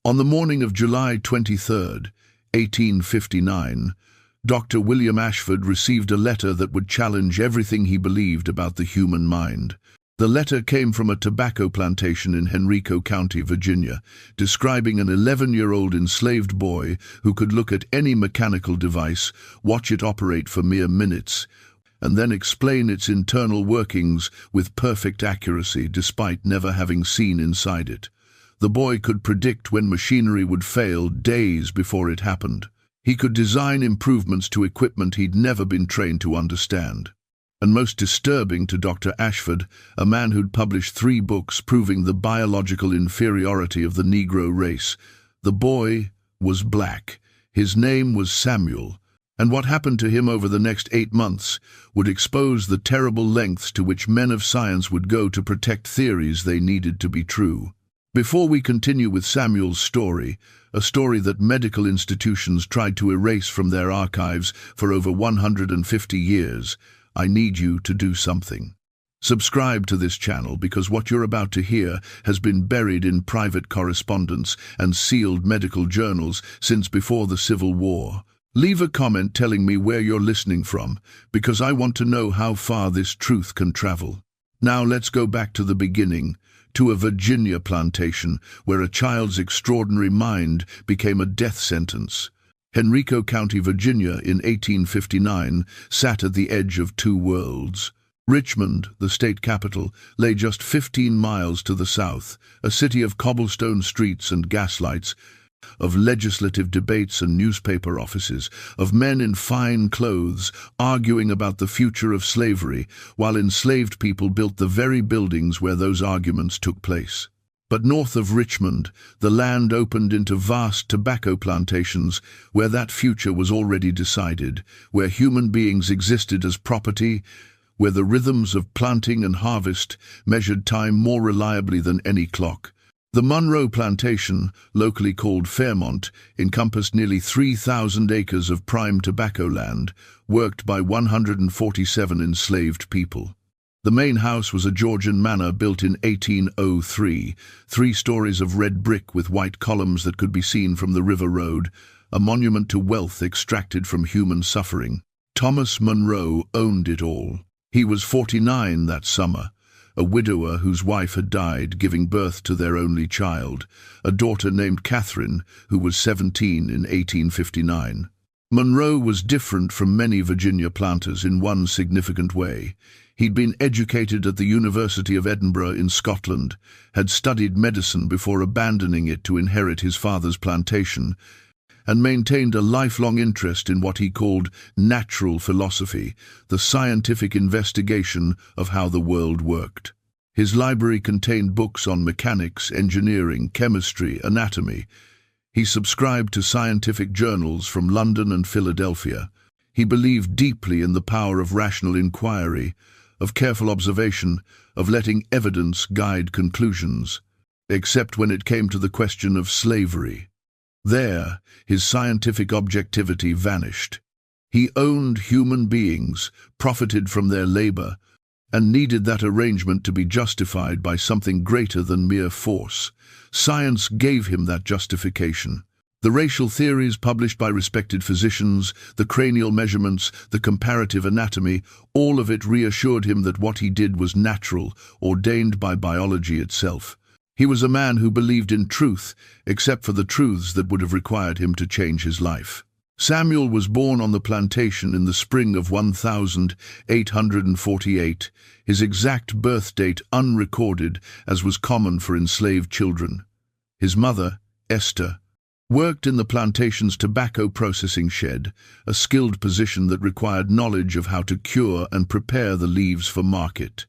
On the morning of July 23, 1859, Dr. William Ashford received a letter that would challenge everything he believed about the human mind. The letter came from a tobacco plantation in Henrico County, Virginia, describing an 11-year-old enslaved boy who could look at any mechanical device, watch it operate for mere minutes, and then explain its internal workings with perfect accuracy despite never having seen inside it. The boy could predict when machinery would fail days before it happened. He could design improvements to equipment he'd never been trained to understand. And most disturbing to Dr. Ashford, a man who'd published 3 books proving the biological inferiority of the Negro race, the boy was black. His name was Samuel, and what happened to him over the next 8 months would expose the terrible lengths to which men of science would go to protect theories they needed to be true. Before we continue with Samuel's story, a story that medical institutions tried to erase from their archives for over 150 years, I need you to do something. Subscribe to this channel because what you're about to hear has been buried in private correspondence and sealed medical journals since before the Civil War. Leave a comment telling me where you're listening from, because I want to know how far this truth can travel. Now let's go back to the beginning, to a Virginia plantation where a child's extraordinary mind became a death sentence. Henrico County, Virginia, in 1859, sat at the edge of 2 worlds. Richmond, the state capital, lay just 15 miles to the south, a city of cobblestone streets and gaslights, of legislative debates and newspaper offices, of men in fine clothes arguing about the future of slavery, while enslaved people built the very buildings where those arguments took place. But north of Richmond, the land opened into vast tobacco plantations where that future was already decided, where human beings existed as property, where the rhythms of planting and harvest measured time more reliably than any clock. The Monroe Plantation, locally called Fairmont, encompassed nearly 3,000 acres of prime tobacco land, worked by 147 enslaved people. The main house was a Georgian manor built in 1803, 3 stories of red brick with white columns that could be seen from the river road, a monument to wealth extracted from human suffering. Thomas Monroe owned it all. He was 49 that summer, a widower whose wife had died, giving birth to their only child, a daughter named Catherine, who was 17 in 1859. Monroe was different from many Virginia planters in one significant way. He'd been educated at the University of Edinburgh in Scotland, had studied medicine before abandoning it to inherit his father's plantation, and maintained a lifelong interest in what he called natural philosophy, the scientific investigation of how the world worked. His library contained books on mechanics, engineering, chemistry, anatomy. He subscribed to scientific journals from London and Philadelphia. He believed deeply in the power of rational inquiry, of careful observation, of letting evidence guide conclusions, except when it came to the question of slavery. There, his scientific objectivity vanished. He owned human beings, profited from their labor, and needed that arrangement to be justified by something greater than mere force. Science gave him that justification. The racial theories published by respected physicians, the cranial measurements, the comparative anatomy, all of it reassured him that what he did was natural, ordained by biology itself. He was a man who believed in truth, except for the truths that would have required him to change his life. Samuel was born on the plantation in the spring of 1848, his exact birth date unrecorded, as was common for enslaved children. His mother, Esther, worked in the plantation's tobacco processing shed, a skilled position that required knowledge of how to cure and prepare the leaves for market.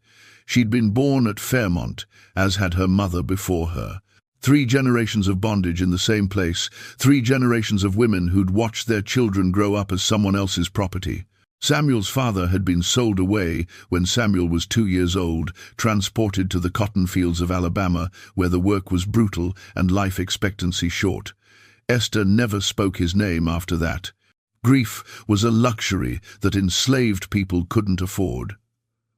She'd been born at Fairmont, as had her mother before her. 3 generations of bondage in the same place, 3 generations of women who'd watched their children grow up as someone else's property. Samuel's father had been sold away when Samuel was 2 years old, transported to the cotton fields of Alabama, where the work was brutal and life expectancy short. Esther never spoke his name after that. Grief was a luxury that enslaved people couldn't afford.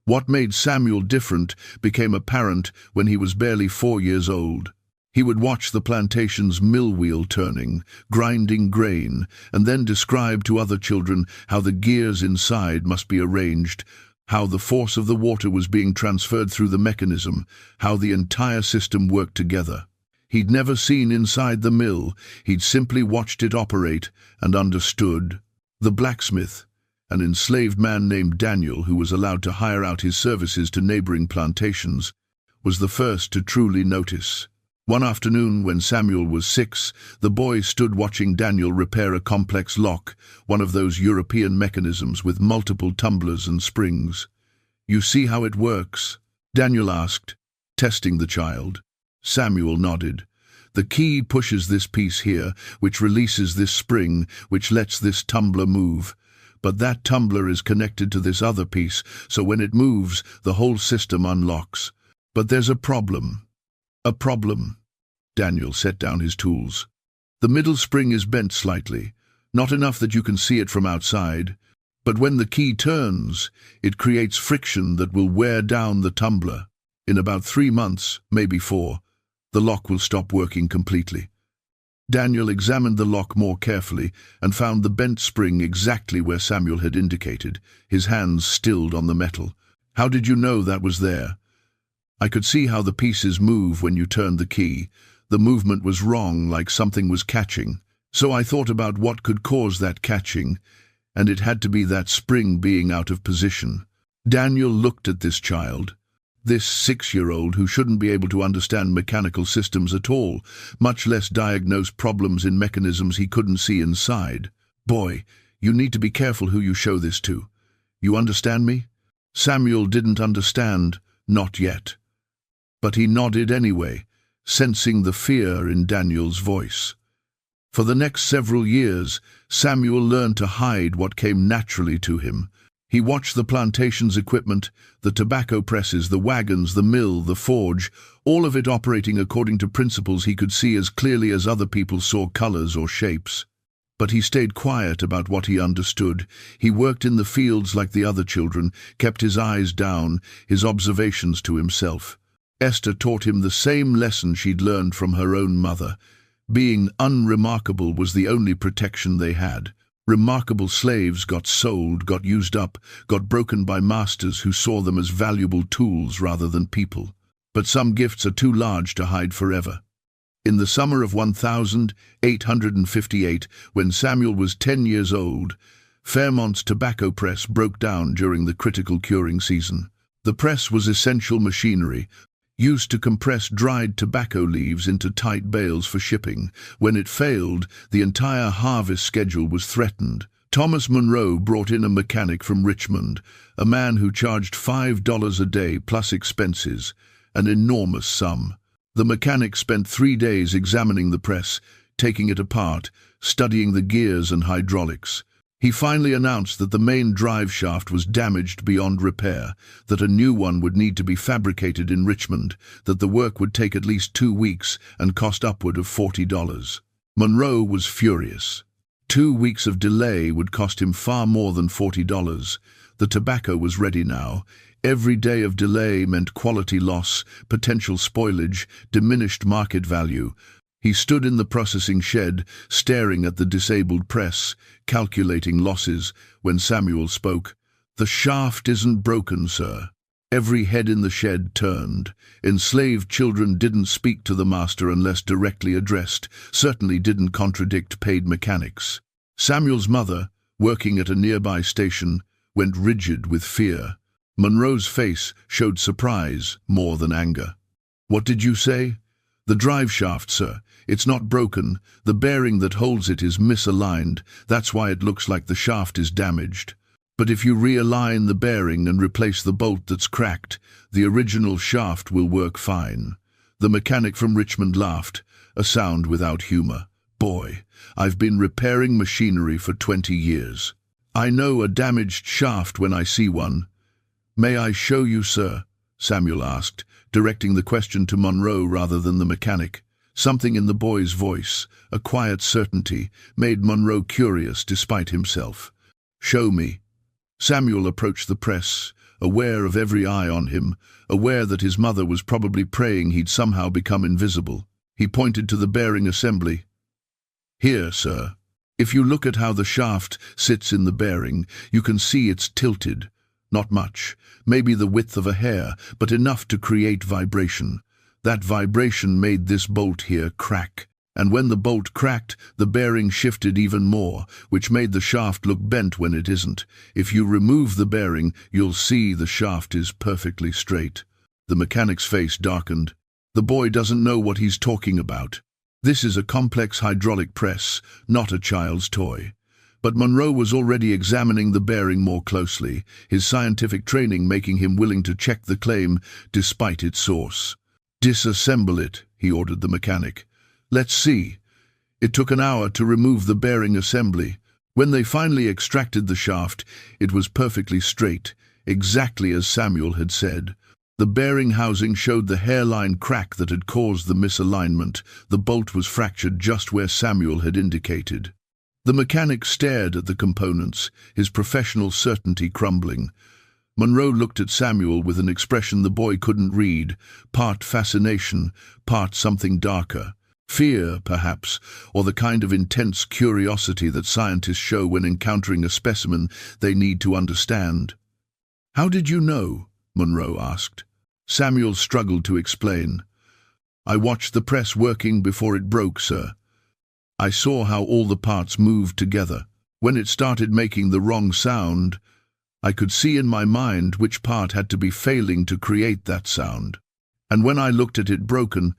What made Samuel different became apparent when he was barely 4 years old. He would watch the plantation's mill wheel turning, grinding grain, and then describe to other children how the gears inside must be arranged, how the force of the water was being transferred through the mechanism, how the entire system worked together. He'd never seen inside the mill, he'd simply watched it operate and understood. The blacksmith, an enslaved man named Daniel who was allowed to hire out his services to neighboring plantations, was the first to truly notice. One afternoon when Samuel was 6, the boy stood watching Daniel repair a complex lock, one of those European mechanisms with multiple tumblers and springs. "You see how it works?" Daniel asked, testing the child. Samuel nodded. "The key pushes this piece here, which releases this spring, which lets this tumbler move. But that tumbler is connected to this other piece, so when it moves, the whole system unlocks. But there's a problem." "A problem?" Daniel set down his tools. "The middle spring is bent slightly, not enough that you can see it from outside. But when the key turns, it creates friction that will wear down the tumbler. In about 3 months, maybe 4, the lock will stop working completely." Daniel examined the lock more carefully and found the bent spring exactly where Samuel had indicated, his hands stilled on the metal. "How did you know that was there?" "I could see how the pieces move when you turned the key. The movement was wrong, like something was catching. So I thought about what could cause that catching, and it had to be that spring being out of position." Daniel looked at this child, this 6-year-old who shouldn't be able to understand mechanical systems at all, much less diagnose problems in mechanisms he couldn't see inside. "Boy, you need to be careful who you show this to. You understand me?" Samuel didn't understand, not yet. But he nodded anyway, sensing the fear in Daniel's voice. For the next several years, Samuel learned to hide what came naturally to him. He watched the plantation's equipment, the tobacco presses, the wagons, the mill, the forge, all of it operating according to principles he could see as clearly as other people saw colors or shapes. But he stayed quiet about what he understood. He worked in the fields like the other children, kept his eyes down, his observations to himself. Esther taught him the same lesson she'd learned from her own mother. Being unremarkable was the only protection they had. Remarkable slaves got sold, got used up, got broken by masters who saw them as valuable tools rather than people. But some gifts are too large to hide forever. In the summer of 1858, when Samuel was 10 years old, Fairmont's tobacco press broke down during the critical curing season. The press was essential machinery, used to compress dried tobacco leaves into tight bales for shipping. When it failed, the entire harvest schedule was threatened. Thomas Monroe brought in a mechanic from Richmond, a man who charged $5 a day plus expenses, an enormous sum. The mechanic spent 3 days examining the press, taking it apart, studying the gears and hydraulics. He finally announced that the main drive shaft was damaged beyond repair, that a new one would need to be fabricated in Richmond, that the work would take at least 2 weeks and cost upward of $40. Monroe was furious. 2 weeks of delay would cost him far more than $40. The tobacco was ready now. Every day of delay meant quality loss, potential spoilage, diminished market value. He stood in the processing shed, staring at the disabled press, calculating losses, when Samuel spoke. "The shaft isn't broken, sir." Every head in the shed turned. Enslaved children didn't speak to the master unless directly addressed, certainly didn't contradict paid mechanics. Samuel's mother, working at a nearby station, went rigid with fear. Monroe's face showed surprise more than anger. "What did you say?" "The drive shaft, sir. It's not broken. The bearing that holds it is misaligned. That's why it looks like the shaft is damaged. But if you realign the bearing and replace the bolt that's cracked, the original shaft will work fine." The mechanic from Richmond laughed, a sound without humor. "Boy, I've been repairing machinery for 20 years. I know a damaged shaft when I see one." "May I show you, sir?" Samuel asked, directing the question to Monroe rather than the mechanic. Something in the boy's voice, a quiet certainty, made Monroe curious despite himself. "Show me." Samuel approached the press, aware of every eye on him, aware that his mother was probably praying he'd somehow become invisible. He pointed to the bearing assembly. "Here, sir. If you look at how the shaft sits in the bearing, you can see it's tilted. Not much, maybe the width of a hair, but enough to create vibration. That vibration made this bolt here crack. And when the bolt cracked, the bearing shifted even more, which made the shaft look bent when it isn't. If you remove the bearing, you'll see the shaft is perfectly straight." The mechanic's face darkened. The boy doesn't know what he's talking about. This is a complex hydraulic press, not a child's toy. But Monroe was already examining the bearing more closely, his scientific training making him willing to check the claim despite its source. "Disassemble it," he ordered the mechanic. "Let's see." It took an hour to remove the bearing assembly. When they finally extracted the shaft, it was perfectly straight, exactly as Samuel had said. The bearing housing showed the hairline crack that had caused the misalignment. The bolt was fractured just where Samuel had indicated. The mechanic stared at the components, his professional certainty crumbling. Monroe looked at Samuel with an expression the boy couldn't read, part fascination, part something darker. Fear, perhaps, or the kind of intense curiosity that scientists show when encountering a specimen they need to understand. "How did you know?" Monroe asked. Samuel struggled to explain. "I watched the press working before it broke, sir. I saw how all the parts moved together. When it started making the wrong sound, I could see in my mind which part had to be failing to create that sound. And when I looked at it broken,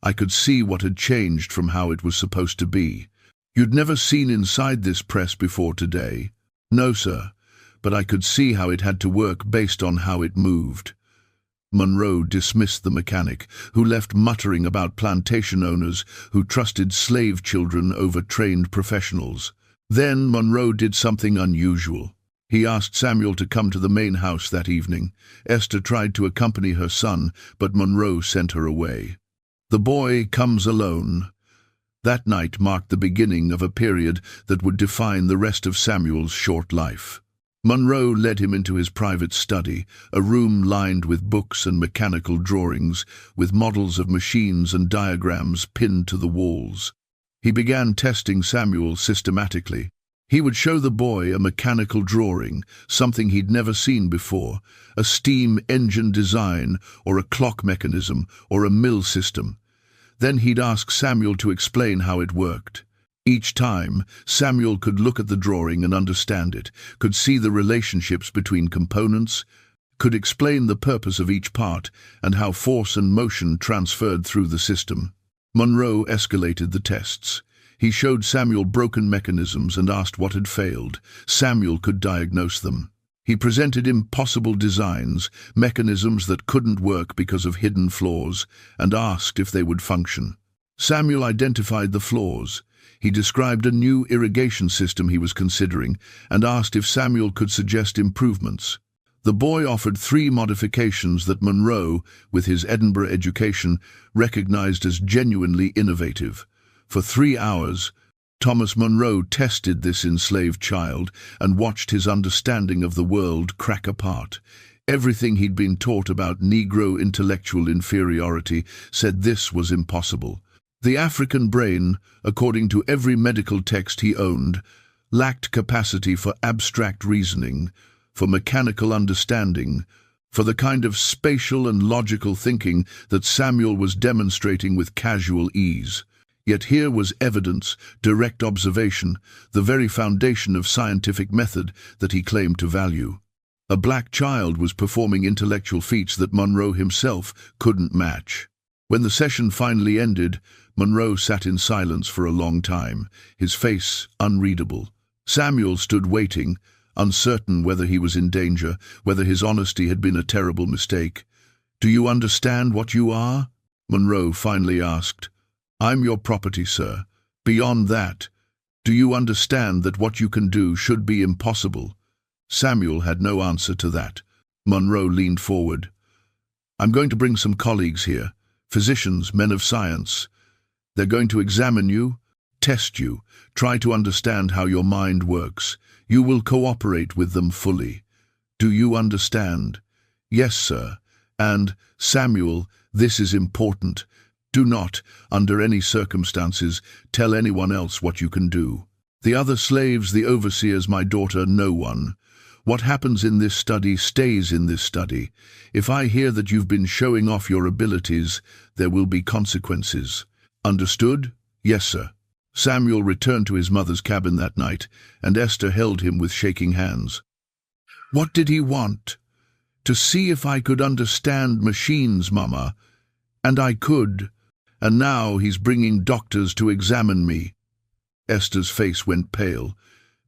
I could see what had changed from how it was supposed to be. You'd never seen inside this press before today?" "No, sir, but I could see how it had to work based on how it moved." Monroe dismissed the mechanic, who left muttering about plantation owners who trusted slave children over trained professionals. Then Monroe did something unusual. He asked Samuel to come to the main house that evening. Esther tried to accompany her son, but Monroe sent her away. The boy comes alone. That night marked the beginning of a period that would define the rest of Samuel's short life. Monroe led him into his private study, a room lined with books and mechanical drawings, with models of machines and diagrams pinned to the walls. He began testing Samuel systematically. He would show the boy a mechanical drawing, something he'd never seen before, a steam engine design, or a clock mechanism, or a mill system. Then he'd ask Samuel to explain how it worked. Each time, Samuel could look at the drawing and understand it, could see the relationships between components, could explain the purpose of each part and how force and motion transferred through the system. Monroe escalated the tests. He showed Samuel broken mechanisms and asked what had failed. Samuel could diagnose them. He presented impossible designs, mechanisms that couldn't work because of hidden flaws, and asked if they would function. Samuel identified the flaws. He described a new irrigation system he was considering and asked if Samuel could suggest improvements. The boy offered 3 modifications that Monroe, with his Edinburgh education, recognized as genuinely innovative. For 3 hours, Thomas Monroe tested this enslaved child and watched his understanding of the world crack apart. Everything he'd been taught about Negro intellectual inferiority said this was impossible. The African brain, according to every medical text he owned, lacked capacity for abstract reasoning, for mechanical understanding, for the kind of spatial and logical thinking that Samuel was demonstrating with casual ease. Yet here was evidence, direct observation, the very foundation of scientific method that he claimed to value. A black child was performing intellectual feats that Monroe himself couldn't match. When the session finally ended, Monroe sat in silence for a long time, his face unreadable. Samuel stood waiting, uncertain whether he was in danger, whether his honesty had been a terrible mistake. "Do you understand what you are?" Monroe finally asked. "I'm your property, sir. Beyond that, do you understand that what you can do should be impossible?" Samuel had no answer to that. Monroe leaned forward. "I'm going to bring some colleagues here, physicians, men of science. They're going to examine you, test you, try to understand how your mind works. You will cooperate with them fully. Do you understand?" "Yes, sir. And, Samuel, this is important. Do not, under any circumstances, tell anyone else what you can do. The other slaves, the overseers, my daughter, no one. What happens in this study stays in this study. If I hear that you've been showing off your abilities, there will be consequences. Understood? Yes, sir. Samuel returned to his mother's cabin that night, and Esther held him with shaking hands. What did he want? To see if I could understand machines, Mama. And I could. And now he's bringing doctors to examine me. Esther's face went pale.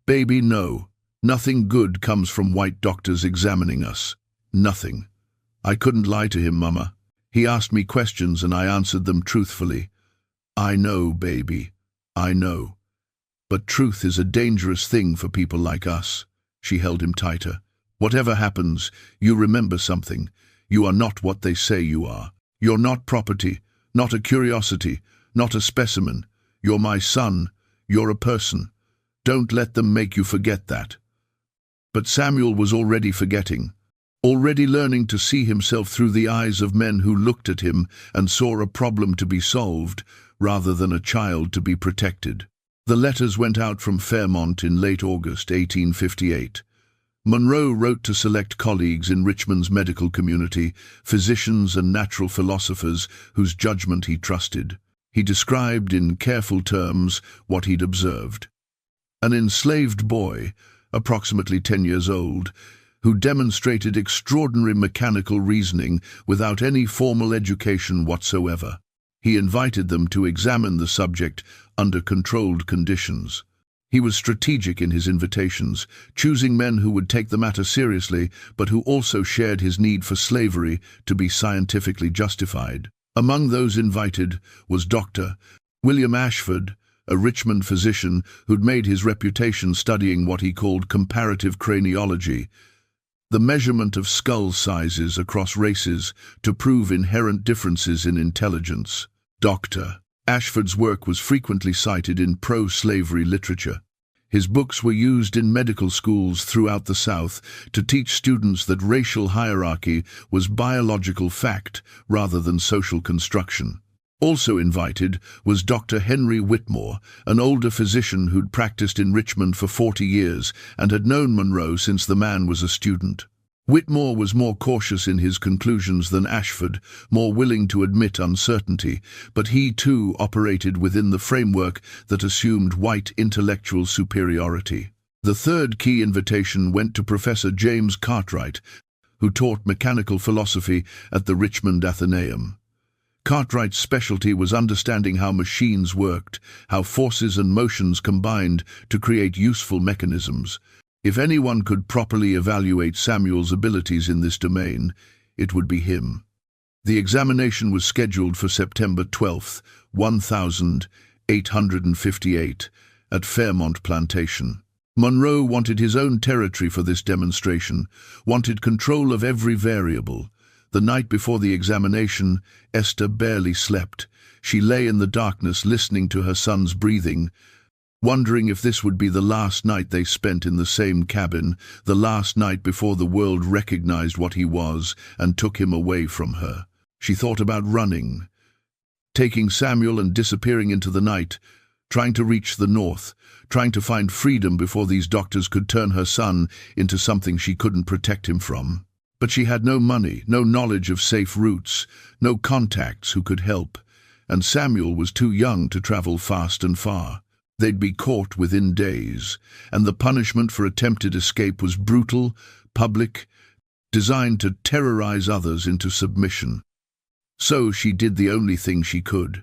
Baby, no. Nothing good comes from white doctors examining us. Nothing. I couldn't lie to him, Mama. He asked me questions and I answered them truthfully. I know, baby. I know. But truth is a dangerous thing for people like us. She held him tighter. Whatever happens, you remember something. You are not what they say you are. You're not property, not a curiosity, not a specimen. You're my son. You're a person. Don't let them make you forget that. But Samuel was already forgetting, already learning to see himself through the eyes of men who looked at him and saw a problem to be solved rather than a child to be protected. The letters went out from Fairmont in late August 1858. Monroe wrote to select colleagues in Richmond's medical community, physicians and natural philosophers whose judgment he trusted. He described in careful terms what he'd observed. An enslaved boy, approximately 10 years old, who demonstrated extraordinary mechanical reasoning without any formal education whatsoever. He invited them to examine the subject under controlled conditions. He was strategic in his invitations, choosing men who would take the matter seriously, but who also shared his need for slavery to be scientifically justified. Among those invited was Dr. William Ashford, a Richmond physician who'd made his reputation studying what he called comparative craniology, the measurement of skull sizes across races to prove inherent differences in intelligence. Dr. Ashford's work was frequently cited in pro-slavery literature. His books were used in medical schools throughout the South to teach students that racial hierarchy was biological fact rather than social construction. Also invited was Dr. Henry Whitmore, an older physician who'd practiced in Richmond for 40 years and had known Monroe since the man was a student. Whitmore was more cautious in his conclusions than Ashford, more willing to admit uncertainty, but he too operated within the framework that assumed white intellectual superiority. The third key invitation went to Professor James Cartwright, who taught mechanical philosophy at the Richmond Athenaeum. Cartwright's specialty was understanding how machines worked, how forces and motions combined to create useful mechanisms. If anyone could properly evaluate Samuel's abilities in this domain, it would be him. The examination was scheduled for September 12, 1858, at Fairmont Plantation. Monroe wanted his own territory for this demonstration, wanted control of every variable. The night before the examination, Esther barely slept. She lay in the darkness listening to her son's breathing, wondering if this would be the last night they spent in the same cabin, the last night before the world recognized what he was and took him away from her. She thought about running, taking Samuel and disappearing into the night, trying to reach the north, trying to find freedom before these doctors could turn her son into something she couldn't protect him from. But she had no money, no knowledge of safe routes, no contacts who could help, and Samuel was too young to travel fast and far. They'd be caught within days, and the punishment for attempted escape was brutal, public, designed to terrorize others into submission. So she did the only thing she could.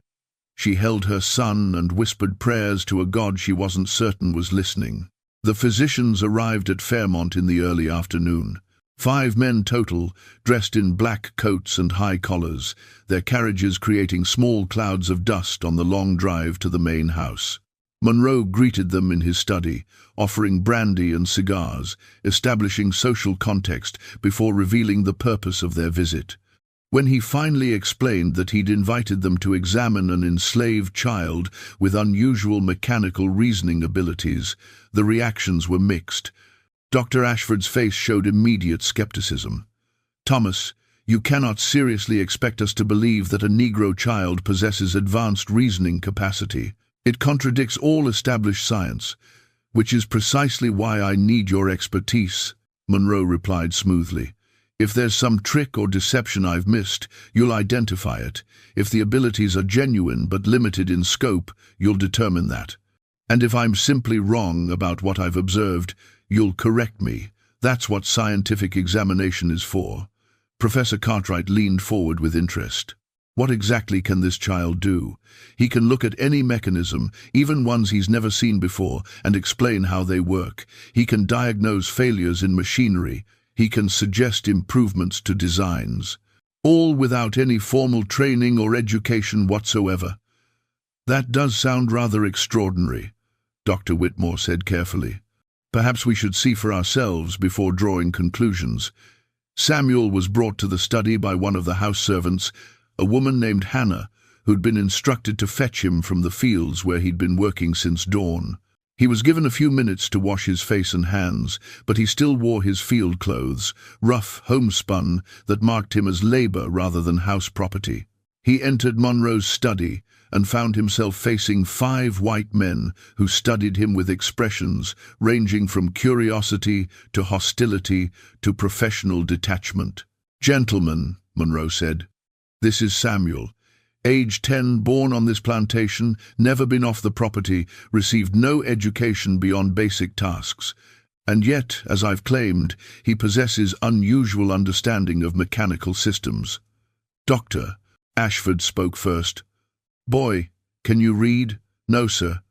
She held her son and whispered prayers to a God she wasn't certain was listening. The physicians arrived at Fairmont in the early afternoon. 5 men total, dressed in black coats and high collars, their carriages creating small clouds of dust on the long drive to the main house. Monroe greeted them in his study, offering brandy and cigars, establishing social context before revealing the purpose of their visit. When he finally explained that he'd invited them to examine an enslaved child with unusual mechanical reasoning abilities, the reactions were mixed. Dr. Ashford's face showed immediate skepticism. "Thomas, You cannot seriously expect us to believe that a Negro child possesses advanced reasoning capacity. It contradicts all established science, which is precisely why I need your expertise," Monroe replied smoothly. "If there's some trick or deception I've missed, you'll identify it. If the abilities are genuine but limited in scope, you'll determine that. And if I'm simply wrong about what I've observed, you'll correct me. That's what scientific examination is for." Professor Cartwright leaned forward with interest. What exactly can this child do? He can look at any mechanism, even ones he's never seen before, and explain how they work. He can diagnose failures in machinery. He can suggest improvements to designs, all without any formal training or education whatsoever. "That does sound rather extraordinary," Dr. Whitmore said carefully. "Perhaps we should see for ourselves before drawing conclusions." Samuel was brought to the study by one of the house servants, a woman named Hannah, who'd been instructed to fetch him from the fields where he'd been working since dawn. He was given a few minutes to wash his face and hands, but he still wore his field clothes, rough, homespun, that marked him as labor rather than house property. He entered Monroe's study and found himself facing 5 white men who studied him with expressions ranging from curiosity to hostility to professional detachment. "Gentlemen," Monroe said, "this is Samuel. Age 10, born on this plantation, never been off the property, received no education beyond basic tasks. And yet, as I've claimed, he possesses unusual understanding of mechanical systems." "Doctor," Ashford spoke first. "Boy, can you read?" "No, sir."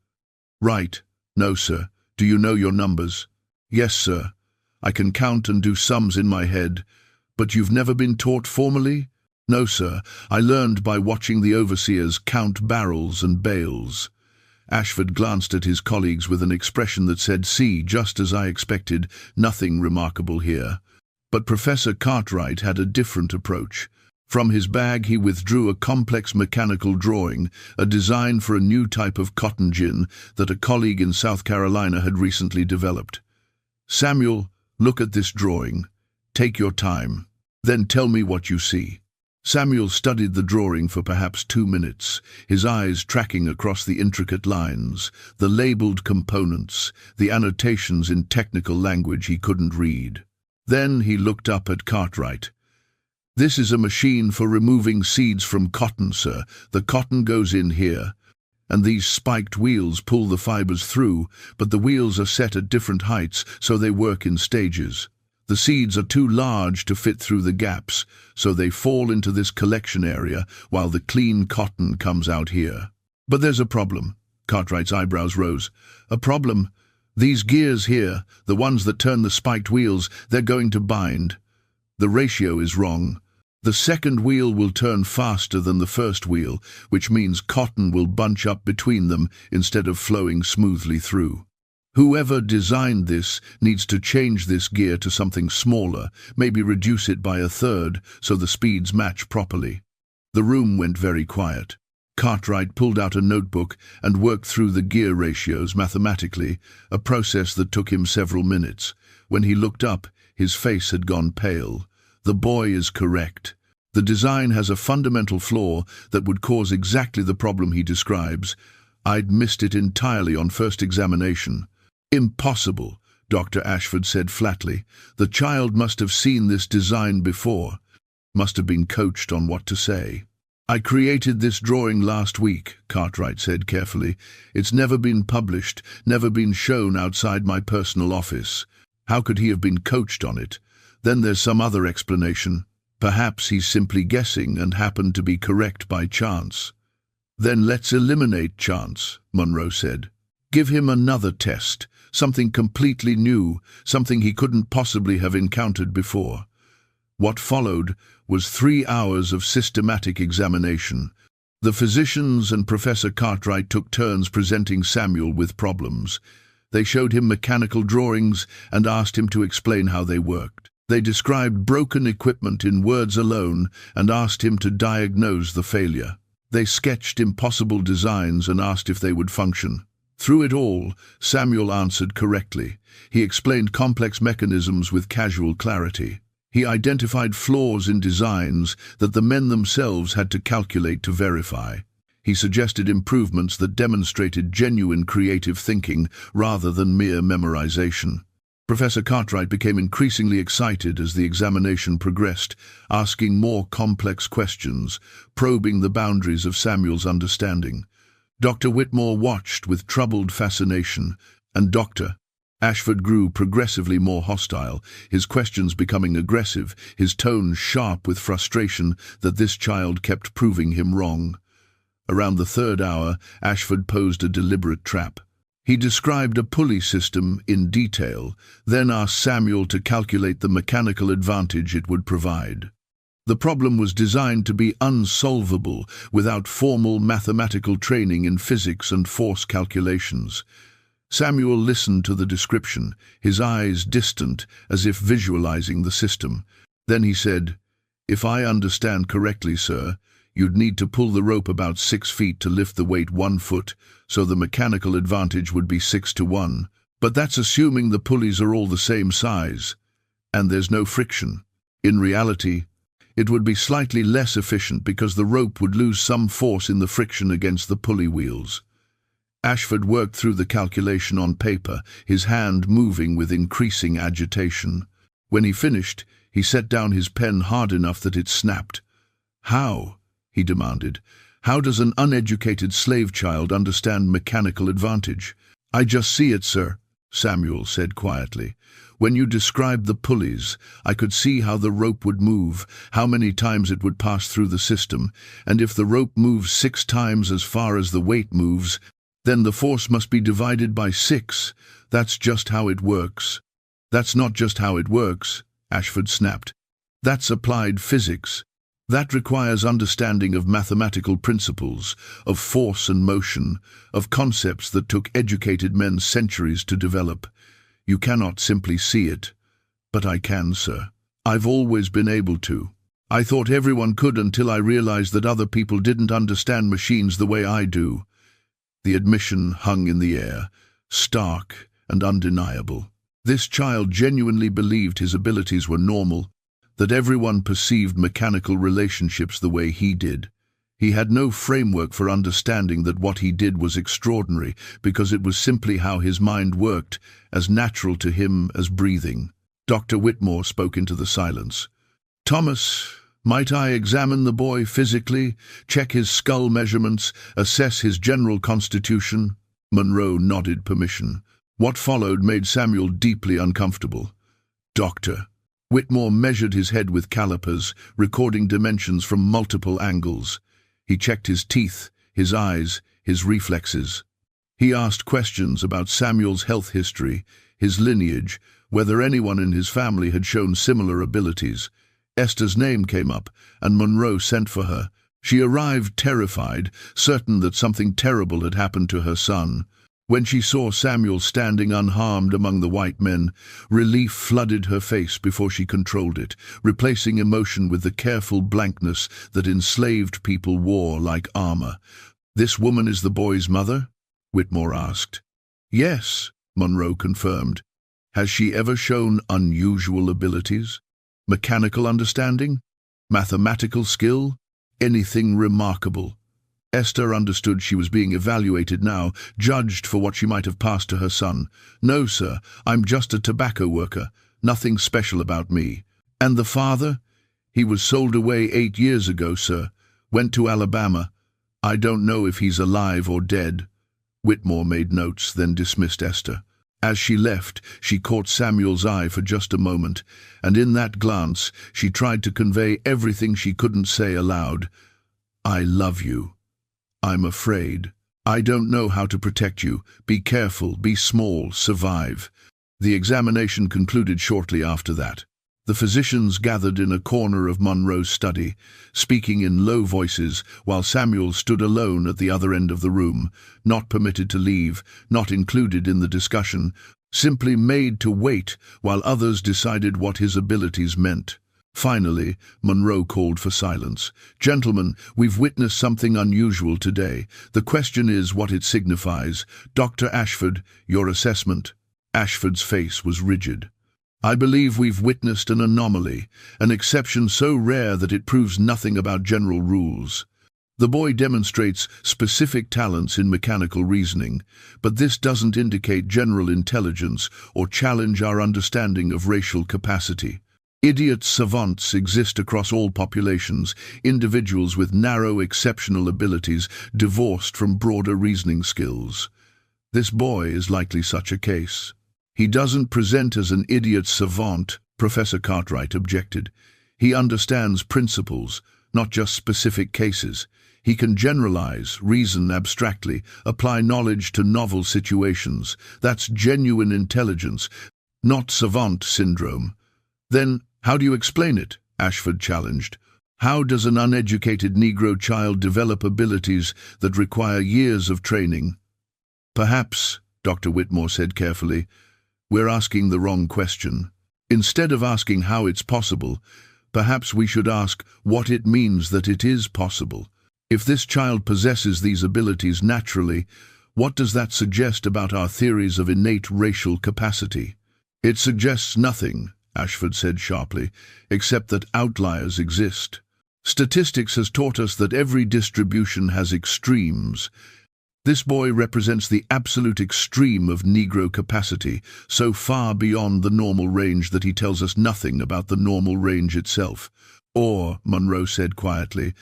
"Write?" "No, sir." "Do you know your numbers?" "Yes, sir. I can count and do sums in my head." "But you've never been taught formally?" "No, sir. I learned by watching the overseers count barrels and bales." Ashford glanced at his colleagues with an expression that said, "See, just as I expected, nothing remarkable here." But Professor Cartwright had a different approach. From his bag he withdrew a complex mechanical drawing, a design for a new type of cotton gin that a colleague in South Carolina had recently developed. "Samuel, look at this drawing. Take your time. Then tell me what you see." Samuel studied the drawing for perhaps 2 minutes, his eyes tracking across the intricate lines, the labeled components, the annotations in technical language he couldn't read. Then he looked up at Cartwright. "This is a machine for removing seeds from cotton, sir. The cotton goes in here, and these spiked wheels pull the fibers through, but the wheels are set at different heights, so they work in stages. The seeds are too large to fit through the gaps, so they fall into this collection area while the clean cotton comes out here." "But there's a problem." Cartwright's eyebrows rose. "A problem? These gears here, the ones that turn the spiked wheels, they're going to bind. The ratio is wrong. The second wheel will turn faster than the first wheel, which means cotton will bunch up between them instead of flowing smoothly through. Whoever designed this needs to change this gear to something smaller, maybe reduce it by 1/3 so the speeds match properly." The room went very quiet. Cartwright pulled out a notebook and worked through the gear ratios mathematically, a process that took him several minutes. When he looked up, his face had gone pale. "The boy is correct. The design has a fundamental flaw that would cause exactly the problem he describes. I'd missed it entirely on first examination." "Impossible," Dr. Ashford said flatly. "The child must have seen this design before, must have been coached on what to say." "I created this drawing last week," Cartwright said carefully. "It's never been published, never been shown outside my personal office. How could he have been coached on it? Then there's some other explanation. Perhaps he's simply guessing and happened to be correct by chance." "Then let's eliminate chance," Monroe said. "Give him another test, something completely new, something he couldn't possibly have encountered before." What followed was 3 hours of systematic examination. The physicians and Professor Cartwright took turns presenting Samuel with problems. They showed him mechanical drawings and asked him to explain how they worked. They described broken equipment in words alone and asked him to diagnose the failure. They sketched impossible designs and asked if they would function. Through it all, Samuel answered correctly. He explained complex mechanisms with casual clarity. He identified flaws in designs that the men themselves had to calculate to verify. He suggested improvements that demonstrated genuine creative thinking rather than mere memorization. Professor Cartwright became increasingly excited as the examination progressed, asking more complex questions, probing the boundaries of Samuel's understanding. Dr. Whitmore watched with troubled fascination, and Dr. Ashford grew progressively more hostile, his questions becoming aggressive, his tone sharp with frustration that this child kept proving him wrong. Around the third hour, Ashford posed a deliberate trap. He described a pulley system in detail, then asked Samuel to calculate the mechanical advantage it would provide. The problem was designed to be unsolvable without formal mathematical training in physics and force calculations. Samuel listened to the description, his eyes distant as if visualizing the system. Then he said, "If I understand correctly, sir, you'd need to pull the rope about 6 feet to lift the weight 1 foot, so the mechanical advantage would be 6-to-1. But that's assuming the pulleys are all the same size, and there's no friction. In reality, it would be slightly less efficient because the rope would lose some force in the friction against the pulley wheels." Ashford worked through the calculation on paper, his hand moving with increasing agitation. When he finished, he set down his pen hard enough that it snapped. "How?" he demanded. "How does an uneducated slave child understand mechanical advantage?" "I just see it, sir," Samuel said quietly. "When you described the pulleys, I could see how the rope would move, how many times it would pass through the system, and if the rope moves 6 times as far as the weight moves, then the force must be divided by 6. That's just how it works." "That's not just how it works," Ashford snapped. "That's applied physics. That requires understanding of mathematical principles, of force and motion, of concepts that took educated men centuries to develop. You cannot simply see it." "But I can, sir. I've always been able to. I thought everyone could until I realized that other people didn't understand machines the way I do." The admission hung in the air, stark and undeniable. This child genuinely believed his abilities were normal, that everyone perceived mechanical relationships the way he did. He had no framework for understanding that what he did was extraordinary, because it was simply how his mind worked, as natural to him as breathing. Dr. Whitmore spoke into the silence. "Thomas, might I examine the boy physically, check his skull measurements, assess his general constitution?" Monroe nodded permission. What followed made Samuel deeply uncomfortable. "Doctor." Whitmore measured his head with calipers, recording dimensions from multiple angles. He checked his teeth, his eyes, his reflexes. He asked questions about Samuel's health history, his lineage, whether anyone in his family had shown similar abilities. Esther's name came up, and Monroe sent for her. She arrived terrified, certain that something terrible had happened to her son. When she saw Samuel standing unharmed among the white men, relief flooded her face before she controlled it, replacing emotion with the careful blankness that enslaved people wore like armor. "This woman is the boy's mother?" Whitmore asked. "Yes," Monroe confirmed. "Has she ever shown unusual abilities? Mechanical understanding? Mathematical skill? Anything remarkable?" Esther understood she was being evaluated now, judged for what she might have passed to her son. "No, sir, I'm just a tobacco worker. Nothing special about me." "And the father?" "He was sold away 8 years ago, sir. Went to Alabama. I don't know if he's alive or dead." Whitmore made notes, then dismissed Esther. As she left, she caught Samuel's eye for just a moment, and in that glance she tried to convey everything she couldn't say aloud. "I love you. I'm afraid. I don't know how to protect you. Be careful, be small, survive." The examination concluded shortly after that. The physicians gathered in a corner of Monroe's study, speaking in low voices, while Samuel stood alone at the other end of the room, not permitted to leave, not included in the discussion, simply made to wait while others decided what his abilities meant. Finally, Monroe called for silence. "Gentlemen, we've witnessed something unusual today. The question is what it signifies. Dr. Ashford, your assessment." Ashford's face was rigid. I believe we've witnessed an anomaly, an exception so rare that it proves nothing about general rules. The boy demonstrates specific talents in mechanical reasoning, but this doesn't indicate general intelligence or challenge our understanding of racial capacity. Idiot savants exist across all populations, individuals with narrow, exceptional abilities divorced from broader reasoning skills. This boy is likely such a case. He doesn't present as an idiot savant, Professor Cartwright objected. He understands principles, not just specific cases. He can generalize, reason abstractly, apply knowledge to novel situations. That's genuine intelligence, not savant syndrome. Then, how do you explain it? Ashford challenged. How does an uneducated Negro child develop abilities that require years of training? Perhaps, Dr. Whitmore said carefully, we're asking the wrong question. Instead of asking how it's possible, perhaps we should ask what it means that it is possible. If this child possesses these abilities naturally, what does that suggest about our theories of innate racial capacity? It suggests nothing, Ashford said sharply, except that outliers exist. Statistics has taught us that every distribution has extremes. This boy represents the absolute extreme of Negro capacity, so far beyond the normal range that he tells us nothing about the normal range itself. Or, Monroe said quietly,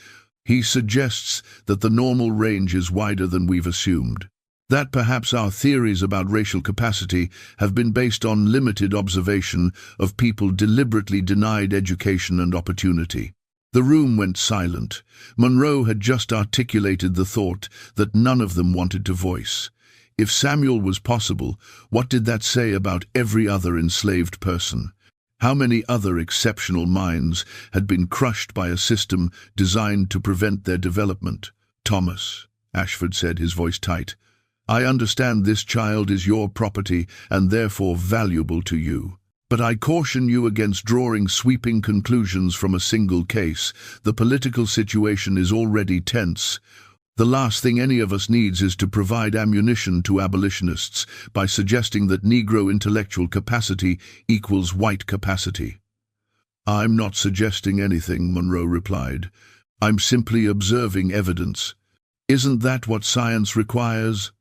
he suggests that the normal range is wider than we've assumed. That perhaps our theories about racial capacity have been based on limited observation of people deliberately denied education and opportunity. The room went silent. Monroe had just articulated the thought that none of them wanted to voice. If Samuel was possible, what did that say about every other enslaved person? How many other exceptional minds had been crushed by a system designed to prevent their development? Thomas, Ashford said, his voice tight, I understand this child is your property and therefore valuable to you. But I caution you against drawing sweeping conclusions from a single case. The political situation is already tense. The last thing any of us needs is to provide ammunition to abolitionists by suggesting that Negro intellectual capacity equals white capacity. I'm not suggesting anything, Monroe replied. I'm simply observing evidence. Isn't that what science requires?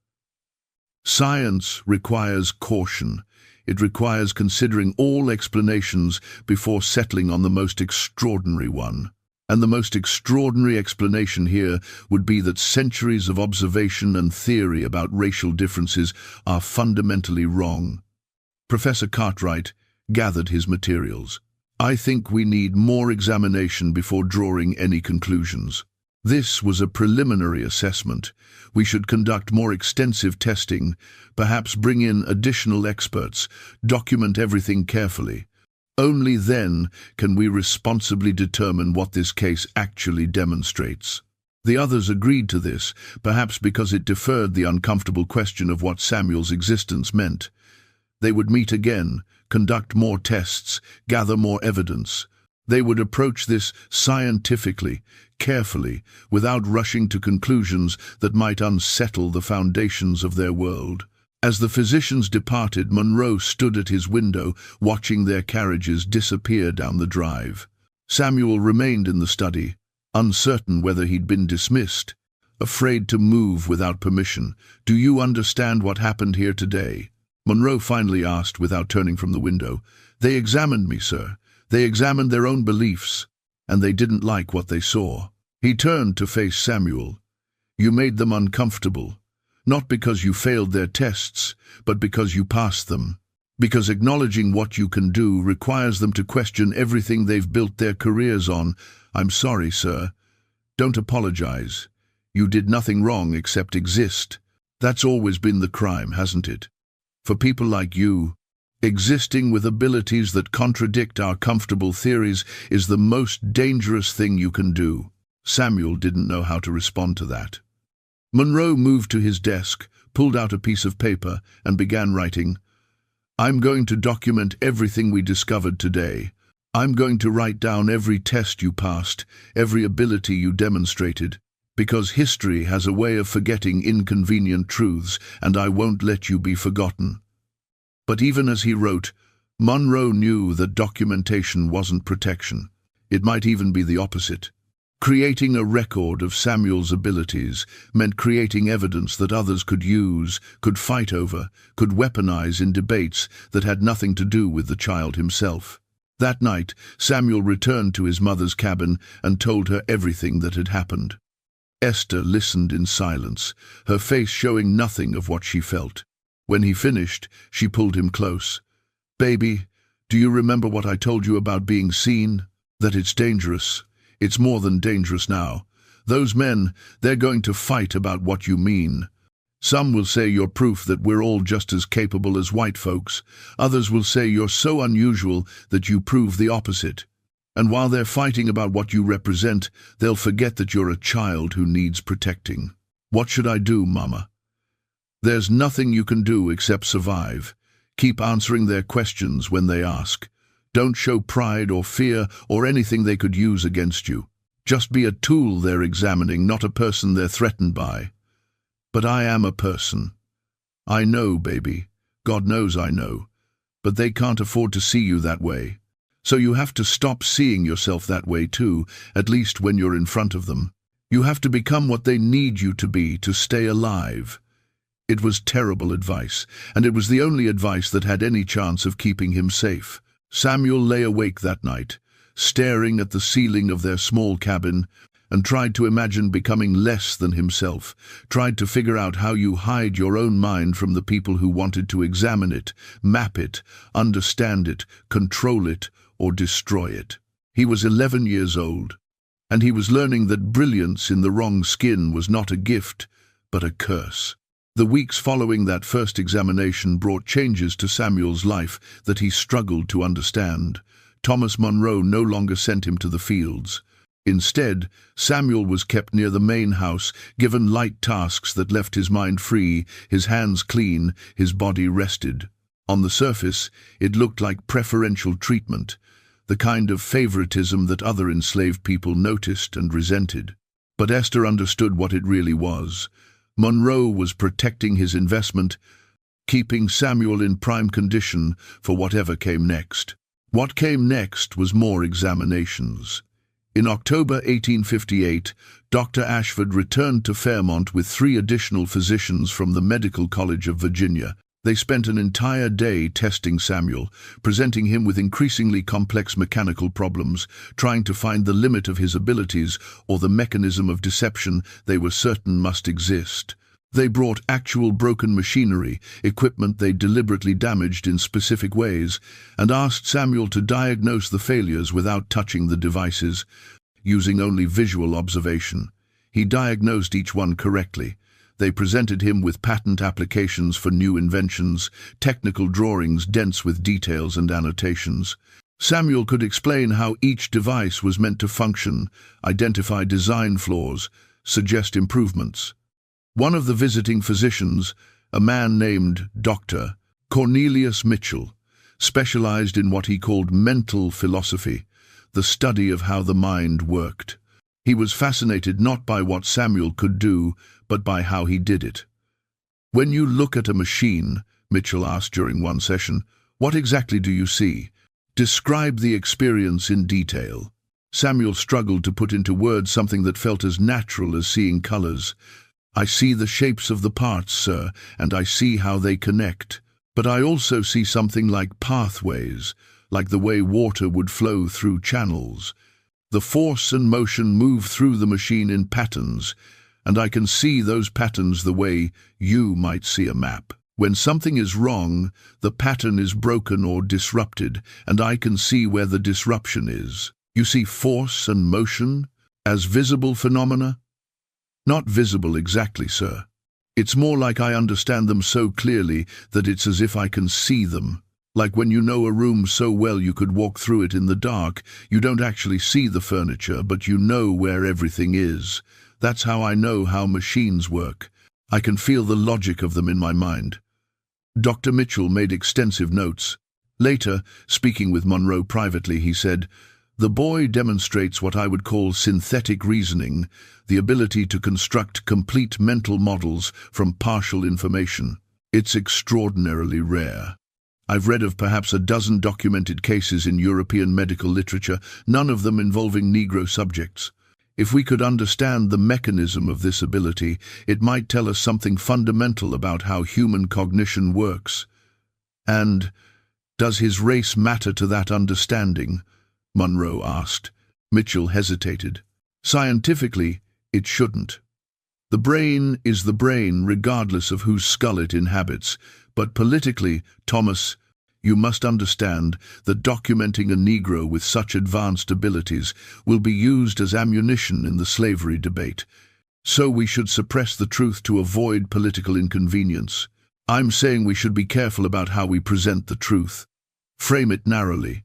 Science requires caution. It requires considering all explanations before settling on the most extraordinary one. And the most extraordinary explanation here would be that centuries of observation and theory about racial differences are fundamentally wrong. Professor Cartwright gathered his materials. I think we need more examination before drawing any conclusions. This was a preliminary assessment. We should conduct more extensive testing, perhaps bring in additional experts, document everything carefully. Only then can we responsibly determine what this case actually demonstrates. The others agreed to this, perhaps because it deferred the uncomfortable question of what Samuel's existence meant. They would meet again, conduct more tests, gather more evidence. They would approach this scientifically, carefully, without rushing to conclusions that might unsettle the foundations of their world. As the physicians departed, Monroe stood at his window, watching their carriages disappear down the drive. Samuel remained in the study, uncertain whether he'd been dismissed, afraid to move without permission. Do you understand what happened here today? Monroe finally asked without turning from the window. They examined me, sir. They examined their own beliefs, and they didn't like what they saw. He turned to face Samuel. You made them uncomfortable. Not because you failed their tests, but because you passed them. Because acknowledging what you can do requires them to question everything they've built their careers on. I'm sorry, sir. Don't apologize. You did nothing wrong except exist. That's always been the crime, hasn't it? For people like you, existing with abilities that contradict our comfortable theories is the most dangerous thing you can do. Samuel didn't know how to respond to that. Monroe moved to his desk, pulled out a piece of paper, and began writing. I'm going to document everything we discovered today. I'm going to write down every test you passed, every ability you demonstrated, because history has a way of forgetting inconvenient truths, and I won't let you be forgotten. But even as he wrote, Monroe knew that documentation wasn't protection. It might even be the opposite. Creating a record of Samuel's abilities meant creating evidence that others could use, could fight over, could weaponize in debates that had nothing to do with the child himself. That night, Samuel returned to his mother's cabin and told her everything that had happened. Esther listened in silence, her face showing nothing of what she felt. When he finished, she pulled him close. "Baby, do you remember what I told you about being seen? That it's dangerous. It's more than dangerous now. Those men, they're going to fight about what you mean. Some will say you're proof that we're all just as capable as white folks. Others will say you're so unusual that you prove the opposite. And while they're fighting about what you represent, they'll forget that you're a child who needs protecting. What should I do, Mama?" "There's nothing you can do except survive. Keep answering their questions when they ask. Don't show pride or fear or anything they could use against you. Just be a tool they're examining, not a person they're threatened by." "But I am a person." "I know, baby. God knows I know. But they can't afford to see you that way. So you have to stop seeing yourself that way too, at least when you're in front of them. You have to become what they need you to be to stay alive." It was terrible advice, and it was the only advice that had any chance of keeping him safe. Samuel lay awake that night, staring at the ceiling of their small cabin, and tried to imagine becoming less than himself, tried to figure out how you hide your own mind from the people who wanted to examine it, map it, understand it, control it, or destroy it. He was 11 years old, and he was learning that brilliance in the wrong skin was not a gift, but a curse. The weeks following that first examination brought changes to Samuel's life that he struggled to understand. Thomas Monroe no longer sent him to the fields. Instead, Samuel was kept near the main house, given light tasks that left his mind free, his hands clean, his body rested. On the surface, it looked like preferential treatment, the kind of favoritism that other enslaved people noticed and resented. But Esther understood what it really was. Monroe was protecting his investment, keeping Samuel in prime condition for whatever came next. What came next was more examinations. In October 1858, Dr. Ashford returned to Fairmont with 3 additional physicians from the Medical College of Virginia. They spent an entire day testing Samuel, presenting him with increasingly complex mechanical problems, trying to find the limit of his abilities or the mechanism of deception they were certain must exist. They brought actual broken machinery, equipment they deliberately damaged in specific ways, and asked Samuel to diagnose the failures without touching the devices, using only visual observation. He diagnosed each one correctly. They presented him with patent applications for new inventions, technical drawings dense with details and annotations. Samuel could explain how each device was meant to function, identify design flaws, suggest improvements. One of the visiting physicians, a man named Dr. Cornelius Mitchell, specialized in what he called mental philosophy, the study of how the mind worked. He was fascinated not by what Samuel could do, but by how he did it. "When you look at a machine," Mitchell asked during one session, "what exactly do you see? Describe the experience in detail." Samuel struggled to put into words something that felt as natural as seeing colors. "I see the shapes of the parts, sir, and I see how they connect. But I also see something like pathways, like the way water would flow through channels. The force and motion move through the machine in patterns, and I can see those patterns the way you might see a map. When something is wrong, the pattern is broken or disrupted, and I can see where the disruption is. You see force and motion as visible phenomena?" "Not visible exactly, sir. It's more like I understand them so clearly that it's as if I can see them. Like when you know a room so well you could walk through it in the dark, you don't actually see the furniture, but you know where everything is. That's how I know how machines work. I can feel the logic of them in my mind." Dr. Mitchell made extensive notes. Later, speaking with Monroe privately, he said, "The boy demonstrates what I would call synthetic reasoning, the ability to construct complete mental models from partial information. It's extraordinarily rare." I've read of perhaps a dozen documented cases in European medical literature, none of them involving Negro subjects. If we could understand the mechanism of this ability, it might tell us something fundamental about how human cognition works. And does his race matter to that understanding? Monroe asked. Mitchell hesitated. Scientifically, it shouldn't. The brain is the brain regardless of whose skull it inhabits, but politically, Thomas, you must understand that documenting a Negro with such advanced abilities will be used as ammunition in the slavery debate. So we should suppress the truth to avoid political inconvenience. I'm saying we should be careful about how we present the truth. Frame it narrowly.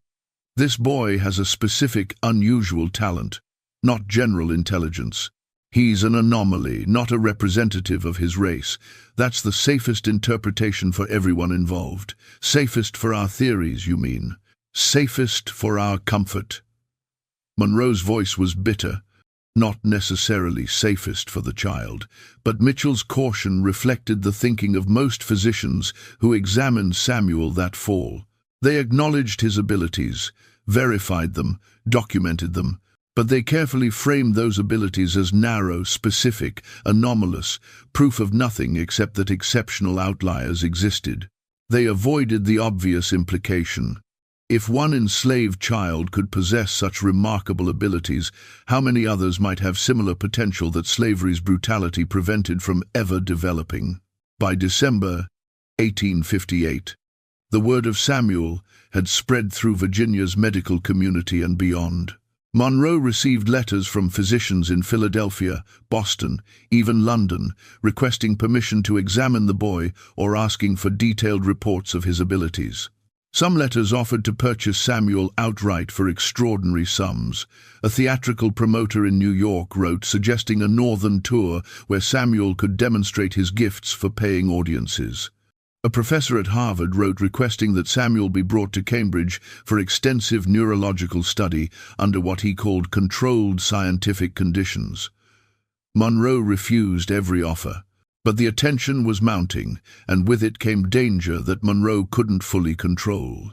This boy has a specific, unusual talent, not general intelligence. He's an anomaly, not a representative of his race. That's the safest interpretation for everyone involved. Safest for our theories, you mean? Safest for our comfort. Monroe's voice was bitter. Not necessarily safest for the child, but Mitchell's caution reflected the thinking of most physicians who examined Samuel that fall. They acknowledged his abilities, verified them, documented them, but they carefully framed those abilities as narrow, specific, anomalous, proof of nothing except that exceptional outliers existed. They avoided the obvious implication. If one enslaved child could possess such remarkable abilities, how many others might have similar potential that slavery's brutality prevented from ever developing? By December 1858, the word of Samuel had spread through Virginia's medical community and beyond. Monroe received letters from physicians in Philadelphia, Boston, even London, requesting permission to examine the boy or asking for detailed reports of his abilities. Some letters offered to purchase Samuel outright for extraordinary sums. A theatrical promoter in New York wrote suggesting a northern tour where Samuel could demonstrate his gifts for paying audiences. A professor at Harvard wrote requesting that Samuel be brought to Cambridge for extensive neurological study under what he called controlled scientific conditions. Monroe refused every offer, but the attention was mounting, and with it came danger that Monroe couldn't fully control.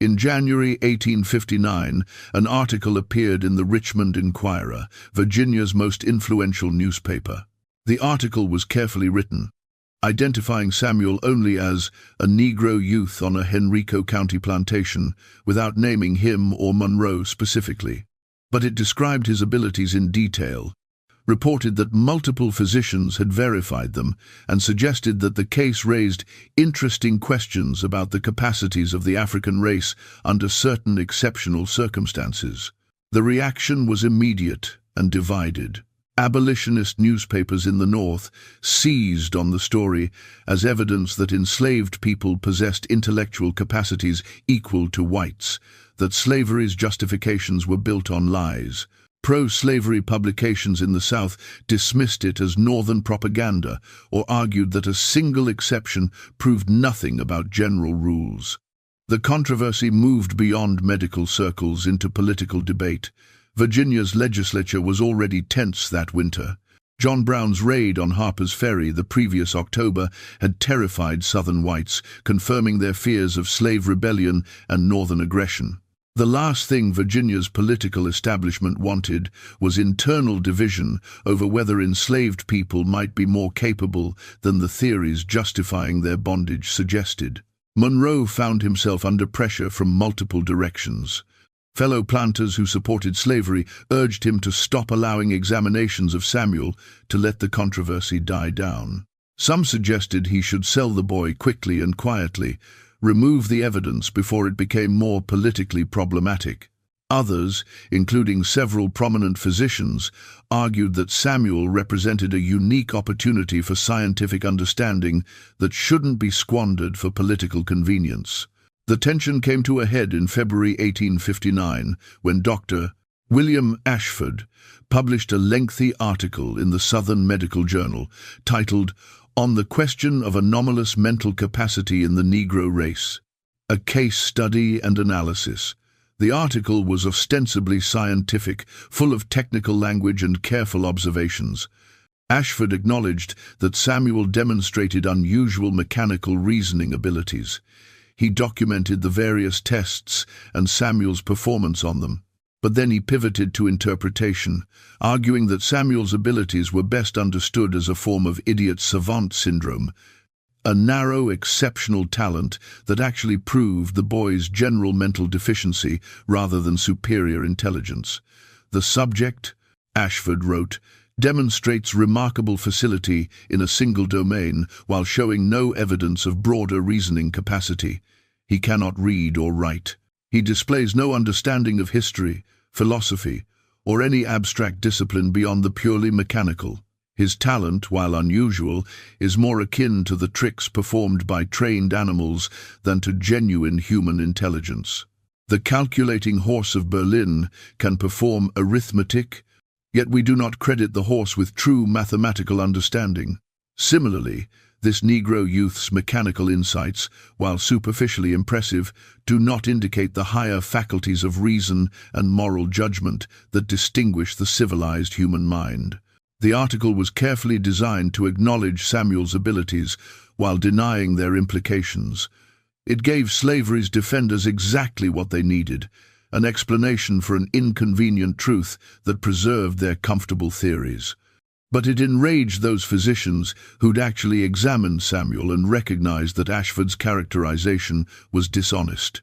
In January 1859, an article appeared in the Richmond Enquirer, Virginia's most influential newspaper. The article was carefully written, identifying Samuel only as a Negro youth on a Henrico County plantation, without naming him or Monroe specifically. But it described his abilities in detail, reported that multiple physicians had verified them, and suggested that the case raised interesting questions about the capacities of the African race under certain exceptional circumstances. The reaction was immediate and divided. Abolitionist newspapers in the North seized on the story as evidence that enslaved people possessed intellectual capacities equal to whites, that slavery's justifications were built on lies. Pro-slavery publications in the South dismissed it as Northern propaganda or argued that a single exception proved nothing about general rules. The controversy moved beyond medical circles into political debate. Virginia's legislature was already tense that winter. John Brown's raid on Harper's Ferry the previous October had terrified Southern whites, confirming their fears of slave rebellion and Northern aggression. The last thing Virginia's political establishment wanted was internal division over whether enslaved people might be more capable than the theories justifying their bondage suggested. Monroe found himself under pressure from multiple directions. Fellow planters who supported slavery urged him to stop allowing examinations of Samuel, to let the controversy die down. Some suggested he should sell the boy quickly and quietly, remove the evidence before it became more politically problematic. Others, including several prominent physicians, argued that Samuel represented a unique opportunity for scientific understanding that shouldn't be squandered for political convenience. The tension came to a head in February 1859 when Dr. William Ashford published a lengthy article in the Southern Medical Journal titled "On the Question of Anomalous Mental Capacity in the Negro Race, a Case Study and Analysis." The article was ostensibly scientific, full of technical language and careful observations. Ashford acknowledged that Samuel demonstrated unusual mechanical reasoning abilities. He documented the various tests and Samuel's performance on them. But then he pivoted to interpretation, arguing that Samuel's abilities were best understood as a form of idiot savant syndrome, a narrow, exceptional talent that actually proved the boy's general mental deficiency rather than superior intelligence. The subject, Ashford wrote, demonstrates remarkable facility in a single domain while showing no evidence of broader reasoning capacity. He cannot read or write. He displays no understanding of history, philosophy, or any abstract discipline beyond the purely mechanical. His talent, while unusual, is more akin to the tricks performed by trained animals than to genuine human intelligence. The calculating horse of Berlin can perform arithmetic, yet we do not credit the horse with true mathematical understanding. Similarly, this Negro youth's mechanical insights, while superficially impressive, do not indicate the higher faculties of reason and moral judgment that distinguish the civilized human mind. The article was carefully designed to acknowledge Samuel's abilities while denying their implications. It gave slavery's defenders exactly what they needed, an explanation for an inconvenient truth that preserved their comfortable theories. But it enraged those physicians who'd actually examined Samuel and recognized that Ashford's characterization was dishonest.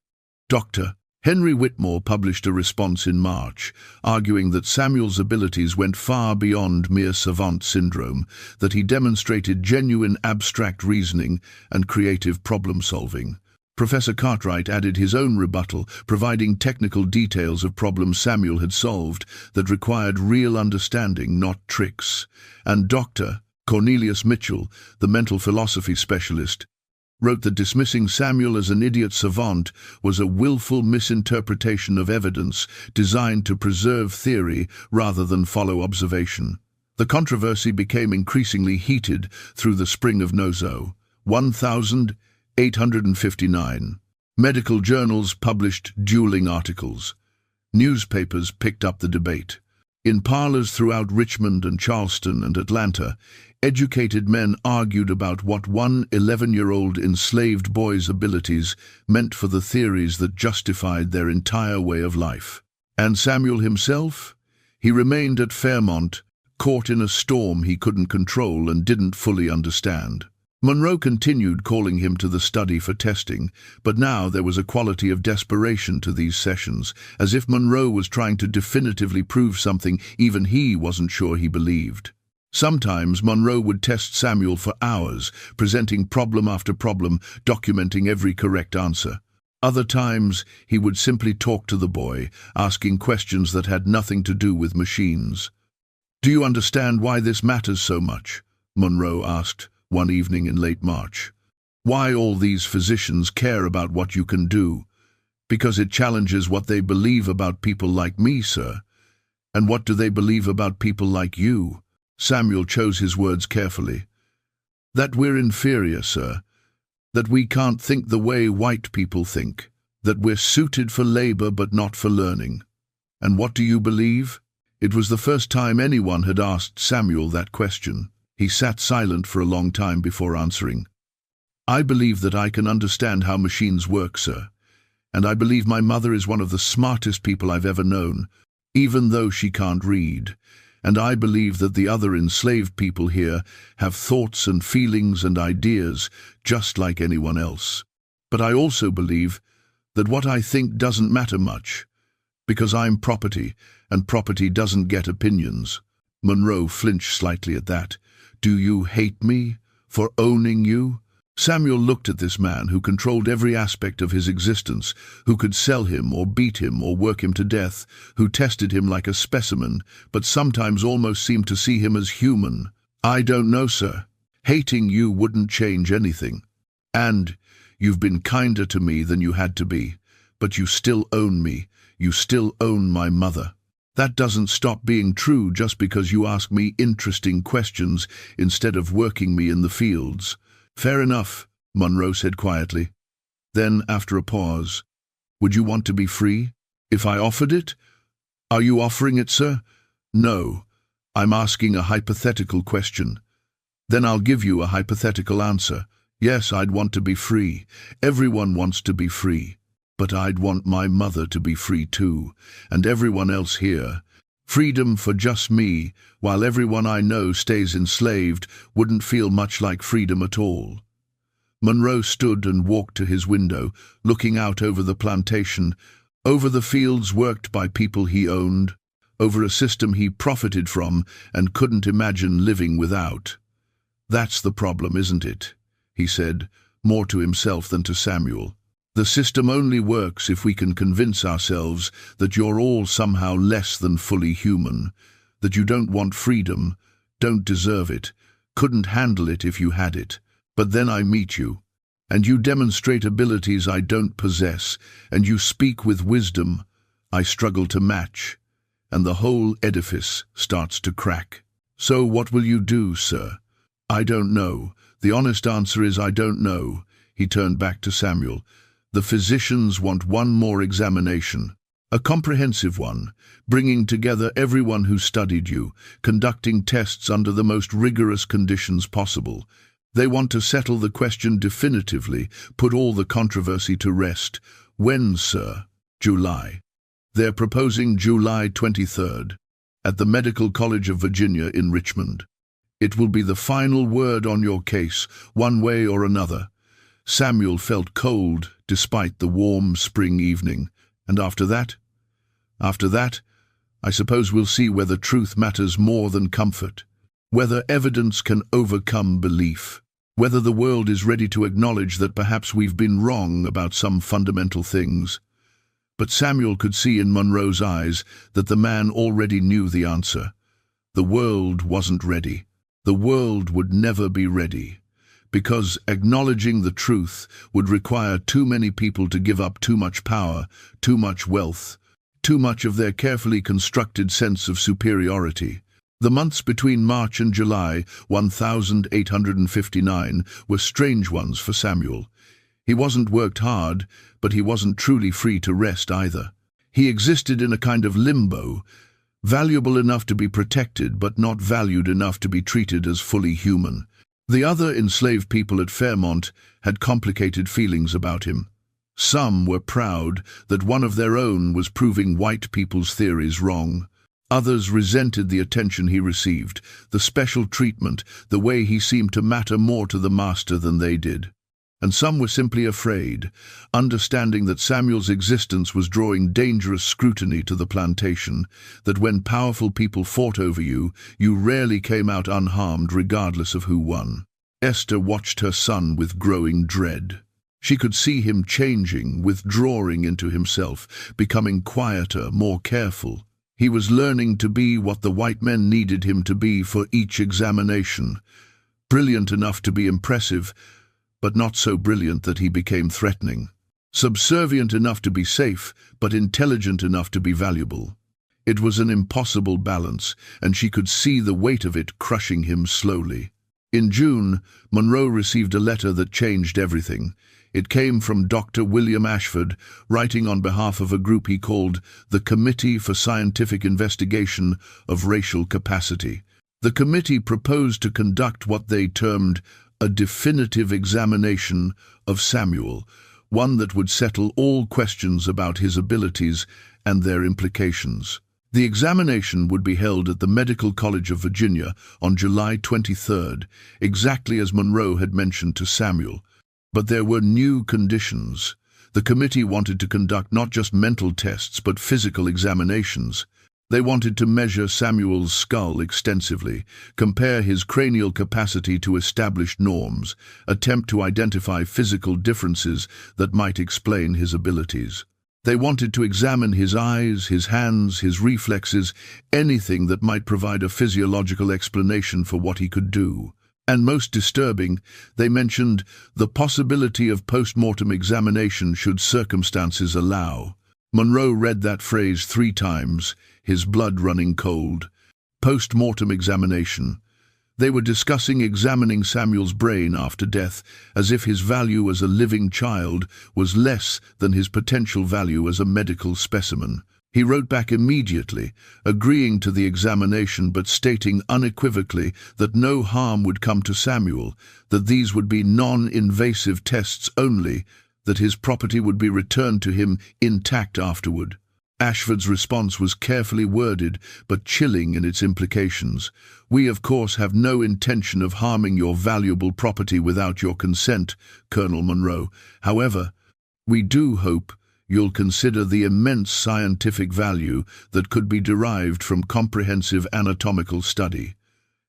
Dr. Henry Whitmore published a response in March, arguing that Samuel's abilities went far beyond mere savant syndrome, that he demonstrated genuine abstract reasoning and creative problem-solving. Professor Cartwright added his own rebuttal, providing technical details of problems Samuel had solved that required real understanding, not tricks. And Dr. Cornelius Mitchell, the mental philosophy specialist, wrote that dismissing Samuel as an idiot savant was a willful misinterpretation of evidence designed to preserve theory rather than follow observation. The controversy became increasingly heated through the spring of Nozo, 1859. Medical journals published dueling articles. Newspapers picked up the debate. In parlors throughout Richmond and Charleston and Atlanta, educated men argued about what one 11-year-old enslaved boy's abilities meant for the theories that justified their entire way of life. And Samuel himself? He remained at Fairmont, caught in a storm he couldn't control and didn't fully understand. Monroe continued calling him to the study for testing, but now there was a quality of desperation to these sessions, as if Monroe was trying to definitively prove something even he wasn't sure he believed. Sometimes Monroe would test Samuel for hours, presenting problem after problem, documenting every correct answer. Other times, he would simply talk to the boy, asking questions that had nothing to do with machines. "Do you understand why this matters so much?" Monroe asked one evening in late March. "Why all these physicians care about what you can do? Because it challenges what they believe about people like me, sir. And what do they believe about people like you?" Samuel chose his words carefully. "That we're inferior, sir. That we can't think the way white people think. That we're suited for labor but not for learning." "And what do you believe?" It was the first time anyone had asked Samuel that question. He sat silent for a long time before answering. "I believe that I can understand how machines work, sir. And I believe my mother is one of the smartest people I've ever known, even though she can't read. And I believe that the other enslaved people here have thoughts and feelings and ideas just like anyone else. But I also believe that what I think doesn't matter much, because I'm property, and property doesn't get opinions." Monroe flinched slightly at that. "Do you hate me for owning you?" Samuel looked at this man who controlled every aspect of his existence, who could sell him or beat him or work him to death, who tested him like a specimen, but sometimes almost seemed to see him as human. "I don't know, sir. Hating you wouldn't change anything. And you've been kinder to me than you had to be, but you still own me. You still own my mother. That doesn't stop being true just because you ask me interesting questions instead of working me in the fields." "Fair enough," Monroe said quietly. Then, after a pause, "Would you want to be free? If I offered it?" "Are you offering it, sir?" "No. I'm asking a hypothetical question." "Then I'll give you a hypothetical answer. Yes, I'd want to be free. Everyone wants to be free. But I'd want my mother to be free too, and everyone else here. Freedom for just me, while everyone I know stays enslaved, wouldn't feel much like freedom at all. Monroe stood and walked to his window, looking out over the plantation, over the fields worked by people he owned, over a system he profited from and couldn't imagine living without. "That's the problem, isn't it?" he said, more to himself than to Samuel. "The system only works if we can convince ourselves that you're all somehow less than fully human, that you don't want freedom, don't deserve it, couldn't handle it if you had it. But then I meet you, and you demonstrate abilities I don't possess, and you speak with wisdom I struggle to match, and the whole edifice starts to crack. So what will you do, sir?" "I don't know. The honest answer is I don't know." He turned back to Samuel. "The physicians want one more examination, a comprehensive one, bringing together everyone who studied you, conducting tests under the most rigorous conditions possible. They want to settle the question definitively, put all the controversy to rest." "When, sir?" "July. They're proposing July 23rd, at the Medical College of Virginia in Richmond. It will be the final word on your case, one way or another." Samuel felt cold despite the warm spring evening. "And after that?" "After that, I suppose we'll see whether truth matters more than comfort, whether evidence can overcome belief, whether the world is ready to acknowledge that perhaps we've been wrong about some fundamental things." But Samuel could see in Monroe's eyes that the man already knew the answer. The world wasn't ready. The world would never be ready, because acknowledging the truth would require too many people to give up too much power, too much wealth, too much of their carefully constructed sense of superiority. The months between March and July 1859 were strange ones for Samuel. He wasn't worked hard, but he wasn't truly free to rest either. He existed in a kind of limbo, valuable enough to be protected but not valued enough to be treated as fully human. The other enslaved people at Fairmont had complicated feelings about him. Some were proud that one of their own was proving white people's theories wrong. Others resented the attention he received, the special treatment, the way he seemed to matter more to the master than they did. And some were simply afraid, understanding that Samuel's existence was drawing dangerous scrutiny to the plantation, that when powerful people fought over you, you rarely came out unharmed regardless of who won. Esther watched her son with growing dread. She could see him changing, withdrawing into himself, becoming quieter, more careful. He was learning to be what the white men needed him to be for each examination. Brilliant enough to be impressive, but not so brilliant that he became threatening. Subservient enough to be safe, but intelligent enough to be valuable. It was an impossible balance, and she could see the weight of it crushing him slowly. In June, Monroe received a letter that changed everything. It came from Dr. William Ashford, writing on behalf of a group he called the Committee for Scientific Investigation of Racial Capacity. The committee proposed to conduct what they termed a definitive examination of Samuel, one that would settle all questions about his abilities and their implications. The examination would be held at the Medical College of Virginia on July 23rd, exactly as Monroe had mentioned to Samuel. But there were new conditions. The committee wanted to conduct not just mental tests but physical examinations. They wanted to measure Samuel's skull extensively, compare his cranial capacity to established norms, attempt to identify physical differences that might explain his abilities. They wanted to examine his eyes, his hands, his reflexes, anything that might provide a physiological explanation for what he could do. And most disturbing, they mentioned the possibility of post-mortem examination should circumstances allow. Monroe read that phrase 3 times, his blood running cold. Post-mortem examination. They were discussing examining Samuel's brain after death, as if his value as a living child was less than his potential value as a medical specimen. He wrote back immediately, agreeing to the examination but stating unequivocally that no harm would come to Samuel, that these would be non-invasive tests only, that his property would be returned to him intact afterward. Ashford's response was carefully worded, but chilling in its implications. "We, of course, have no intention of harming your valuable property without your consent, Colonel Monroe. However, we do hope you'll consider the immense scientific value that could be derived from comprehensive anatomical study.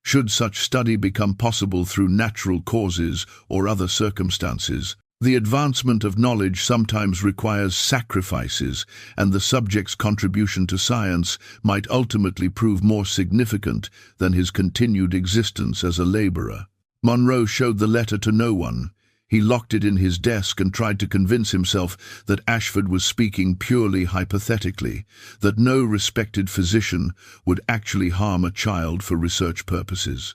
Should such study become possible through natural causes or other circumstances, the advancement of knowledge sometimes requires sacrifices, and the subject's contribution to science might ultimately prove more significant than his continued existence as a laborer." Monroe showed the letter to no one. He locked it in his desk and tried to convince himself that Ashford was speaking purely hypothetically, that no respected physician would actually harm a child for research purposes.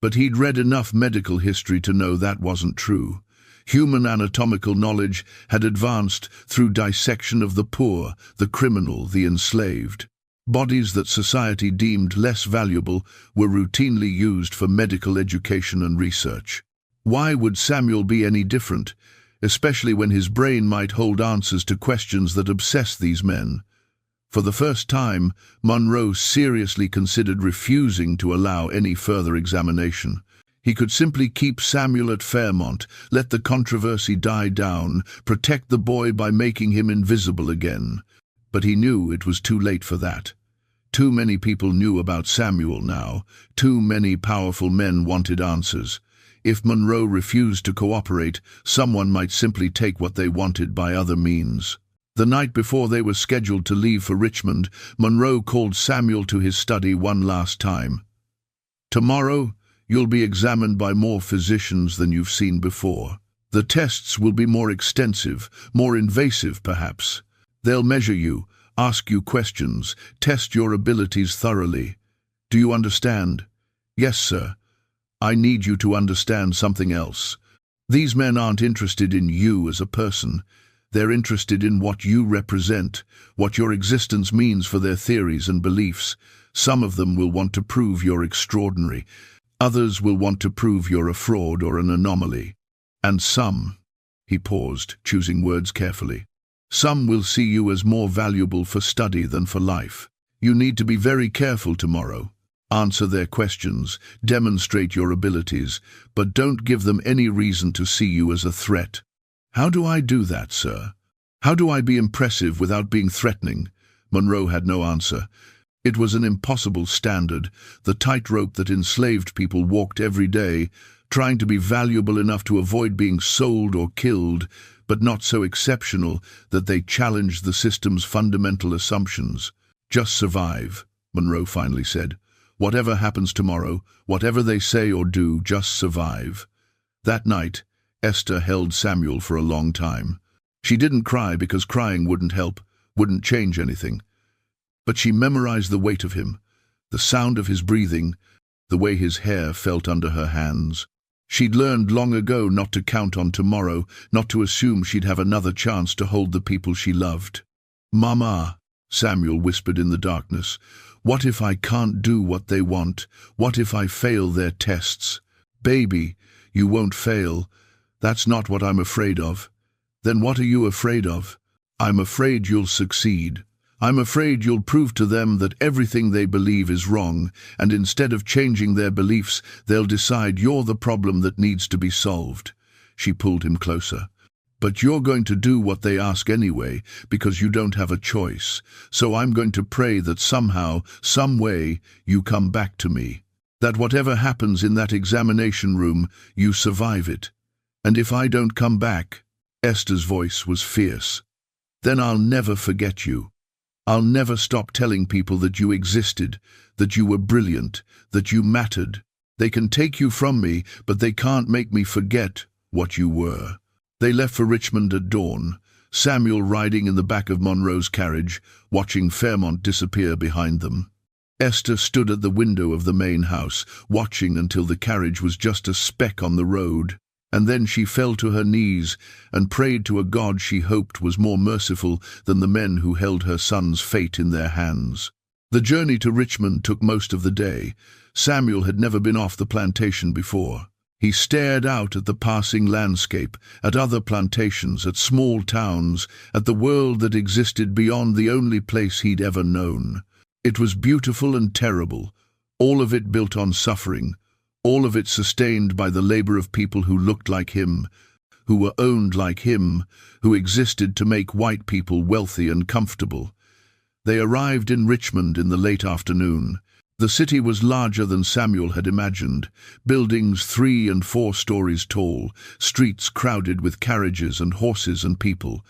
But he'd read enough medical history to know that wasn't true. Human anatomical knowledge had advanced through dissection of the poor, the criminal, the enslaved. Bodies that society deemed less valuable were routinely used for medical education and research. Why would Samuel be any different, especially when his brain might hold answers to questions that obsessed these men? For the first time, Monroe seriously considered refusing to allow any further examination. He could simply keep Samuel at Fairmont, let the controversy die down, protect the boy by making him invisible again. But he knew it was too late for that. Too many people knew about Samuel now. Too many powerful men wanted answers. If Monroe refused to cooperate, someone might simply take what they wanted by other means. The night before they were scheduled to leave for Richmond, Monroe called Samuel to his study one last time. "Tomorrow, you'll be examined by more physicians than you've seen before. The tests will be more extensive, more invasive perhaps. They'll measure you, ask you questions, test your abilities thoroughly. Do you understand?" "Yes, sir. I need you to understand something else. These men aren't interested in you as a person. They're interested in what you represent, what your existence means for their theories and beliefs. Some of them will want to prove you're extraordinary. Others will want to prove you're a fraud or an anomaly. And some," he paused, choosing words carefully, "some will see you as more valuable for study than for life. You need to be very careful tomorrow. Answer their questions, demonstrate your abilities, but don't give them any reason to see you as a threat." "How do I do that, sir? How do I be impressive without being threatening?" Monroe had no answer. It was an impossible standard, the tightrope that enslaved people walked every day, trying to be valuable enough to avoid being sold or killed, but not so exceptional that they challenged the system's fundamental assumptions. "Just survive," Monroe finally said. "Whatever happens tomorrow, whatever they say or do, just survive." That night, Esther held Samuel for a long time. She didn't cry because crying wouldn't help, wouldn't change anything. But she memorized the weight of him, the sound of his breathing, the way his hair felt under her hands. She'd learned long ago not to count on tomorrow, not to assume she'd have another chance to hold the people she loved. "Mama," Samuel whispered in the darkness, "what if I can't do what they want? What if I fail their tests?" "Baby, you won't fail. That's not what I'm afraid of." "Then what are you afraid of?" "I'm afraid you'll succeed. I'm afraid you'll prove to them that everything they believe is wrong, and instead of changing their beliefs, they'll decide you're the problem that needs to be solved." She pulled him closer. "But you're going to do what they ask anyway, because you don't have a choice. So I'm going to pray that somehow, some way, you come back to me. That whatever happens in that examination room, you survive it. And if I don't come back," Esther's voice was fierce, "then I'll never forget you. I'll never stop telling people that you existed, that you were brilliant, that you mattered. They can take you from me, but they can't make me forget what you were." They left for Richmond at dawn, Samuel riding in the back of Monroe's carriage, watching Fairmont disappear behind them. Esther stood at the window of the main house, watching until the carriage was just a speck on the road. And then she fell to her knees and prayed to a God she hoped was more merciful than the men who held her son's fate in their hands. The journey to Richmond took most of the day. Samuel had never been off the plantation before. He stared out at the passing landscape, at other plantations, at small towns, at the world that existed beyond the only place he'd ever known. It was beautiful and terrible, all of it built on suffering, all of it sustained by the labor of people who looked like him, who were owned like him, who existed to make white people wealthy and comfortable. They arrived in Richmond in the late afternoon. The city was larger than Samuel had imagined, buildings 3 and 4 stories tall, streets crowded with carriages and horses and people.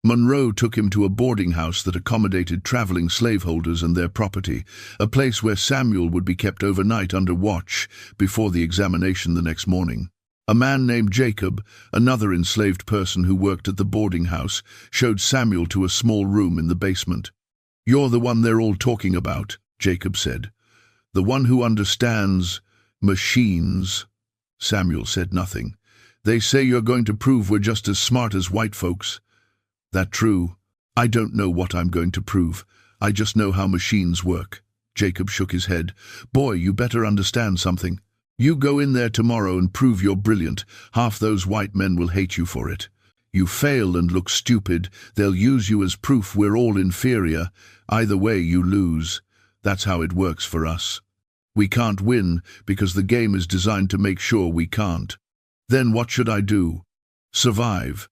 Monroe took him to a boarding house that accommodated traveling slaveholders and their property, a place where Samuel would be kept overnight under watch before the examination the next morning. A man named Jacob, another enslaved person who worked at the boarding house, showed Samuel to a small room in the basement. "You're the one they're all talking about," Jacob said. "The one who understands machines." Samuel said nothing. "They say you're going to prove we're just as smart as white folks." "That true? I don't know what I'm going to prove. I just know how machines work." Jacob shook his head. "Boy, you better understand something. You go in there tomorrow and prove you're brilliant. Half those white men will hate you for it. You fail and look stupid, they'll use you as proof we're all inferior. Either way, you lose. That's how it works for us. We can't win because the game is designed to make sure we can't. Then what should I do? Survive.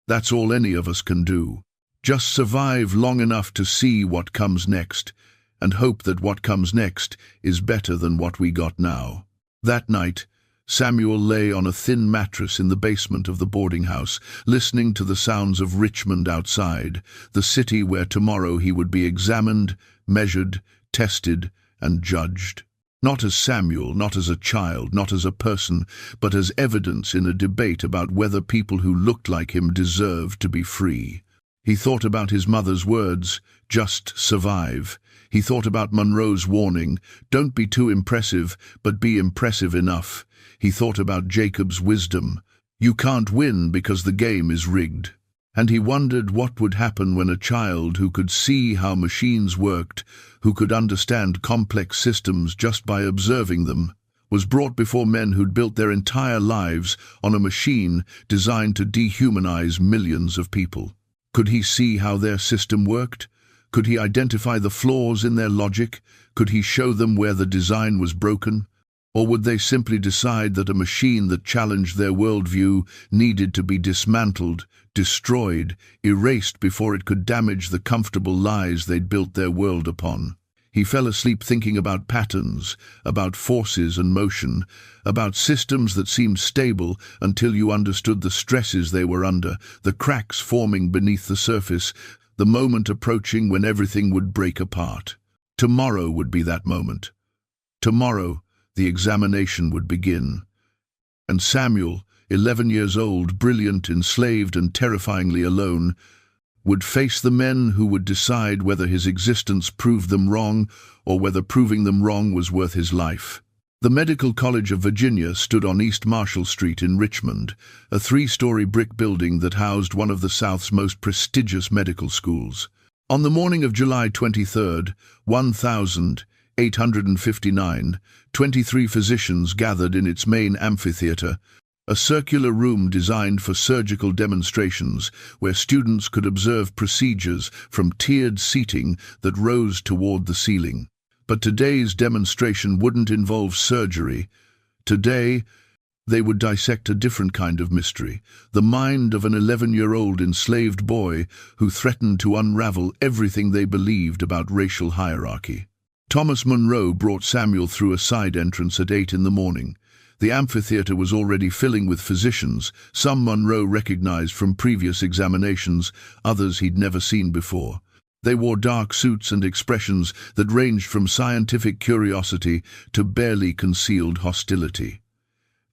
That's all any of us can do. Just survive long enough to see what comes next, and hope that what comes next is better than what we got now." That night, Samuel lay on a thin mattress in the basement of the boarding house, listening to the sounds of Richmond outside, the city where tomorrow he would be examined, measured, tested, and judged. Not as Samuel, not as a child, not as a person, but as evidence in a debate about whether people who looked like him deserved to be free. He thought about his mother's words, "Just survive." He thought about Monroe's warning, "Don't be too impressive, but be impressive enough." He thought about Jacob's wisdom, "You can't win because the game is rigged." And he wondered what would happen when a child who could see how machines worked, who could understand complex systems just by observing them, was brought before men who'd built their entire lives on a machine designed to dehumanize millions of people. Could he see how their system worked? Could he identify the flaws in their logic? Could he show them where the design was broken? Or would they simply decide that a machine that challenged their worldview needed to be dismantled, destroyed, erased before it could damage the comfortable lies they'd built their world upon? He fell asleep thinking about patterns, about forces and motion, about systems that seemed stable until you understood the stresses they were under, the cracks forming beneath the surface, the moment approaching when everything would break apart. Tomorrow would be that moment. Tomorrow, the examination would begin. And Samuel, 11 years old, brilliant, enslaved, and terrifyingly alone, would face the men who would decide whether his existence proved them wrong or whether proving them wrong was worth his life. The Medical College of Virginia stood on East Marshall Street in Richmond, a 3-story brick building that housed one of the South's most prestigious medical schools. On the morning of July 23rd, 1859, 23 physicians gathered in its main amphitheater, a circular room designed for surgical demonstrations where students could observe procedures from tiered seating that rose toward the ceiling. But today's demonstration wouldn't involve surgery. Today, they would dissect a different kind of mystery, the mind of an 11-year-old enslaved boy who threatened to unravel everything they believed about racial hierarchy. Thomas Monroe brought Samuel through a side entrance at 8 in the morning. The amphitheater was already filling with physicians, some Monroe recognized from previous examinations, others he'd never seen before. They wore dark suits and expressions that ranged from scientific curiosity to barely concealed hostility.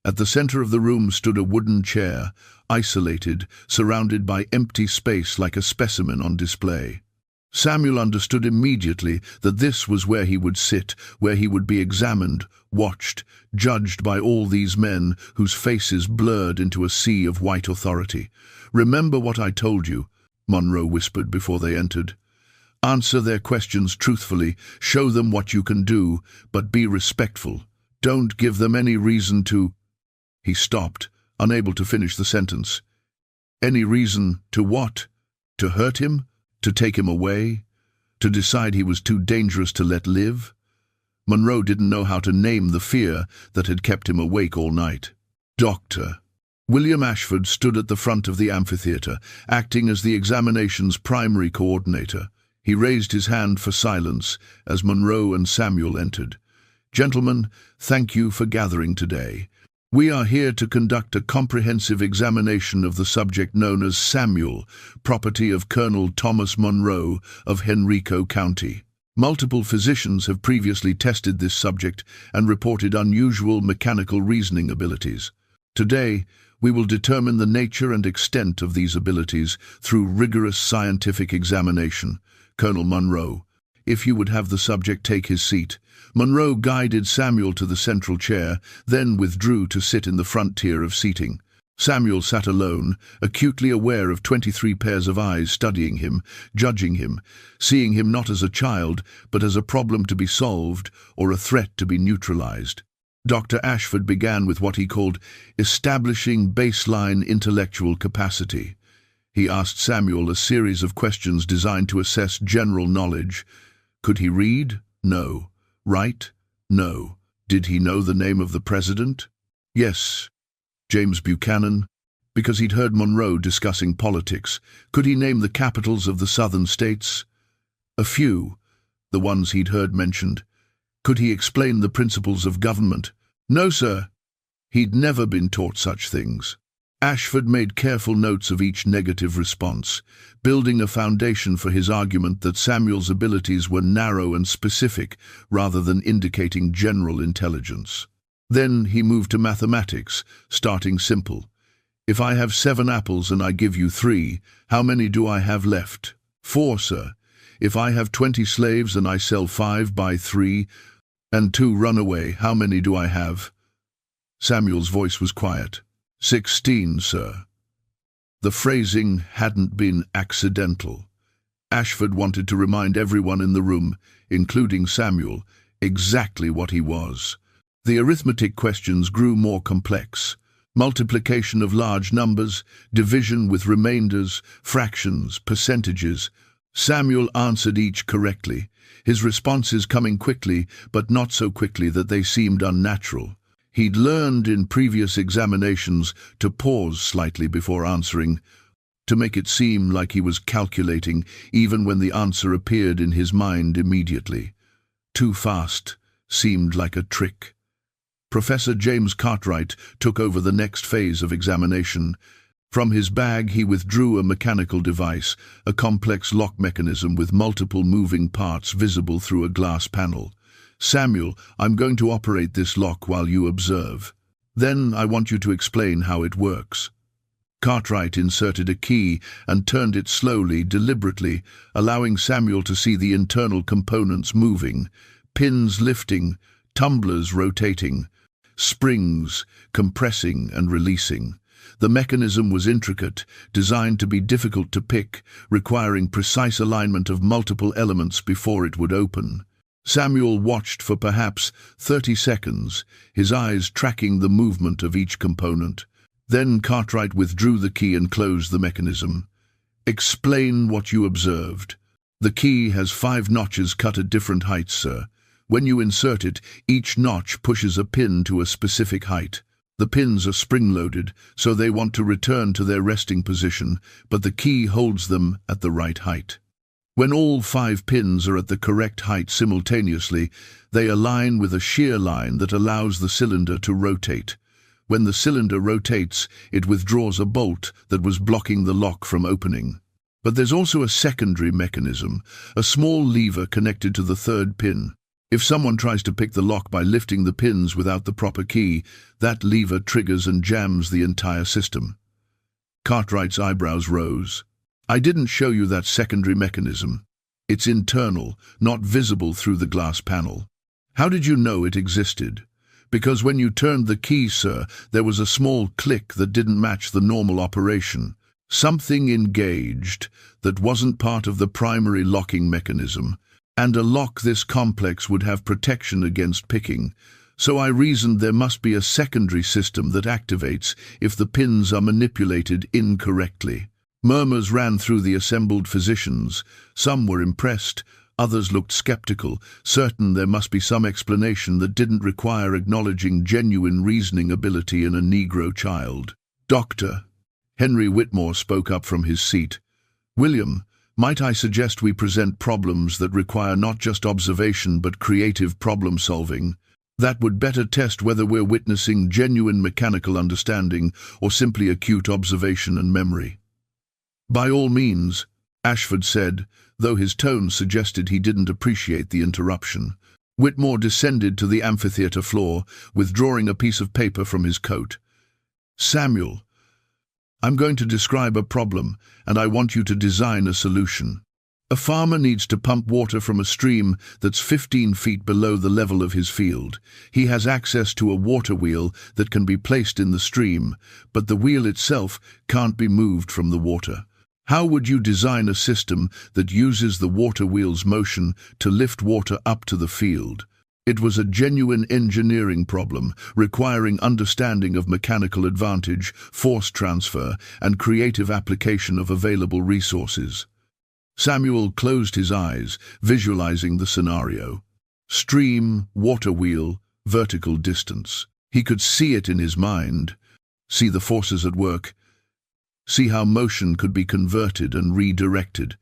At the center of the room stood a wooden chair, isolated, surrounded by empty space like a specimen on display. Samuel understood immediately that this was where he would sit, where he would be examined, watched, judged by all these men whose faces blurred into a sea of white authority. "Remember what I told you," Monroe whispered before they entered. "Answer their questions truthfully, show them what you can do, but be respectful. Don't give them any reason to—" He stopped, unable to finish the sentence. Any reason to what? To hurt him? To take him away? To decide he was too dangerous to let live? Monroe didn't know how to name the fear that had kept him awake all night. "Doctor." William Ashford stood at the front of the amphitheater, acting as the examination's primary coordinator. He raised his hand for silence as Monroe and Samuel entered. "Gentlemen, thank you for gathering today. We are here to conduct a comprehensive examination of the subject known as Samuel, property of Colonel Thomas Monroe of Henrico County. Multiple physicians have previously tested this subject and reported unusual mechanical reasoning abilities. Today, we will determine the nature and extent of these abilities through rigorous scientific examination. Colonel Monroe, if you would have the subject take his seat." Monroe guided Samuel to the central chair, then withdrew to sit in the front tier of seating. Samuel sat alone, acutely aware of 23 pairs of eyes studying him, judging him, seeing him not as a child, but as a problem to be solved or a threat to be neutralized. Dr. Ashford began with what he called establishing baseline intellectual capacity. He asked Samuel a series of questions designed to assess general knowledge. Could he read? No. Write? No. Did he know the name of the president? Yes. James Buchanan? Because he'd heard Monroe discussing politics. Could he name the capitals of the southern states? A few, the ones he'd heard mentioned. Could he explain the principles of government? No, sir. He'd never been taught such things. Ashford made careful notes of each negative response, building a foundation for his argument that Samuel's abilities were narrow and specific rather than indicating general intelligence. Then he moved to mathematics, starting simple. "If I have 7 apples and I give you 3, how many do I have left?" "4, sir." "If I have 20 slaves and I sell 5 by 3, and 2 run away, how many do I have?" Samuel's voice was quiet. 16, sir." The phrasing hadn't been accidental. Ashford wanted to remind everyone in the room, including Samuel, exactly what he was. The arithmetic questions grew more complex. Multiplication of large numbers, division with remainders, fractions, percentages. Samuel answered each correctly, his responses coming quickly, but not so quickly that they seemed unnatural. He'd learned in previous examinations to pause slightly before answering, to make it seem like he was calculating even when the answer appeared in his mind immediately. Too fast seemed like a trick. Professor James Cartwright took over the next phase of examination. From his bag he withdrew a mechanical device, a complex lock mechanism with multiple moving parts visible through a glass panel. "Samuel, I'm going to operate this lock while you observe. Then I want you to explain how it works." Cartwright inserted a key and turned it slowly, deliberately, allowing Samuel to see the internal components moving, pins lifting, tumblers rotating, springs compressing and releasing. The mechanism was intricate, designed to be difficult to pick, requiring precise alignment of multiple elements before it would open. Samuel watched for perhaps 30 seconds, his eyes tracking the movement of each component. Then Cartwright withdrew the key and closed the mechanism. "Explain what you observed." "The key has 5 notches cut at different heights, sir. When you insert it, each notch pushes a pin to a specific height. The pins are spring-loaded, so they want to return to their resting position, but the key holds them at the right height. When all 5 pins are at the correct height simultaneously, they align with a shear line that allows the cylinder to rotate. When the cylinder rotates, it withdraws a bolt that was blocking the lock from opening. But there's also a secondary mechanism, a small lever connected to the 3rd pin. If someone tries to pick the lock by lifting the pins without the proper key, that lever triggers and jams the entire system." Cartwright's eyebrows rose. "I didn't show you that secondary mechanism." It's internal, not visible through the glass panel. How did you know it existed? Because when you turned the key, sir, there was a small click that didn't match the normal operation. Something engaged that wasn't part of the primary locking mechanism. And a lock this complex would have protection against picking. So I reasoned there must be a secondary system that activates if the pins are manipulated incorrectly. Murmurs ran through the assembled physicians. Some were impressed, others looked skeptical, certain there must be some explanation that didn't require acknowledging genuine reasoning ability in a Negro child. "Doctor," Henry Whitmore spoke up from his seat. "William, might I suggest we present problems that require not just observation but creative problem-solving? That would better test whether we're witnessing genuine mechanical understanding or simply acute observation and memory." "By all means," Ashford said, though his tone suggested he didn't appreciate the interruption. Whitmore descended to the amphitheater floor, withdrawing a piece of paper from his coat. "Samuel, I'm going to describe a problem, and I want you to design a solution. A farmer needs to pump water from a stream that's 15 feet below the level of his field. He has access to a water wheel that can be placed in the stream, but the wheel itself can't be moved from the water. How would you design a system that uses the water wheel's motion to lift water up to the field? It was a genuine engineering problem, requiring understanding of mechanical advantage, force transfer, and creative application of available resources." Samuel closed his eyes, visualizing the scenario. Stream, water wheel, vertical distance. He could see it in his mind, see the forces at work, see how motion could be converted and redirected.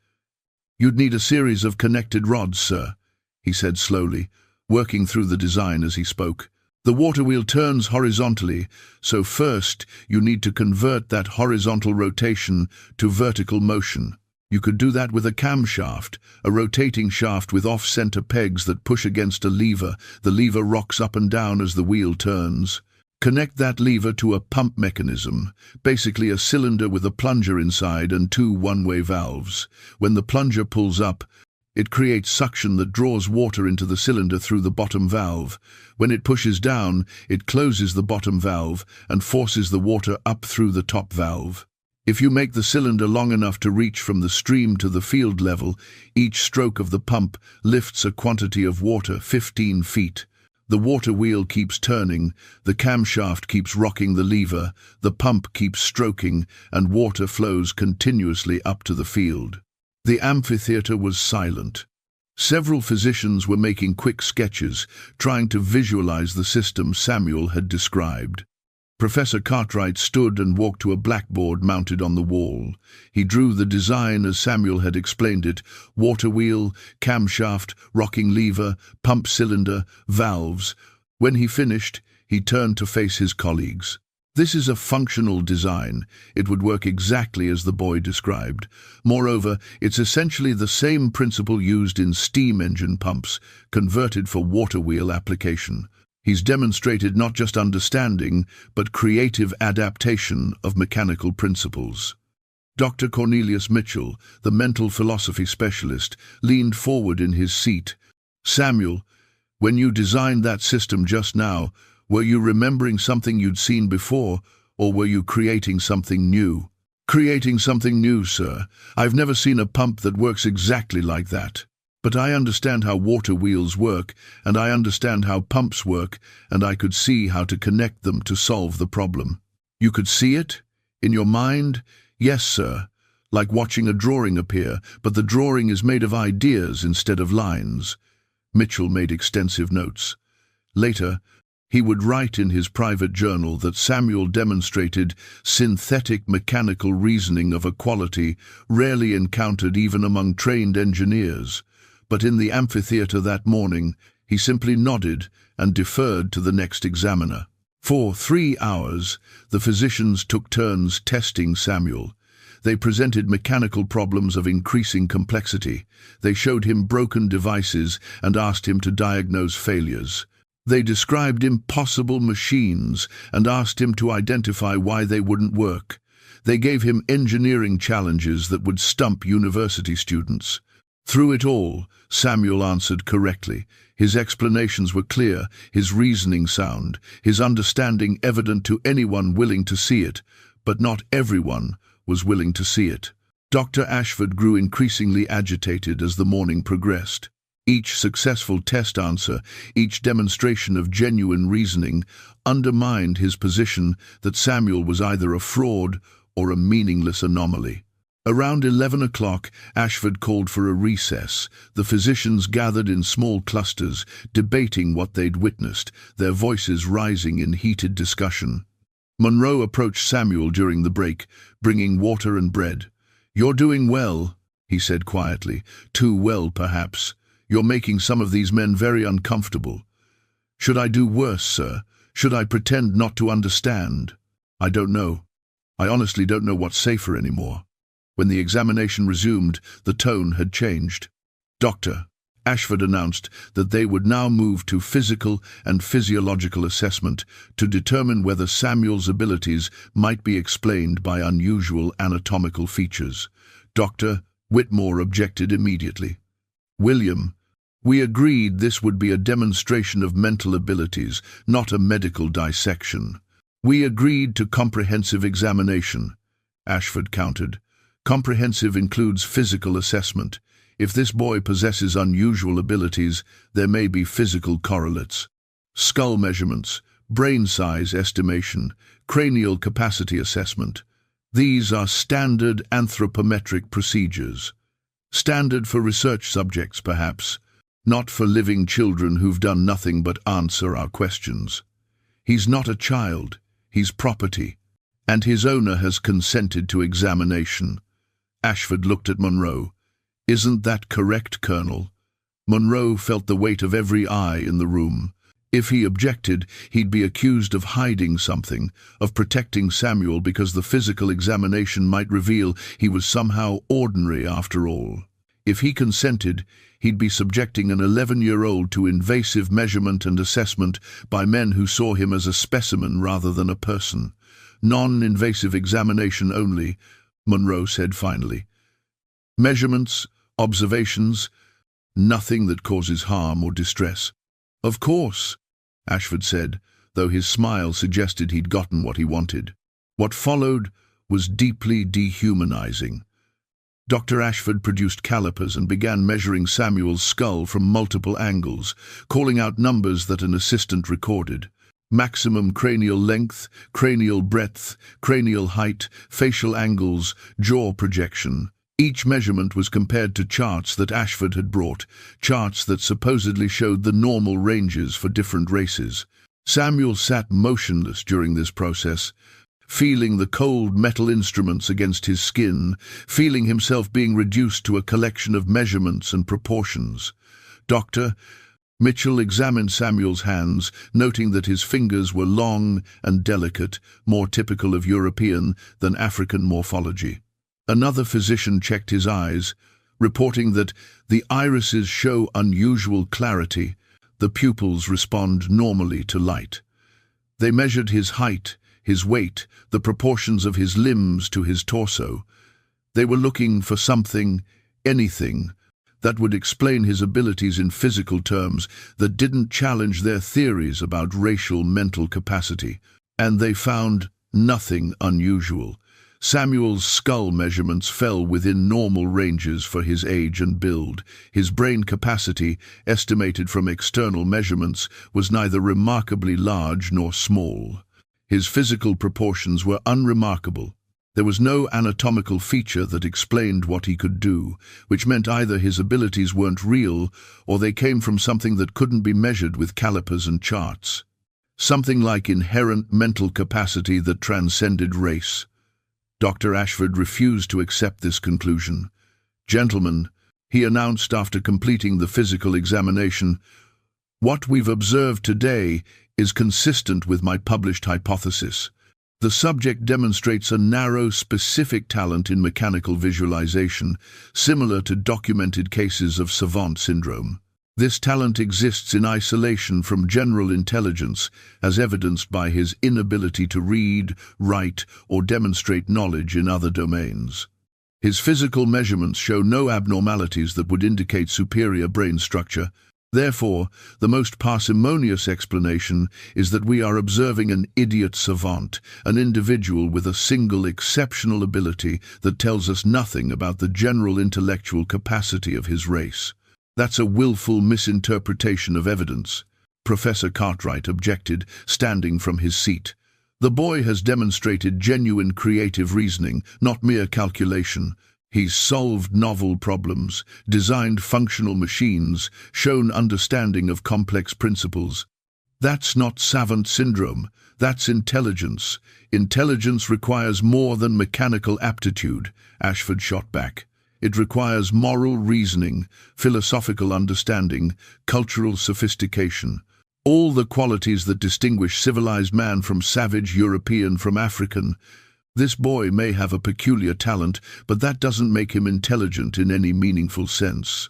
"You'd need a series of connected rods, sir," he said slowly, working through the design as he spoke. "The water wheel turns horizontally, so first you need to convert that horizontal rotation to vertical motion. You could do that with a camshaft, a rotating shaft with off-center pegs that push against a lever. The lever rocks up and down as the wheel turns. Connect that lever to a pump mechanism, basically a cylinder with a plunger inside and 2 one-way valves. When the plunger pulls up, it creates suction that draws water into the cylinder through the bottom valve. When it pushes down, it closes the bottom valve and forces the water up through the top valve. If you make the cylinder long enough to reach from the stream to the field level, each stroke of the pump lifts a quantity of water 15 feet. The water wheel keeps turning, the camshaft keeps rocking the lever, the pump keeps stroking, and water flows continuously up to the field." The amphitheater was silent. Several physicians were making quick sketches, trying to visualize the system Samuel had described. Professor Cartwright stood and walked to a blackboard mounted on the wall. He drew the design as Samuel had explained it: water wheel, camshaft, rocking lever, pump cylinder, valves. When he finished, he turned to face his colleagues. "This is a functional design. It would work exactly as the boy described. Moreover, it's essentially the same principle used in steam engine pumps, converted for water wheel application. He's demonstrated not just understanding, but creative adaptation of mechanical principles." Dr. Cornelius Mitchell, the mental philosophy specialist, leaned forward in his seat. "Samuel, when you designed that system just now, were you remembering something you'd seen before, or were you creating something new?" "Creating something new, sir. I've never seen a pump that works exactly like that. But I understand how water wheels work, and I understand how pumps work, and I could see how to connect them to solve the problem." "You could see it? In your mind?" "Yes, sir. Like watching a drawing appear, but the drawing is made of ideas instead of lines." Mitchell made extensive notes. Later, he would write in his private journal that Samuel demonstrated synthetic mechanical reasoning of a quality rarely encountered even among trained engineers. But in the amphitheater that morning, he simply nodded and deferred to the next examiner. For 3 hours, the physicians took turns testing Samuel. They presented mechanical problems of increasing complexity. They showed him broken devices and asked him to diagnose failures. They described impossible machines and asked him to identify why they wouldn't work. They gave him engineering challenges that would stump university students. Through it all, Samuel answered correctly. His explanations were clear, his reasoning sound, his understanding evident to anyone willing to see it, but not everyone was willing to see it. Dr. Ashford grew increasingly agitated as the morning progressed. Each successful test answer, each demonstration of genuine reasoning, undermined his position that Samuel was either a fraud or a meaningless anomaly. Around 11 o'clock, Ashford called for a recess. The physicians gathered in small clusters, debating what they'd witnessed, their voices rising in heated discussion. Monroe approached Samuel during the break, bringing water and bread. "You're doing well," he said quietly. "Too well, perhaps. You're making some of these men very uncomfortable. Should I do worse, sir? Should I pretend not to understand? I don't know. I honestly don't know what's safer anymore." When the examination resumed, the tone had changed. "Doctor," Ashford announced that they would now move to physical and physiological assessment to determine whether Samuel's abilities might be explained by unusual anatomical features. Dr. Whitmore objected immediately. "William, we agreed this would be a demonstration of mental abilities, not a medical dissection." "We agreed to comprehensive examination," Ashford countered. "Comprehensive includes physical assessment. If this boy possesses unusual abilities, there may be physical correlates. Skull measurements, brain size estimation, cranial capacity assessment. These are standard anthropometric procedures. Standard for research subjects, perhaps, not for living children who've done nothing but answer our questions. He's not a child, he's property, and his owner has consented to examination." Ashford looked at Monroe. "Isn't that correct, Colonel?" Monroe felt the weight of every eye in the room. If he objected, he'd be accused of hiding something, of protecting Samuel because the physical examination might reveal he was somehow ordinary after all. If he consented, he'd be subjecting an 11-year-old to invasive measurement and assessment by men who saw him as a specimen rather than a person. "Non-invasive examination only," Monroe said finally. "Measurements, observations, nothing that causes harm or distress." "Of course," Ashford said, though his smile suggested he'd gotten what he wanted. What followed was deeply dehumanizing. Dr. Ashford produced calipers and began measuring Samuel's skull from multiple angles, calling out numbers that an assistant recorded. Maximum cranial length, cranial breadth, cranial height, facial angles, jaw projection. Each measurement was compared to charts that Ashford had brought, charts that supposedly showed the normal ranges for different races. Samuel sat motionless during this process, feeling the cold metal instruments against his skin, feeling himself being reduced to a collection of measurements and proportions. "Doctor," Mitchell examined Samuel's hands, noting that his fingers were long and delicate, more typical of European than African morphology. Another physician checked his eyes, reporting that the irises show unusual clarity, the pupils respond normally to light. They measured his height, his weight, the proportions of his limbs to his torso. They were looking for something, anything, that would explain his abilities in physical terms that didn't challenge their theories about racial mental capacity. And they found nothing unusual. Samuel's skull measurements fell within normal ranges for his age and build. His brain capacity, estimated from external measurements, was neither remarkably large nor small. His physical proportions were unremarkable. There was no anatomical feature that explained what he could do, which meant either his abilities weren't real or they came from something that couldn't be measured with calipers and charts. Something like inherent mental capacity that transcended race. Dr. Ashford refused to accept this conclusion. "Gentlemen," he announced after completing the physical examination, "what we've observed today is consistent with my published hypothesis. The subject demonstrates a narrow, specific talent in mechanical visualization, similar to documented cases of savant syndrome. This talent exists in isolation from general intelligence, as evidenced by his inability to read, write, or demonstrate knowledge in other domains. His physical measurements show no abnormalities that would indicate superior brain structure. Therefore, the most parsimonious explanation is that we are observing an idiot savant, an individual with a single exceptional ability that tells us nothing about the general intellectual capacity of his race. That's a willful misinterpretation of evidence, Professor Cartwright objected, standing from his seat. The boy has demonstrated genuine creative reasoning, not mere calculation. He's solved novel problems, designed functional machines, shown understanding of complex principles. That's not savant syndrome, that's intelligence. Intelligence requires more than mechanical aptitude, Ashford shot back. It requires moral reasoning, philosophical understanding, cultural sophistication. All the qualities that distinguish civilized man from savage European from African. This boy may have a peculiar talent, but that doesn't make him intelligent in any meaningful sense.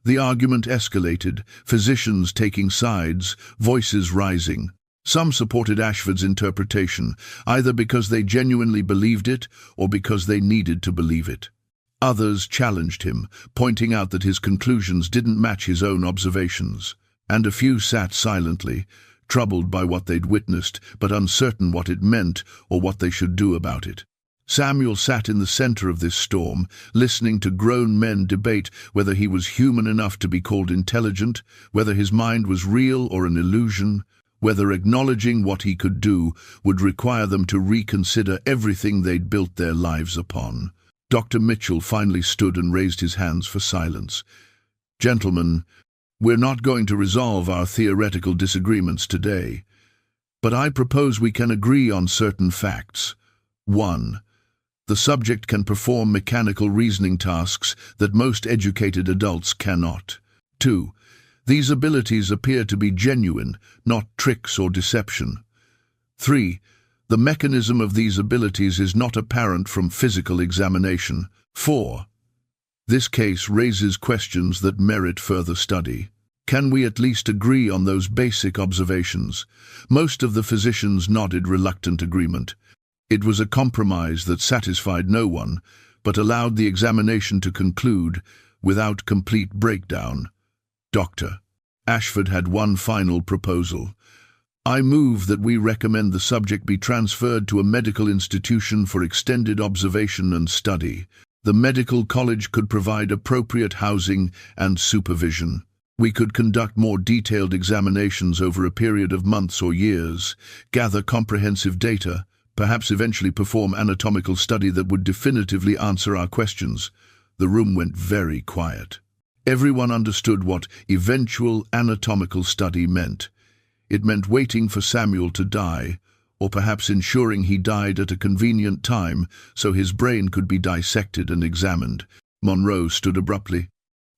The argument escalated, physicians taking sides, voices rising. Some supported Ashford's interpretation, either because they genuinely believed it or because they needed to believe it. Others challenged him, pointing out that his conclusions didn't match his own observations. And a few sat silently, troubled by what they'd witnessed, but uncertain what it meant or what they should do about it. Samuel sat in the center of this storm, listening to grown men debate whether he was human enough to be called intelligent, whether his mind was real or an illusion, whether acknowledging what he could do would require them to reconsider everything they'd built their lives upon. Dr. Mitchell finally stood and raised his hands for silence. "Gentlemen, we're not going to resolve our theoretical disagreements today, but I propose we can agree on certain facts. 1. The subject can perform mechanical reasoning tasks that most educated adults cannot. 2. These abilities appear to be genuine, not tricks or deception. 3. The mechanism of these abilities is not apparent from physical examination. 4. This case raises questions that merit further study. Can we at least agree on those basic observations?" Most of the physicians nodded reluctant agreement. It was a compromise that satisfied no one, but allowed the examination to conclude without complete breakdown. Dr. Ashford had one final proposal. "I move that we recommend the subject be transferred to a medical institution for extended observation and study. The medical college could provide appropriate housing and supervision. We could conduct more detailed examinations over a period of months or years, gather comprehensive data, perhaps eventually perform anatomical study that would definitively answer our questions." The room went very quiet. Everyone understood what eventual anatomical study meant. It meant waiting for Samuel to die, or perhaps ensuring he died at a convenient time so his brain could be dissected and examined. Monroe stood abruptly.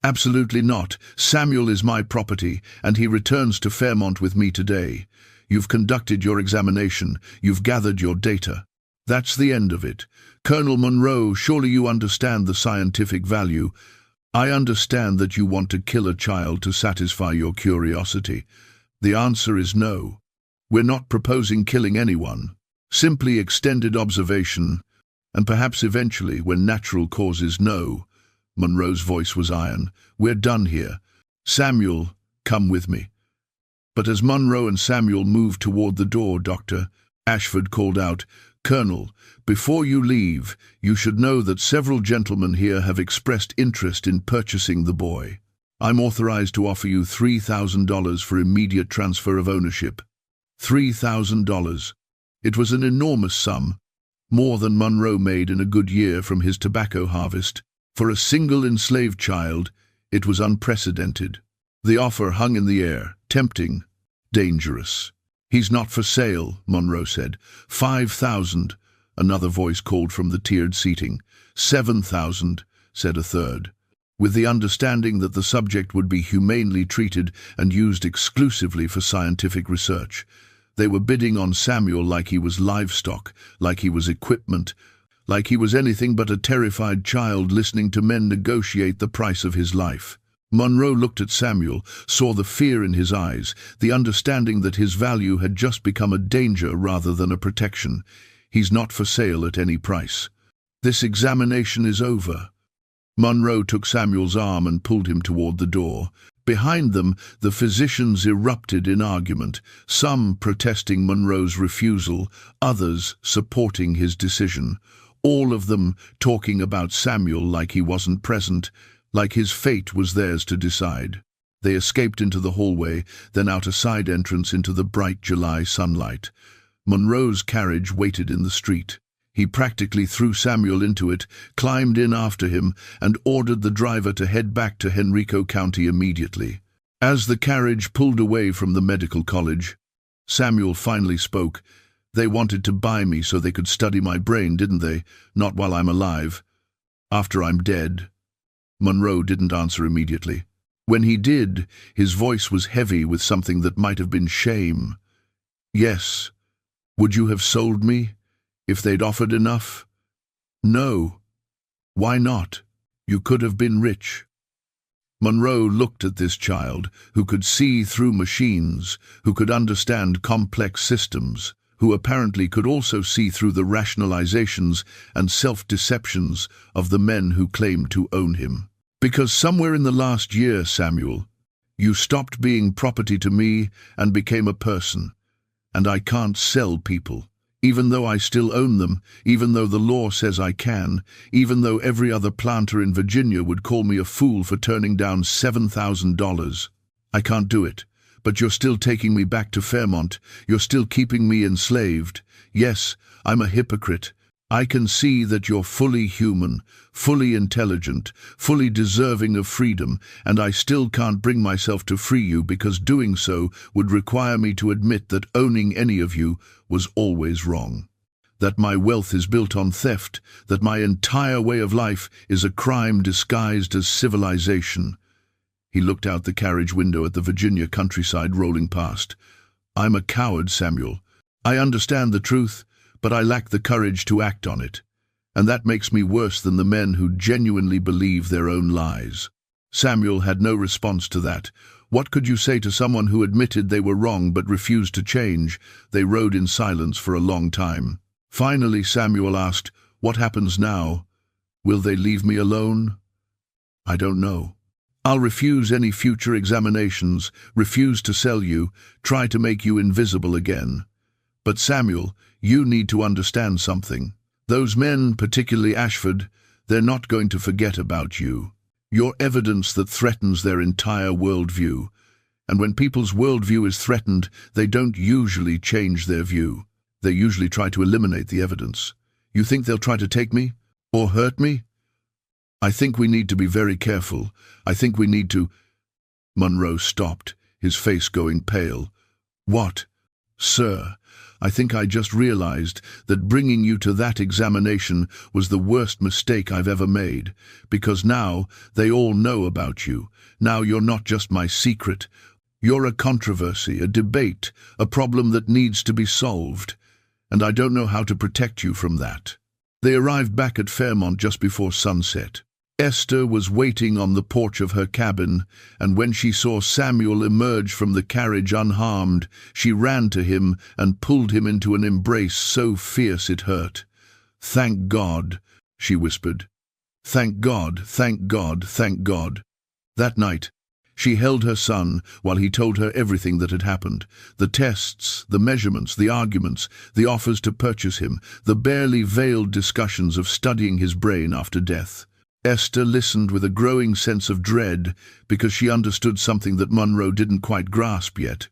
"Absolutely not. Samuel is my property, and he returns to Fairmont with me today. You've conducted your examination. You've gathered your data. That's the end of it. Colonel Monroe, surely you understand the scientific value. I understand that you want to kill a child to satisfy your curiosity. The answer is no. We're not proposing killing anyone. Simply extended observation, and perhaps eventually, when natural causes know." Monroe's voice was iron. "We're done here. Samuel, come with me." But as Monroe and Samuel moved toward the door, Dr. Ashford called out, "Colonel, before you leave, you should know that several gentlemen here have expressed interest in purchasing the boy. I'm authorized to offer you $3,000 for immediate transfer of ownership." $3,000. It was an enormous sum, more than Monroe made in a good year from his tobacco harvest. For a single enslaved child, it was unprecedented. The offer hung in the air, tempting, dangerous. "He's not for sale," Monroe said. "5,000, another voice called from the tiered seating. 7,000, said a third. With the understanding that the subject would be humanely treated and used exclusively for scientific research. They were bidding on Samuel like he was livestock, like he was equipment, like he was anything but a terrified child listening to men negotiate the price of his life. Monroe looked at Samuel, saw the fear in his eyes, the understanding that his value had just become a danger rather than a protection. "He's not for sale at any price." This examination is over." Monroe took Samuel's arm and pulled him toward the door. Behind them, the physicians erupted in argument, some protesting Monroe's refusal, others supporting his decision, all of them talking about Samuel like he wasn't present, like his fate was theirs to decide. They escaped into the hallway, then out a side entrance into the bright July sunlight. Monroe's carriage waited in the street. He practically threw Samuel into it, climbed in after him, and ordered the driver to head back to Henrico County immediately. As the carriage pulled away from the medical college, Samuel finally spoke. "They wanted to buy me so they could study my brain, didn't they? Not while I'm alive. After I'm dead." Monroe didn't answer immediately. When he did, his voice was heavy with something that might have been shame. "Yes. Would you have sold me? If they'd offered enough?" "No." "Why not? You could have been rich." Monroe looked at this child, who could see through machines, who could understand complex systems, who apparently could also see through the rationalizations and self-deceptions of the men who claimed to own him. "Because somewhere in the last year, Samuel, you stopped being property to me and became a person, and I can't sell people. Even though I still own them, even though the law says I can, even though every other planter in Virginia would call me a fool for turning down $7,000. I can't do it. But you're still taking me back to Fairmont. You're still keeping me enslaved. Yes, I'm a hypocrite. I can see that you're fully human, fully intelligent, fully deserving of freedom, and I still can't bring myself to free you because doing so would require me to admit that owning any of you was always wrong. That my wealth is built on theft, that my entire way of life is a crime disguised as civilization." He looked out the carriage window at the Virginia countryside rolling past. "I'm a coward, Samuel. I understand the truth, but I lack the courage to act on it. And that makes me worse than the men who genuinely believe their own lies." Samuel had no response to that. What could you say to someone who admitted they were wrong but refused to change? They rode in silence for a long time. Finally, Samuel asked, "What happens now? Will they leave me alone?" "I don't know. I'll refuse any future examinations, refuse to sell you, try to make you invisible again. But Samuel, you need to understand something. Those men, particularly Ashford, they're not going to forget about you. You're evidence that threatens their entire worldview. And when people's worldview is threatened, they don't usually change their view. They usually try to eliminate the evidence. You think they'll try to take me? Or hurt me? I think we need to be very careful. I think we need to—" Monroe stopped, his face going pale. "What?" "Sir, I think I just realized that bringing you to that examination was the worst mistake I've ever made, because now they all know about you. Now you're not just my secret. You're a controversy, a debate, a problem that needs to be solved, and I don't know how to protect you from that." They arrived back at Fairmont just before sunset. Esther was waiting on the porch of her cabin, and when she saw Samuel emerge from the carriage unharmed, she ran to him and pulled him into an embrace so fierce it hurt. "Thank God," she whispered. "Thank God, thank God, thank God." That night, she held her son while he told her everything that had happened. The tests, the measurements, the arguments, the offers to purchase him, the barely veiled discussions of studying his brain after death. Esther listened with a growing sense of dread because she understood something that Monroe didn't quite grasp yet.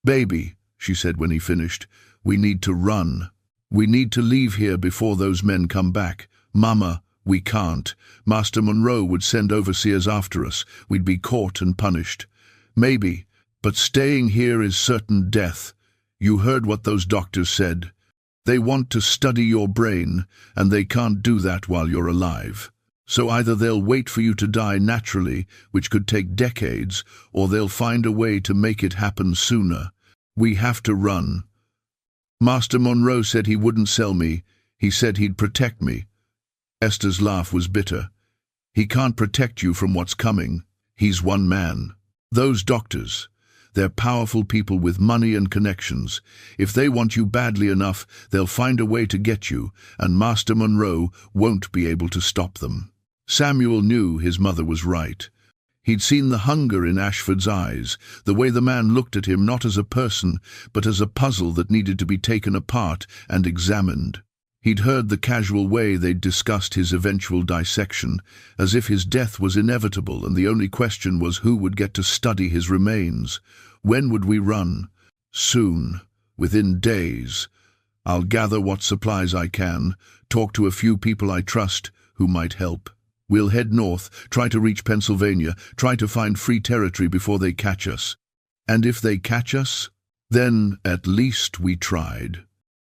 "Baby," she said when he finished, "we need to run. We need to leave here before those men come back. Mama, we can't. Master Monroe would send overseers after us. We'd be caught and punished. Maybe, but staying here is certain death. You heard what those doctors said. They want to study your brain, and they can't do that while you're alive. So either they'll wait for you to die naturally, which could take decades, or they'll find a way to make it happen sooner. We have to run. Master Monroe said he wouldn't sell me. He said he'd protect me." Esther's laugh was bitter. "He can't protect you from what's coming. He's one man. Those doctors, They're powerful people with money and connections. If they want you badly enough, they'll find a way to get you, and Master Monroe won't be able to stop them. Samuel knew his mother was right. He'd seen the hunger in Ashford's eyes, the way the man looked at him not as a person, but as a puzzle that needed to be taken apart and examined. He'd heard the casual way they'd discussed his eventual dissection, as if his death was inevitable and the only question was who would get to study his remains. When would we run? Soon. Within days. I'll gather what supplies I can, talk to a few people I trust who might help. We'll head north, try to reach Pennsylvania, try to find free territory before they catch us. And if they catch us, then at least we tried.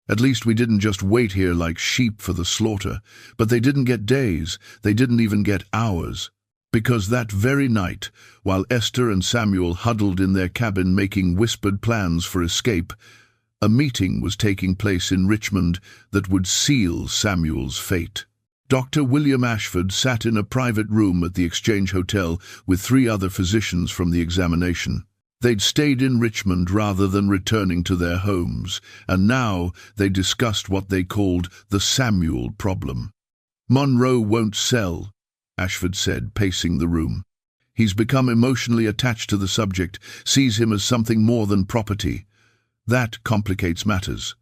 At least we didn't just wait here like sheep for the slaughter, but they didn't get days, they didn't even get hours. Because that very night, while Esther and Samuel huddled in their cabin making whispered plans for escape, a meeting was taking place in Richmond that would seal Samuel's fate. Dr. William Ashford sat in a private room at the Exchange Hotel with 3 other physicians from the examination. They'd stayed in Richmond rather than returning to their homes, and now they discussed what they called the Samuel problem. "Monroe won't sell," Ashford said, pacing the room. "He's become emotionally attached to the subject, sees him as something more than property. That complicates matters.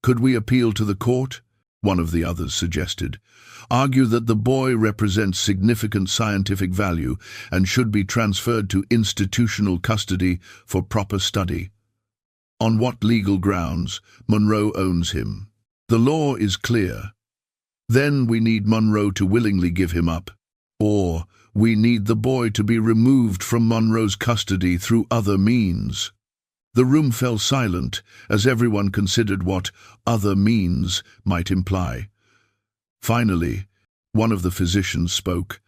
Could we appeal to the court?" One of the others suggested. "Argue that the boy represents significant scientific value and should be transferred to institutional custody for proper study." On what legal grounds? Monroe owns him. The law is clear. Then we need Monroe to willingly give him up. Or we need the boy to be removed from Monroe's custody through other means. The room fell silent as everyone considered what other means might imply. Finally, one of the physicians spoke.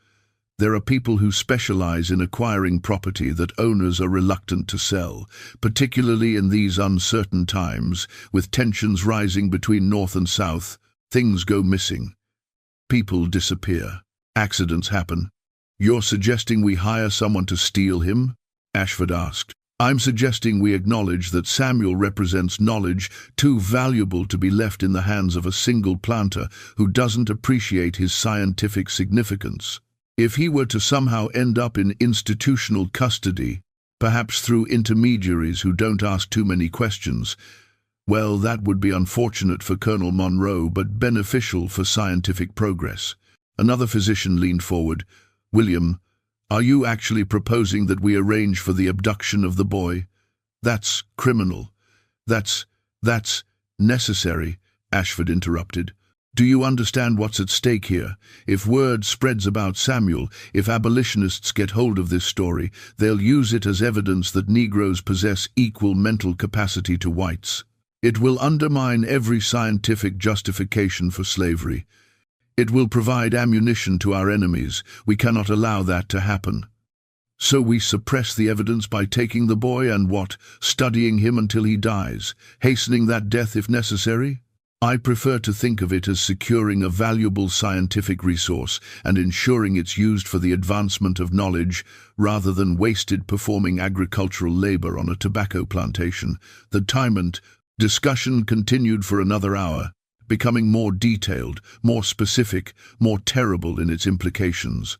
"There are people who specialize in acquiring property that owners are reluctant to sell, particularly in these uncertain times, with tensions rising between North and South. Things go missing. People disappear. Accidents happen." "You're suggesting we hire someone to steal him?" Ashford asked. "I'm suggesting we acknowledge that Samuel represents knowledge too valuable to be left in the hands of a single planter who doesn't appreciate his scientific significance. If he were to somehow end up in institutional custody, perhaps through intermediaries who don't ask too many questions, well, that would be unfortunate for Colonel Monroe but beneficial for scientific progress." Another physician leaned forward. "William, are you actually proposing that we arrange for the abduction of the boy?" "That's criminal. That's necessary," Ashford interrupted. "Do you understand what's at stake here? If word spreads about Samuel, if abolitionists get hold of this story, they'll use it as evidence that Negroes possess equal mental capacity to whites. It will undermine every scientific justification for slavery. It will provide ammunition to our enemies. We cannot allow that to happen. So we suppress the evidence by taking the boy and studying him until he dies, hastening that death if necessary? I prefer to think of it as securing a valuable scientific resource and ensuring it's used for the advancement of knowledge rather than wasted performing agricultural labor on a tobacco plantation." The discussion continued for another hour, becoming more detailed, more specific, more terrible in its implications.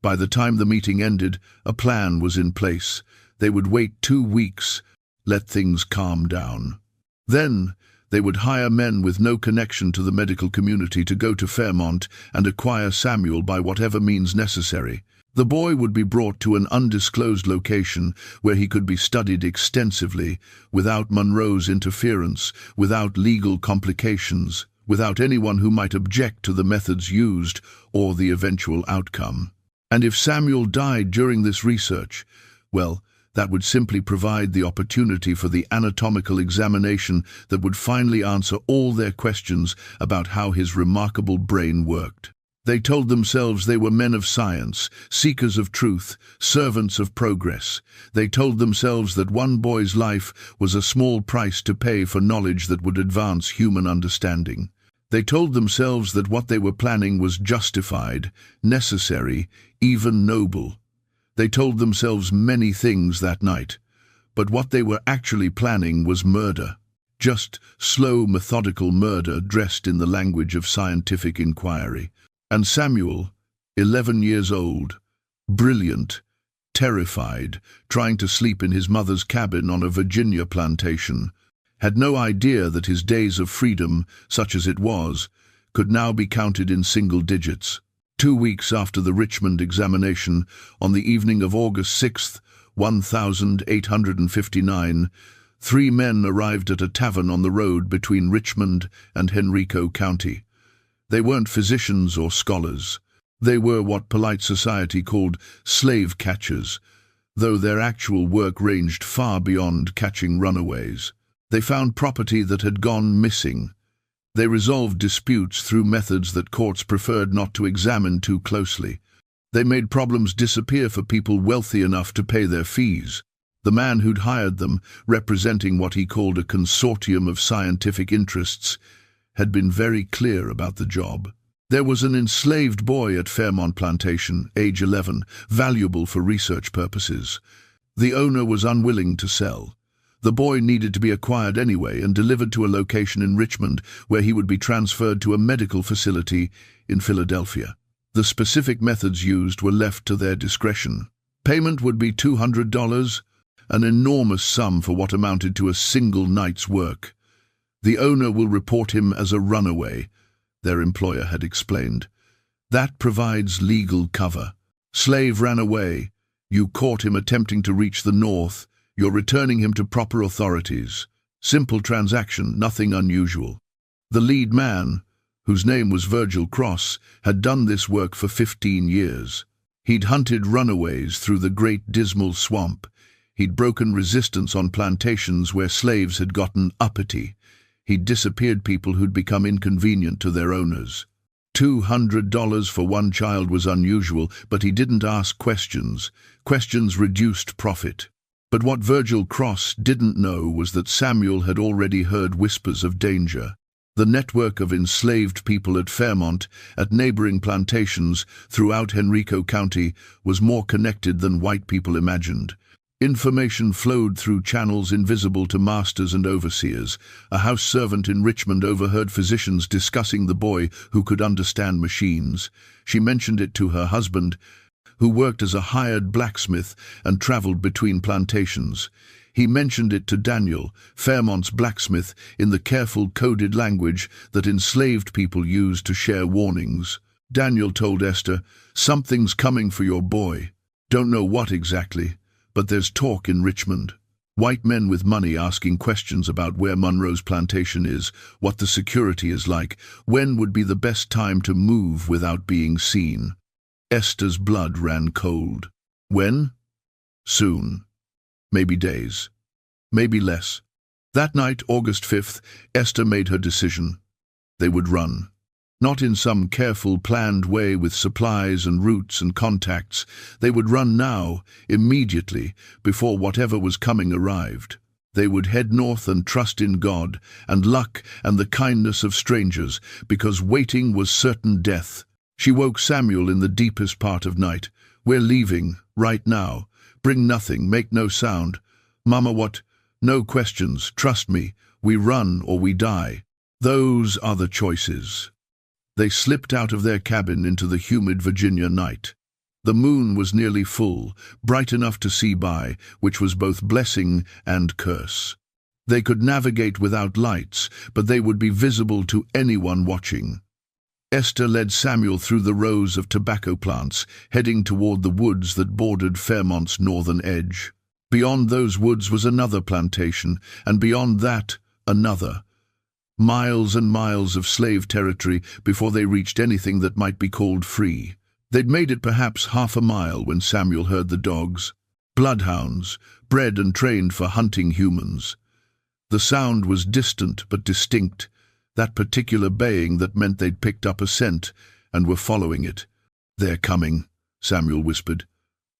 By the time the meeting ended, a plan was in place. They would wait 2 weeks, let things calm down. Then they would hire men with no connection to the medical community to go to Fairmont and acquire Samuel by whatever means necessary. The boy would be brought to an undisclosed location where he could be studied extensively, without Monroe's interference, without legal complications, without anyone who might object to the methods used or the eventual outcome. And if Samuel died during this research, well, that would simply provide the opportunity for the anatomical examination that would finally answer all their questions about how his remarkable brain worked. They told themselves they were men of science, seekers of truth, servants of progress. They told themselves that one boy's life was a small price to pay for knowledge that would advance human understanding. They told themselves that what they were planning was justified, necessary, even noble. They told themselves many things that night, But what they were actually planning was murder. Just slow, methodical murder dressed in the language of scientific inquiry. And Samuel, 11 years old, brilliant, terrified, trying to sleep in his mother's cabin on a Virginia plantation, had no idea that his days of freedom, such as it was, could now be counted in single digits. 2 weeks after the Richmond examination, on the evening of August 6, 1859, 3 men arrived at a tavern on the road between Richmond and Henrico County. They weren't physicians or scholars. They were what polite society called slave catchers, though their actual work ranged far beyond catching runaways. They found property that had gone missing. They resolved disputes through methods that courts preferred not to examine too closely. They made problems disappear for people wealthy enough to pay their fees. The man who'd hired them, representing what he called a consortium of scientific interests, had been very clear about the job. There was an enslaved boy at Fairmont Plantation, age 11, valuable for research purposes. The owner was unwilling to sell. The boy needed to be acquired anyway and delivered to a location in Richmond where he would be transferred to a medical facility in Philadelphia. The specific methods used were left to their discretion. Payment would be $200, an enormous sum for what amounted to a single night's work. The owner will report him as a runaway, their employer had explained. That provides legal cover. Slave ran away. You caught him attempting to reach the north. You're returning him to proper authorities. Simple transaction, nothing unusual. The lead man, whose name was Virgil Cross, had done this work for 15 years. He'd hunted runaways through the Great Dismal Swamp. He'd broken resistance on plantations where slaves had gotten uppity. He'd disappeared people who'd become inconvenient to their owners. $200 for one child was unusual, but he didn't ask questions. Questions reduced profit. But what Virgil Cross didn't know was that Samuel had already heard whispers of danger. The network of enslaved people at Fairmont, at neighboring plantations throughout Henrico County, was more connected than white people imagined. Information flowed through channels invisible to masters and overseers. A house servant in Richmond overheard physicians discussing the boy who could understand machines. She mentioned it to her husband, who worked as a hired blacksmith and traveled between plantations. He mentioned it to Daniel, Fairmont's blacksmith, in the careful coded language that enslaved people used to share warnings. Daniel told Esther, "Something's coming for your boy. Don't know what exactly, but there's talk in Richmond." White men with money asking questions about where Monroe's plantation is, what the security is like, when would be the best time to move without being seen. Esther's blood ran cold. When? Soon. Maybe days. Maybe less. That night, August 5th, Esther made her decision. They would run. Not in some careful, planned way with supplies and routes and contacts. They would run now, immediately, before whatever was coming arrived. They would head north and trust in God and luck and the kindness of strangers, because waiting was certain death. She woke Samuel in the deepest part of night. "We're leaving, right now. Bring nothing, make no sound. Mama, what? No questions, trust me. We run or we die. Those are the choices." They slipped out of their cabin into the humid Virginia night. The moon was nearly full, bright enough to see by, which was both blessing and curse. They could navigate without lights, but they would be visible to anyone watching. Esther led Samuel through the rows of tobacco plants, heading toward the woods that bordered Fairmont's northern edge. Beyond those woods was another plantation, and beyond that, another. Miles and miles of slave territory before they reached anything that might be called free. They'd made it perhaps half a mile when Samuel heard the dogs. Bloodhounds, bred and trained for hunting humans. The sound was distant but distinct, that particular baying that meant they'd picked up a scent and were following it. "They're coming," Samuel whispered.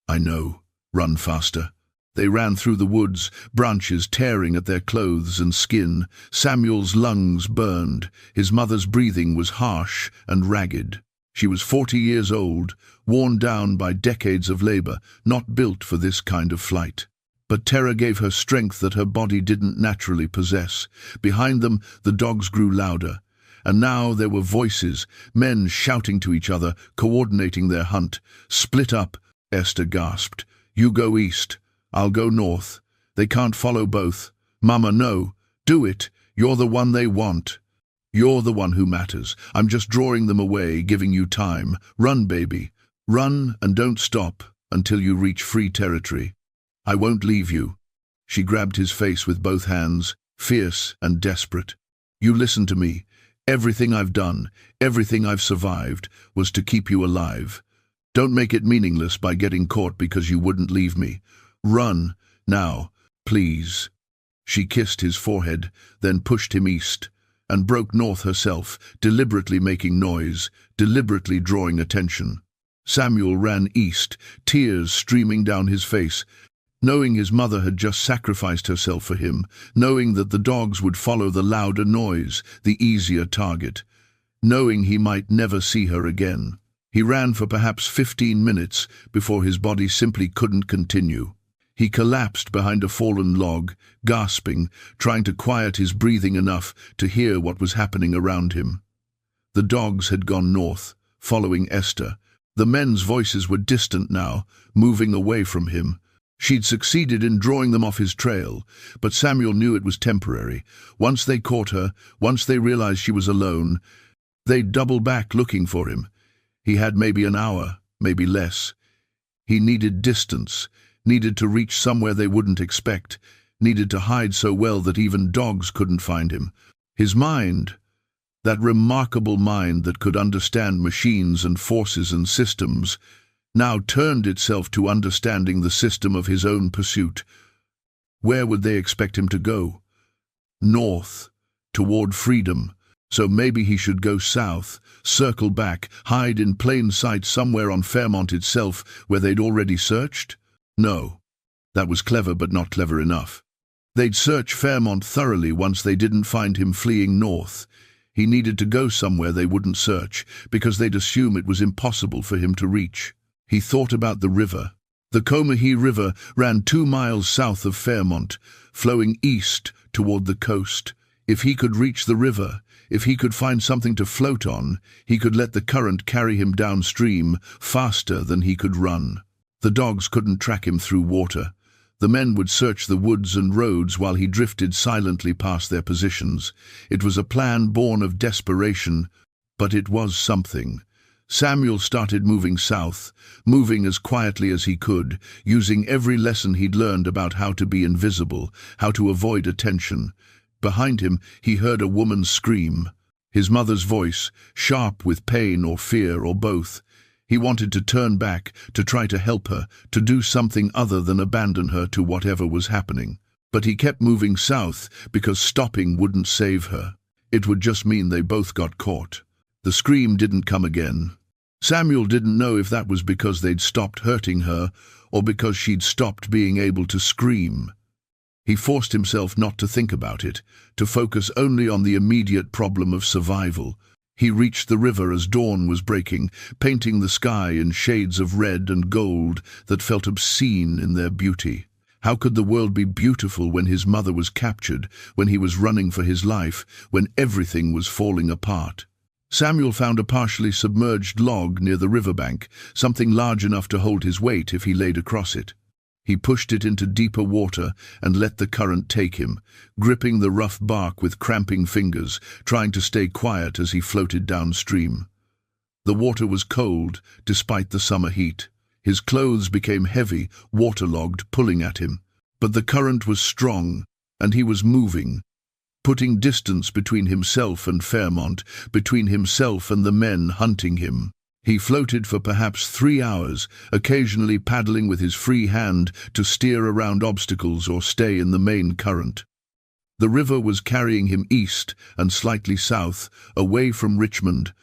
"I know. Run faster." They ran through the woods, branches tearing at their clothes and skin. Samuel's lungs burned. His mother's breathing was harsh and ragged. She was 40 years old, worn down by decades of labor, not built for this kind of flight. But terror gave her strength that her body didn't naturally possess. Behind them, the dogs grew louder. And now there were voices, men shouting to each other, coordinating their hunt. "Split up," Esther gasped. "You go east. I'll go north. They can't follow both. Mama, no. Do it. You're the one they want. You're the one who matters. I'm just drawing them away, giving you time. Run, baby. Run and don't stop until you reach free territory. I won't leave you." She grabbed his face with both hands, fierce and desperate. "You listen to me. Everything I've done, everything I've survived, was to keep you alive. Don't make it meaningless by getting caught because you wouldn't leave me. Run, now, please." She kissed his forehead, then pushed him east, and broke north herself, deliberately making noise, deliberately drawing attention. Samuel ran east, tears streaming down his face, knowing his mother had just sacrificed herself for him, knowing that the dogs would follow the louder noise, the easier target, knowing he might never see her again. He ran for perhaps 15 minutes before his body simply couldn't continue. He collapsed behind a fallen log, gasping, trying to quiet his breathing enough to hear what was happening around him. The dogs had gone north, following Esther. The men's voices were distant now, moving away from him. She'd succeeded in drawing them off his trail, but Samuel knew it was temporary. Once they caught her, once they realized she was alone, they'd double back looking for him. He had maybe an hour, maybe less. He needed distance, needed to reach somewhere they wouldn't expect, needed to hide so well that even dogs couldn't find him. His mind, that remarkable mind that could understand machines and forces and systems, now turned itself to understanding the system of his own pursuit. Where would they expect him to go? North, toward freedom. So maybe he should go south, circle back, hide in plain sight somewhere on Fairmont itself where they'd already searched? No. That was clever but not clever enough. They'd search Fairmont thoroughly once they didn't find him fleeing north. He needed to go somewhere they wouldn't search, because they'd assume it was impossible for him to reach. He thought about the river. The Combahee River ran 2 miles south of Fairmont, flowing east toward the coast. If he could reach the river, if he could find something to float on, he could let the current carry him downstream faster than he could run. The dogs couldn't track him through water. The men would search the woods and roads while he drifted silently past their positions. It was a plan born of desperation, but it was something. Samuel started moving south, moving as quietly as he could, using every lesson he'd learned about how to be invisible, how to avoid attention. Behind him, he heard a woman scream. His mother's voice, sharp with pain or fear or both. He wanted to turn back, to try to help her, to do something other than abandon her to whatever was happening. But he kept moving south because stopping wouldn't save her. It would just mean they both got caught. The scream didn't come again. Samuel didn't know if that was because they'd stopped hurting her or because she'd stopped being able to scream. He forced himself not to think about it, to focus only on the immediate problem of survival. He reached the river as dawn was breaking, painting the sky in shades of red and gold that felt obscene in their beauty. How could the world be beautiful when his mother was captured, when he was running for his life, when everything was falling apart? Samuel found a partially submerged log near the riverbank, something large enough to hold his weight if he laid across it. He pushed it into deeper water and let the current take him, gripping the rough bark with cramping fingers, trying to stay quiet as he floated downstream. The water was cold, despite the summer heat. His clothes became heavy, waterlogged, pulling at him. But the current was strong, and he was moving, putting distance between himself and Fairmont, between himself and the men hunting him. He floated for perhaps 3 hours, occasionally paddling with his free hand to steer around obstacles or stay in the main current. The river was carrying him east and slightly south, away from Richmond,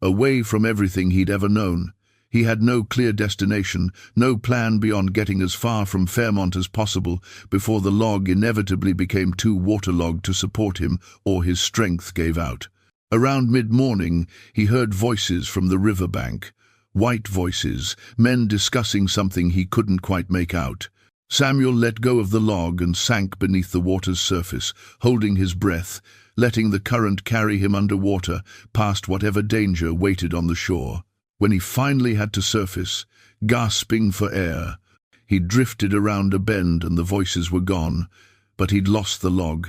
away from everything he'd ever known. He had no clear destination, no plan beyond getting as far from Fairmont as possible before the log inevitably became too waterlogged to support him or his strength gave out. Around mid-morning, he heard voices from the riverbank, white voices, men discussing something he couldn't quite make out. Samuel let go of the log and sank beneath the water's surface, holding his breath, letting the current carry him underwater past whatever danger waited on the shore. When he finally had to surface, gasping for air, he drifted around a bend and the voices were gone, but he'd lost the log.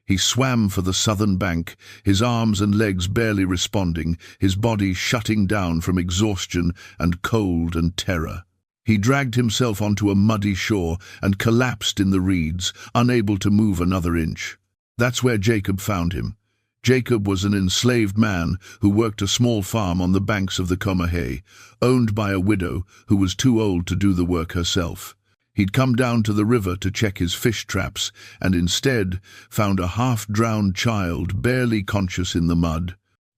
He swam for the southern bank, his arms and legs barely responding, his body shutting down from exhaustion and cold and terror. He dragged himself onto a muddy shore and collapsed in the reeds, unable to move another inch. That's where Jacob found him. Jacob was an enslaved man who worked a small farm on the banks of the Comahay, owned by a widow who was too old to do the work herself. He'd come down to the river to check his fish traps and instead found a half-drowned child barely conscious in the mud.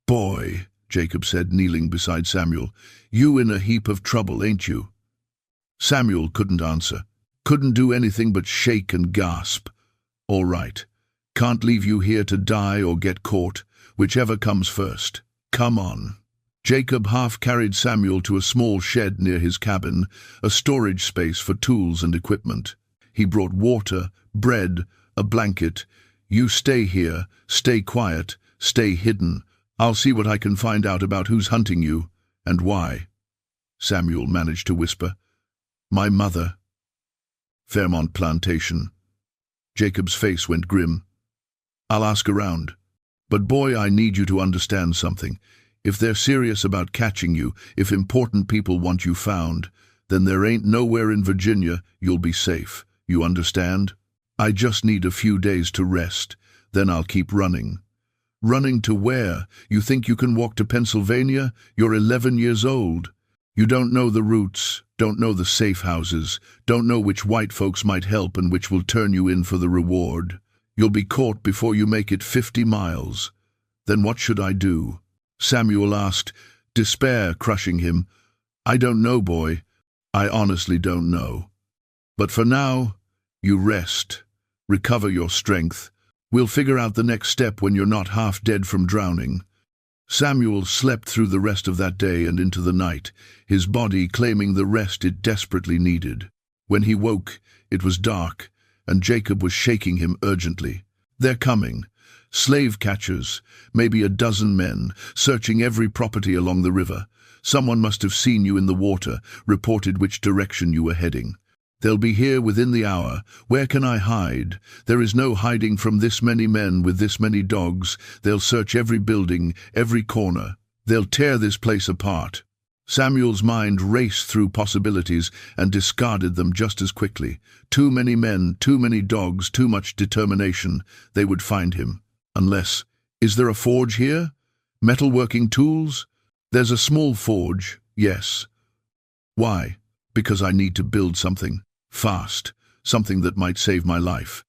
"Boy," Jacob said, kneeling beside Samuel, "you in a heap of trouble, ain't you?" Samuel couldn't answer, couldn't do anything but shake and gasp. "All right. Can't leave you here to die or get caught, whichever comes first. Come on." Jacob half-carried Samuel to a small shed near his cabin, a storage space for tools and equipment. He brought water, bread, a blanket. "You stay here, stay quiet, stay hidden. I'll see what I can find out about who's hunting you, and why." Samuel managed to whisper, "My mother." "Fairmont Plantation." Jacob's face went grim. "I'll ask around. But boy, I need you to understand something. If they're serious about catching you, if important people want you found, then there ain't nowhere in Virginia you'll be safe. You understand? I just need a few days to rest, then I'll keep running." "Running to where? You think you can walk to Pennsylvania? You're 11 years old. You don't know the routes, don't know the safe houses, don't know which white folks might help and which will turn you in for the reward. You'll be caught before you make it 50 miles. Then what should I do?" Samuel asked, despair crushing him. "I don't know, boy. I honestly don't know. But for now, you rest. Recover your strength. We'll figure out the next step when you're not half dead from drowning." Samuel slept through the rest of that day and into the night, his body claiming the rest it desperately needed. When he woke, it was dark, and Jacob was shaking him urgently. "They're coming. Slave catchers, maybe a dozen men, searching every property along the river. Someone must have seen you in the water, reported which direction you were heading. They'll be here within the hour. Where can I hide? There is no hiding from this many men with this many dogs. They'll search every building, every corner. They'll tear this place apart." Samuel's mind raced through possibilities and discarded them just as quickly. Too many men, too many dogs, too much determination. They would find him. Unless, is there a forge here? Metalworking tools? There's a small forge, yes. Why? Because I need to build something. Fast. Something that might save my life.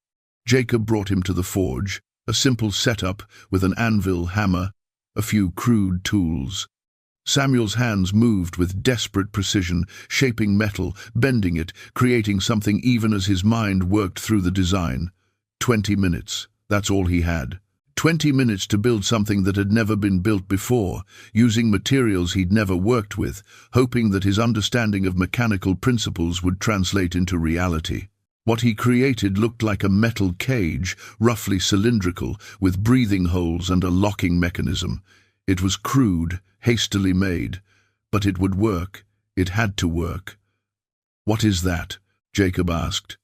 Jacob brought him to the forge, a simple setup with an anvil, hammer, a few crude tools. Samuel's hands moved with desperate precision, shaping metal, bending it, creating something even as his mind worked through the design. 20 minutes. That's all he had. 20 minutes to build something that had never been built before, using materials he'd never worked with, hoping that his understanding of mechanical principles would translate into reality. What he created looked like a metal cage, roughly cylindrical, with breathing holes and a locking mechanism. It was crude, hastily made, but it would work. It had to work. "What is that?" Jacob asked.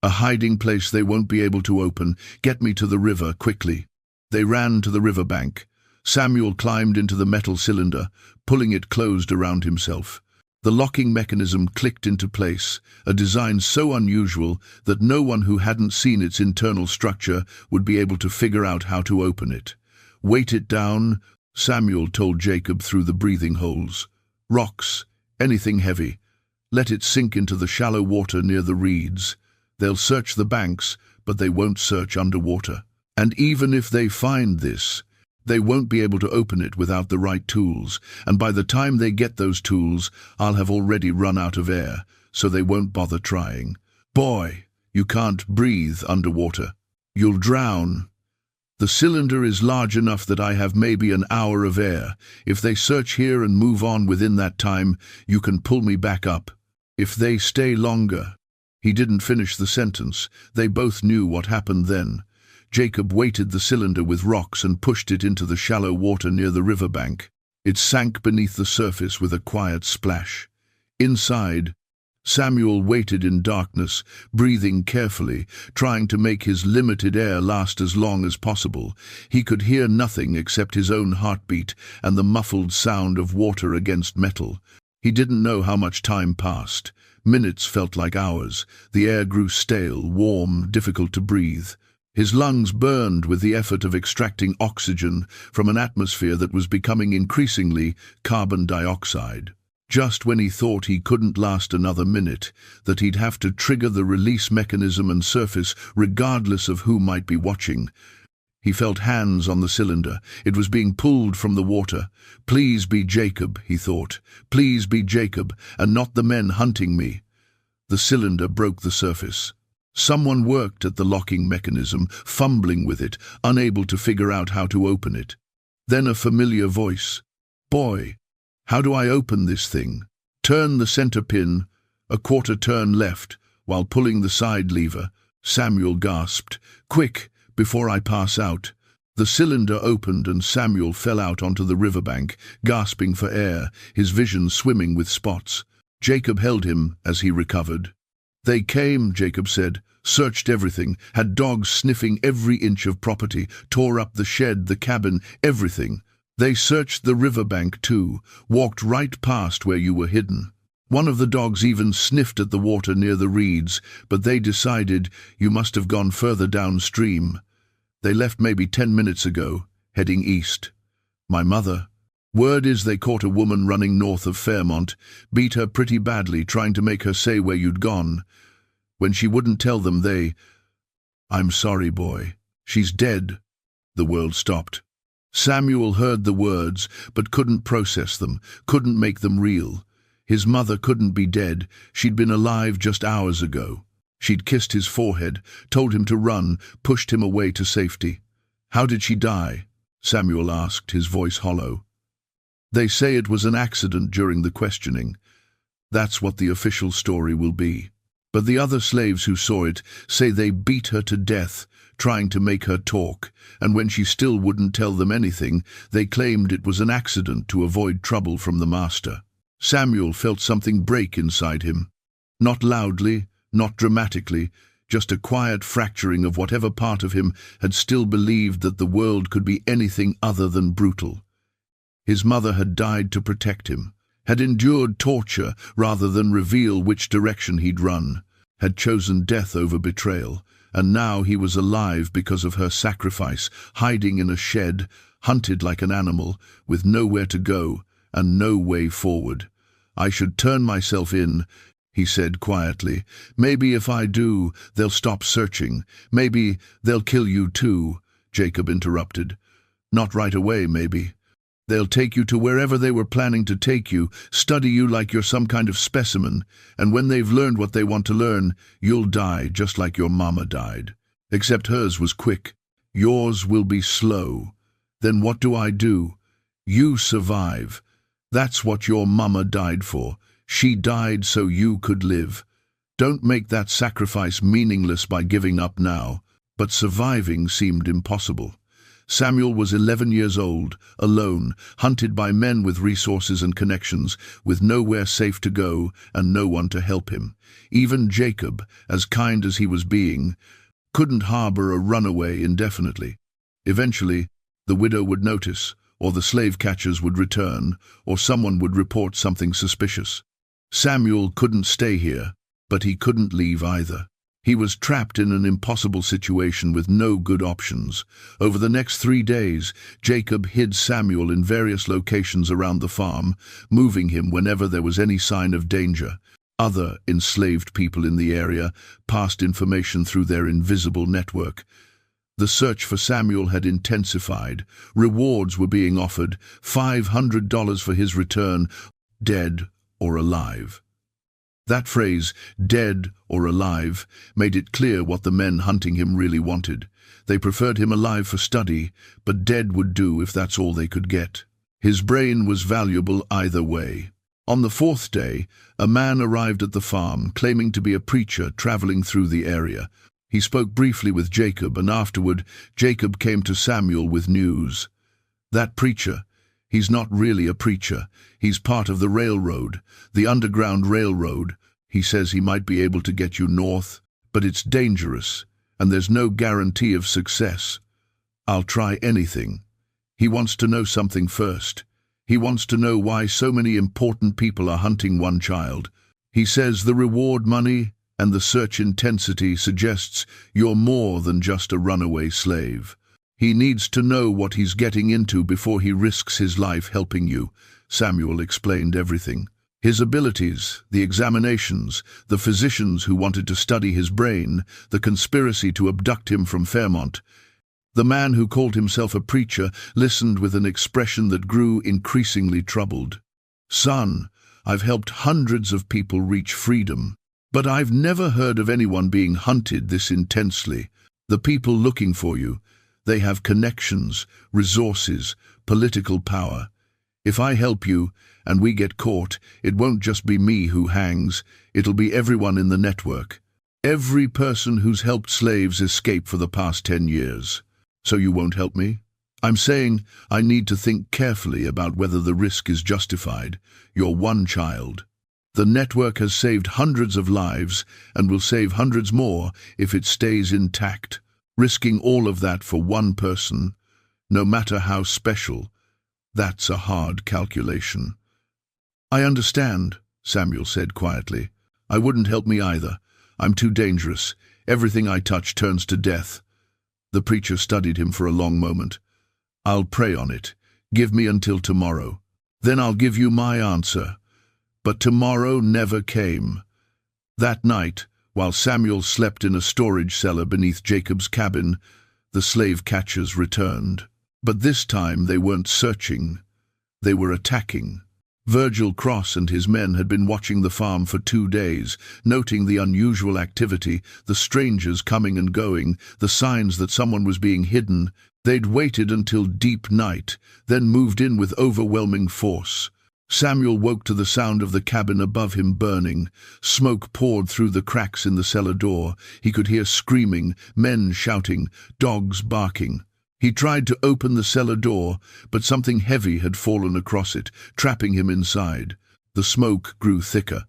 "A hiding place they won't be able to open. Get me to the river, quickly." They ran to the river bank. Samuel climbed into the metal cylinder, pulling it closed around himself. The locking mechanism clicked into place, a design so unusual that no one who hadn't seen its internal structure would be able to figure out how to open it. "Weight it down," Samuel told Jacob through the breathing holes. "Rocks, anything heavy. Let it sink into the shallow water near the reeds. They'll search the banks, but they won't search underwater. And even if they find this, they won't be able to open it without the right tools, and by the time they get those tools, I'll have already run out of air, so they won't bother trying. Boy, you can't breathe underwater. You'll drown. The cylinder is large enough that I have maybe an hour of air. If they search here and move on within that time, you can pull me back up. If they stay longer..." He didn't finish the sentence. They both knew what happened then. Jacob weighted the cylinder with rocks and pushed it into the shallow water near the riverbank. It sank beneath the surface with a quiet splash. Inside, Samuel waited in darkness, breathing carefully, trying to make his limited air last as long as possible. He could hear nothing except his own heartbeat and the muffled sound of water against metal. He didn't know how much time passed. Minutes felt like hours. The air grew stale, warm, difficult to breathe. His lungs burned with the effort of extracting oxygen from an atmosphere that was becoming increasingly carbon dioxide. Just when he thought he couldn't last another minute, that he'd have to trigger the release mechanism and surface regardless of who might be watching, he felt hands on the cylinder. It was being pulled from the water. Please be Jacob, he thought. Please be Jacob, and not the men hunting me. The cylinder broke the surface. Someone worked at the locking mechanism, fumbling with it, unable to figure out how to open it. Then a familiar voice. "Boy, how do I open this thing?" "Turn the center pin, a quarter turn left," while pulling the side lever. Samuel gasped. "Quick, before I pass out." The cylinder opened and Samuel fell out onto the riverbank, gasping for air, his vision swimming with spots. Jacob held him as he recovered. "They came," Jacob said, "searched everything, had dogs sniffing every inch of property, tore up the shed, the cabin, everything. They searched the riverbank too, walked right past where you were hidden. One of the dogs even sniffed at the water near the reeds, but they decided you must have gone further downstream. They left maybe 10 minutes ago, heading east. My mother. Word is they caught a woman running north of Fairmont, beat her pretty badly, trying to make her say where you'd gone. When she wouldn't tell them, I'm sorry, boy. She's dead." The world stopped. Samuel heard the words, but couldn't process them, couldn't make them real. His mother couldn't be dead. She'd been alive just hours ago. She'd kissed his forehead, told him to run, pushed him away to safety. "How did she die?" Samuel asked, his voice hollow. "They say it was an accident during the questioning. That's what the official story will be. But the other slaves who saw it say they beat her to death, trying to make her talk, and when she still wouldn't tell them anything, they claimed it was an accident to avoid trouble from the master." Samuel felt something break inside him. Not loudly, not dramatically, just a quiet fracturing of whatever part of him had still believed that the world could be anything other than brutal. His mother had died to protect him, had endured torture rather than reveal which direction he'd run, had chosen death over betrayal, and now he was alive because of her sacrifice, hiding in a shed, hunted like an animal, with nowhere to go and no way forward. "I should turn myself in," he said quietly. "Maybe if I do, they'll stop searching. Maybe they'll kill you too," Jacob interrupted. "Not right away, maybe. They'll take you to wherever they were planning to take you, study you like you're some kind of specimen, and when they've learned what they want to learn, you'll die just like your mama died. Except hers was quick. Yours will be slow. Then what do I do? You survive. That's what your mama died for. She died so you could live. Don't make that sacrifice meaningless by giving up now." But surviving seemed impossible. Samuel was 11 years old, alone, hunted by men with resources and connections, with nowhere safe to go and no one to help him. Even Jacob, as kind as he was being, couldn't harbor a runaway indefinitely. Eventually, the widow would notice, or the slave catchers would return, or someone would report something suspicious. Samuel couldn't stay here, but he couldn't leave either. He was trapped in an impossible situation with no good options. Over the next 3 days, Jacob hid Samuel in various locations around the farm, moving him whenever there was any sign of danger. Other enslaved people in the area passed information through their invisible network. The search for Samuel had intensified. Rewards were being offered, $500 for his return, dead or alive. That phrase, dead or alive, made it clear what the men hunting him really wanted. They preferred him alive for study, but dead would do if that's all they could get. His brain was valuable either way. On the fourth day, a man arrived at the farm, claiming to be a preacher traveling through the area. He spoke briefly with Jacob, and afterward, Jacob came to Samuel with news. That preacher, he's not really a preacher. He's part of the railroad, the Underground Railroad. He says he might be able to get you north, but it's dangerous, and there's no guarantee of success. I'll try anything. He wants to know something first. He wants to know why so many important people are hunting one child. He says the reward money and the search intensity suggests you're more than just a runaway slave. He needs to know what he's getting into before he risks his life helping you. Samuel explained everything. His abilities, the examinations, the physicians who wanted to study his brain, the conspiracy to abduct him from Fairmont. The man who called himself a preacher listened with an expression that grew increasingly troubled. Son, I've helped hundreds of people reach freedom, but I've never heard of anyone being hunted this intensely. The people looking for you, they have connections, resources, political power. If I help you and we get caught, it won't just be me who hangs, it'll be everyone in the network. Every person who's helped slaves escape for the past 10 years. So you won't help me? I'm saying I need to think carefully about whether the risk is justified. You're one child. The network has saved hundreds of lives and will save hundreds more if it stays intact. Risking all of that for one person, no matter how special, that's a hard calculation. I understand, Samuel said quietly. I wouldn't help me either. I'm too dangerous. Everything I touch turns to death. The preacher studied him for a long moment. I'll pray on it. Give me until tomorrow. Then I'll give you my answer. But tomorrow never came. That night, while Samuel slept in a storage cellar beneath Jacob's cabin, the slave catchers returned. But this time they weren't searching. They were attacking. Virgil Cross and his men had been watching the farm for 2 days, noting the unusual activity, the strangers coming and going, the signs that someone was being hidden. They'd waited until deep night, then moved in with overwhelming force. Samuel woke to the sound of the cabin above him burning. Smoke poured through the cracks in the cellar door. He could hear screaming, men shouting, dogs barking. He tried to open the cellar door, but something heavy had fallen across it, trapping him inside. The smoke grew thicker.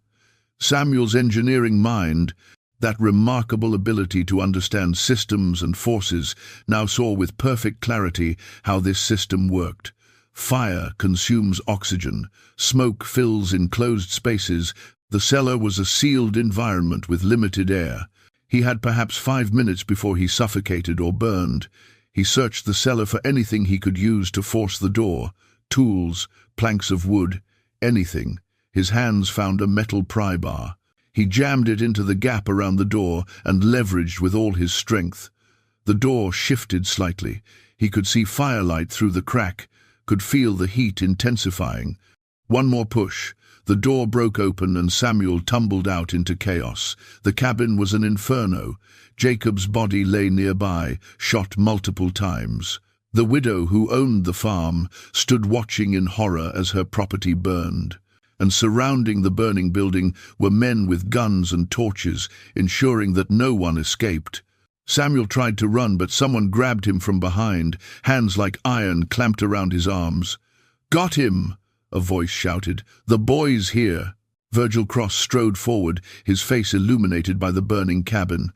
Samuel's engineering mind, that remarkable ability to understand systems and forces, now saw with perfect clarity how this system worked. Fire consumes oxygen. Smoke fills enclosed spaces. The cellar was a sealed environment with limited air. He had perhaps 5 minutes before he suffocated or burned. He searched the cellar for anything he could use to force the door. Tools, planks of wood, anything. His hands found a metal pry bar. He jammed it into the gap around the door and leveraged with all his strength. The door shifted slightly. He could see firelight through the crack, could feel the heat intensifying. One more push. The door broke open and Samuel tumbled out into chaos. The cabin was an inferno. Jacob's body lay nearby, shot multiple times. The widow who owned the farm stood watching in horror as her property burned. And surrounding the burning building were men with guns and torches, ensuring that no one escaped. Samuel tried to run, but someone grabbed him from behind, hands like iron clamped around his arms. "Got him!" a voice shouted. "The boy's here." Virgil Cross strode forward, his face illuminated by the burning cabin.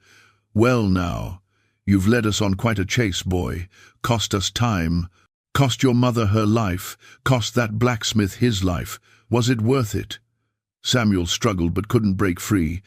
"Well now, you've led us on quite a chase, boy. Cost us time. Cost your mother her life. Cost that blacksmith his life. Was it worth it?" Samuel struggled but couldn't break free.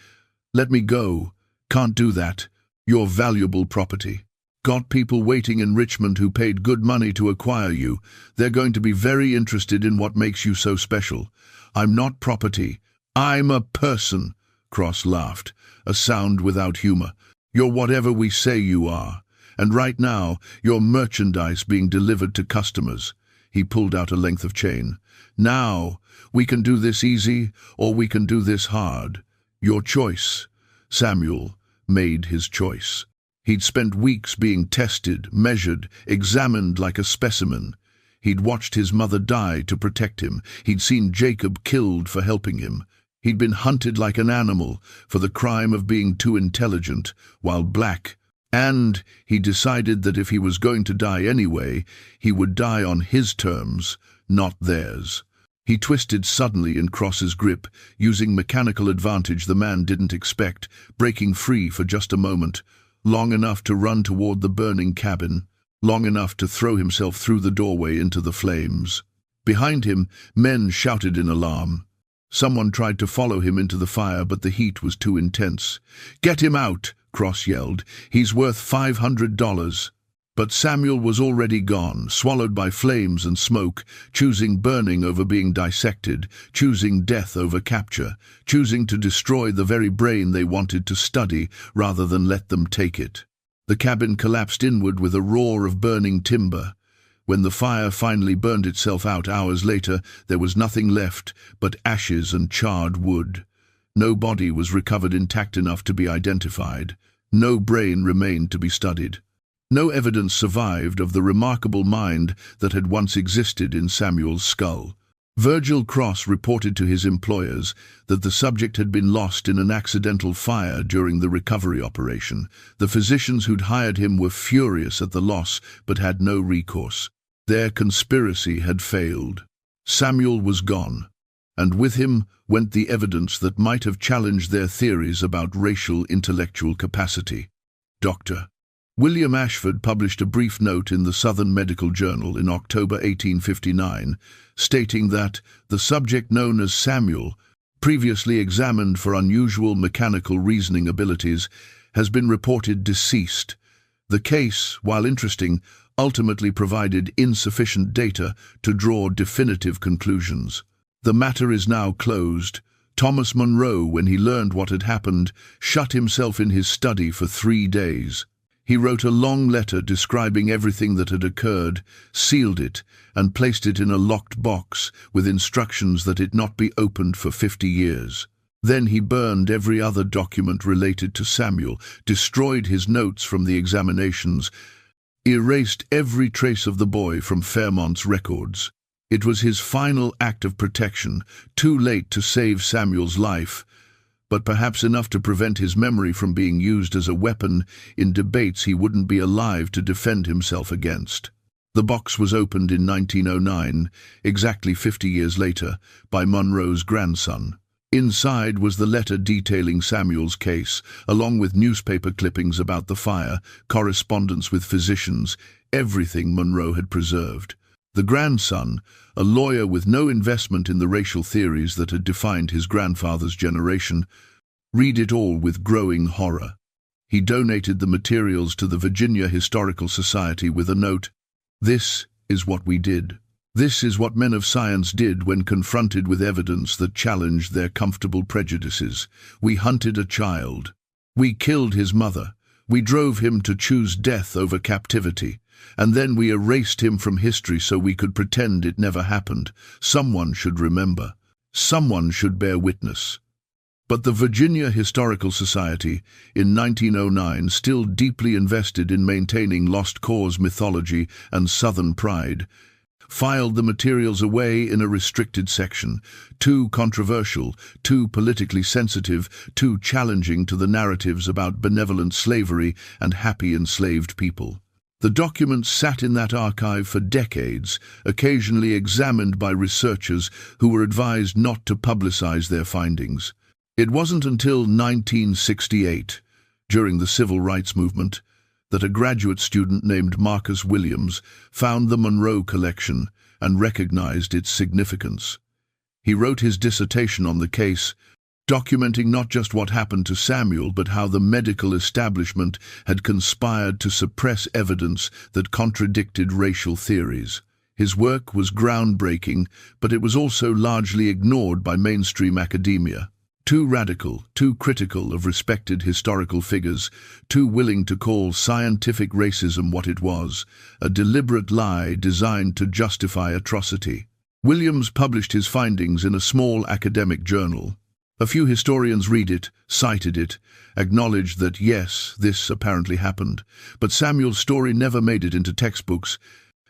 "Let me go. Can't do that. You're valuable property. Got people waiting in Richmond who paid good money to acquire you. They're going to be very interested in what makes you so special. I'm not property. I'm a person." Cross laughed, a sound without humor. "You're whatever we say you are. And right now, you're merchandise being delivered to customers." He pulled out a length of chain. "Now, we can do this easy, or we can do this hard. Your choice." Samuel made his choice. He'd spent weeks being tested, measured, examined like a specimen. He'd watched his mother die to protect him. He'd seen Jacob killed for helping him. He'd been hunted like an animal for the crime of being too intelligent while black. And he decided that if he was going to die anyway, he would die on his terms, not theirs. He twisted suddenly in Cross's grip, using mechanical advantage the man didn't expect, breaking free for just a moment, long enough to run toward the burning cabin, long enough to throw himself through the doorway into the flames. Behind him, men shouted in alarm. Someone tried to follow him into the fire, but the heat was too intense. "Get him out!" Cross yelled. "He's worth $500. But Samuel was already gone, swallowed by flames and smoke, choosing burning over being dissected, choosing death over capture, choosing to destroy the very brain they wanted to study rather than let them take it. The cabin collapsed inward with a roar of burning timber. When the fire finally burned itself out hours later, there was nothing left but ashes and charred wood. No body was recovered intact enough to be identified. No brain remained to be studied. No evidence survived of the remarkable mind that had once existed in Samuel's skull. Virgil Cross reported to his employers that the subject had been lost in an accidental fire during the recovery operation. The physicians who'd hired him were furious at the loss but had no recourse. Their conspiracy had failed. Samuel was gone, and with him went the evidence that might have challenged their theories about racial intellectual capacity. Dr. William Ashford published a brief note in the Southern Medical Journal in October 1859, stating that the subject known as Samuel, previously examined for unusual mechanical reasoning abilities, has been reported deceased. The case, while interesting, ultimately provided insufficient data to draw definitive conclusions. The matter is now closed. Thomas Monroe, when he learned what had happened, shut himself in his study for 3 days. He wrote a long letter describing everything that had occurred, sealed it, and placed it in a locked box with instructions that it not be opened for 50 years. Then he burned every other document related to Samuel, destroyed his notes from the examinations, erased every trace of the boy from Fairmont's records. It was his final act of protection, too late to save Samuel's life, but perhaps enough to prevent his memory from being used as a weapon in debates he wouldn't be alive to defend himself against. The box was opened in 1909, exactly 50 years later, by Monroe's grandson. Inside was the letter detailing Samuel's case, along with newspaper clippings about the fire, correspondence with physicians, everything Monroe had preserved. The grandson, a lawyer with no investment in the racial theories that had defined his grandfather's generation, read it all with growing horror. He donated the materials to the Virginia Historical Society with a note, "This is what we did. This is what men of science did when confronted with evidence that challenged their comfortable prejudices. We hunted a child. We killed his mother. We drove him to choose death over captivity. And then we erased him from history so we could pretend it never happened. Someone should remember. Someone should bear witness." But the Virginia Historical Society, in 1909, still deeply invested in maintaining lost cause mythology and Southern pride, filed the materials away in a restricted section, too controversial, too politically sensitive, too challenging to the narratives about benevolent slavery and happy enslaved people. The documents sat in that archive for decades, occasionally examined by researchers who were advised not to publicize their findings. It wasn't until 1968, during the Civil Rights Movement, that a graduate student named Marcus Williams found the Monroe collection and recognized its significance. He wrote his dissertation on the case, documenting not just what happened to Samuel, but how the medical establishment had conspired to suppress evidence that contradicted racial theories. His work was groundbreaking, but it was also largely ignored by mainstream academia. Too radical, too critical of respected historical figures, too willing to call scientific racism what it was, a deliberate lie designed to justify atrocity. Williams published his findings in a small academic journal. A few historians read it, cited it, acknowledged that yes, this apparently happened, but Samuel's story never made it into textbooks.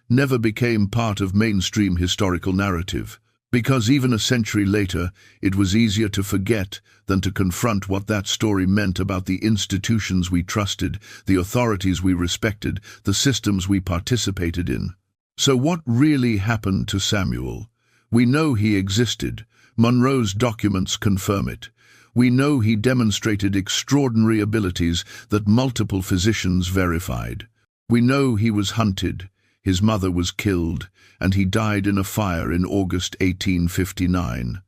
never became part of mainstream historical narrative, because even a century later, it was easier to forget than to confront what that story meant about the institutions we trusted, the authorities we respected, the systems we participated in. So what really happened to Samuel? We know he existed. Monroe's documents confirm it. We know he demonstrated extraordinary abilities that multiple physicians verified. We know he was hunted, his mother was killed, and he died in a fire in August 1859.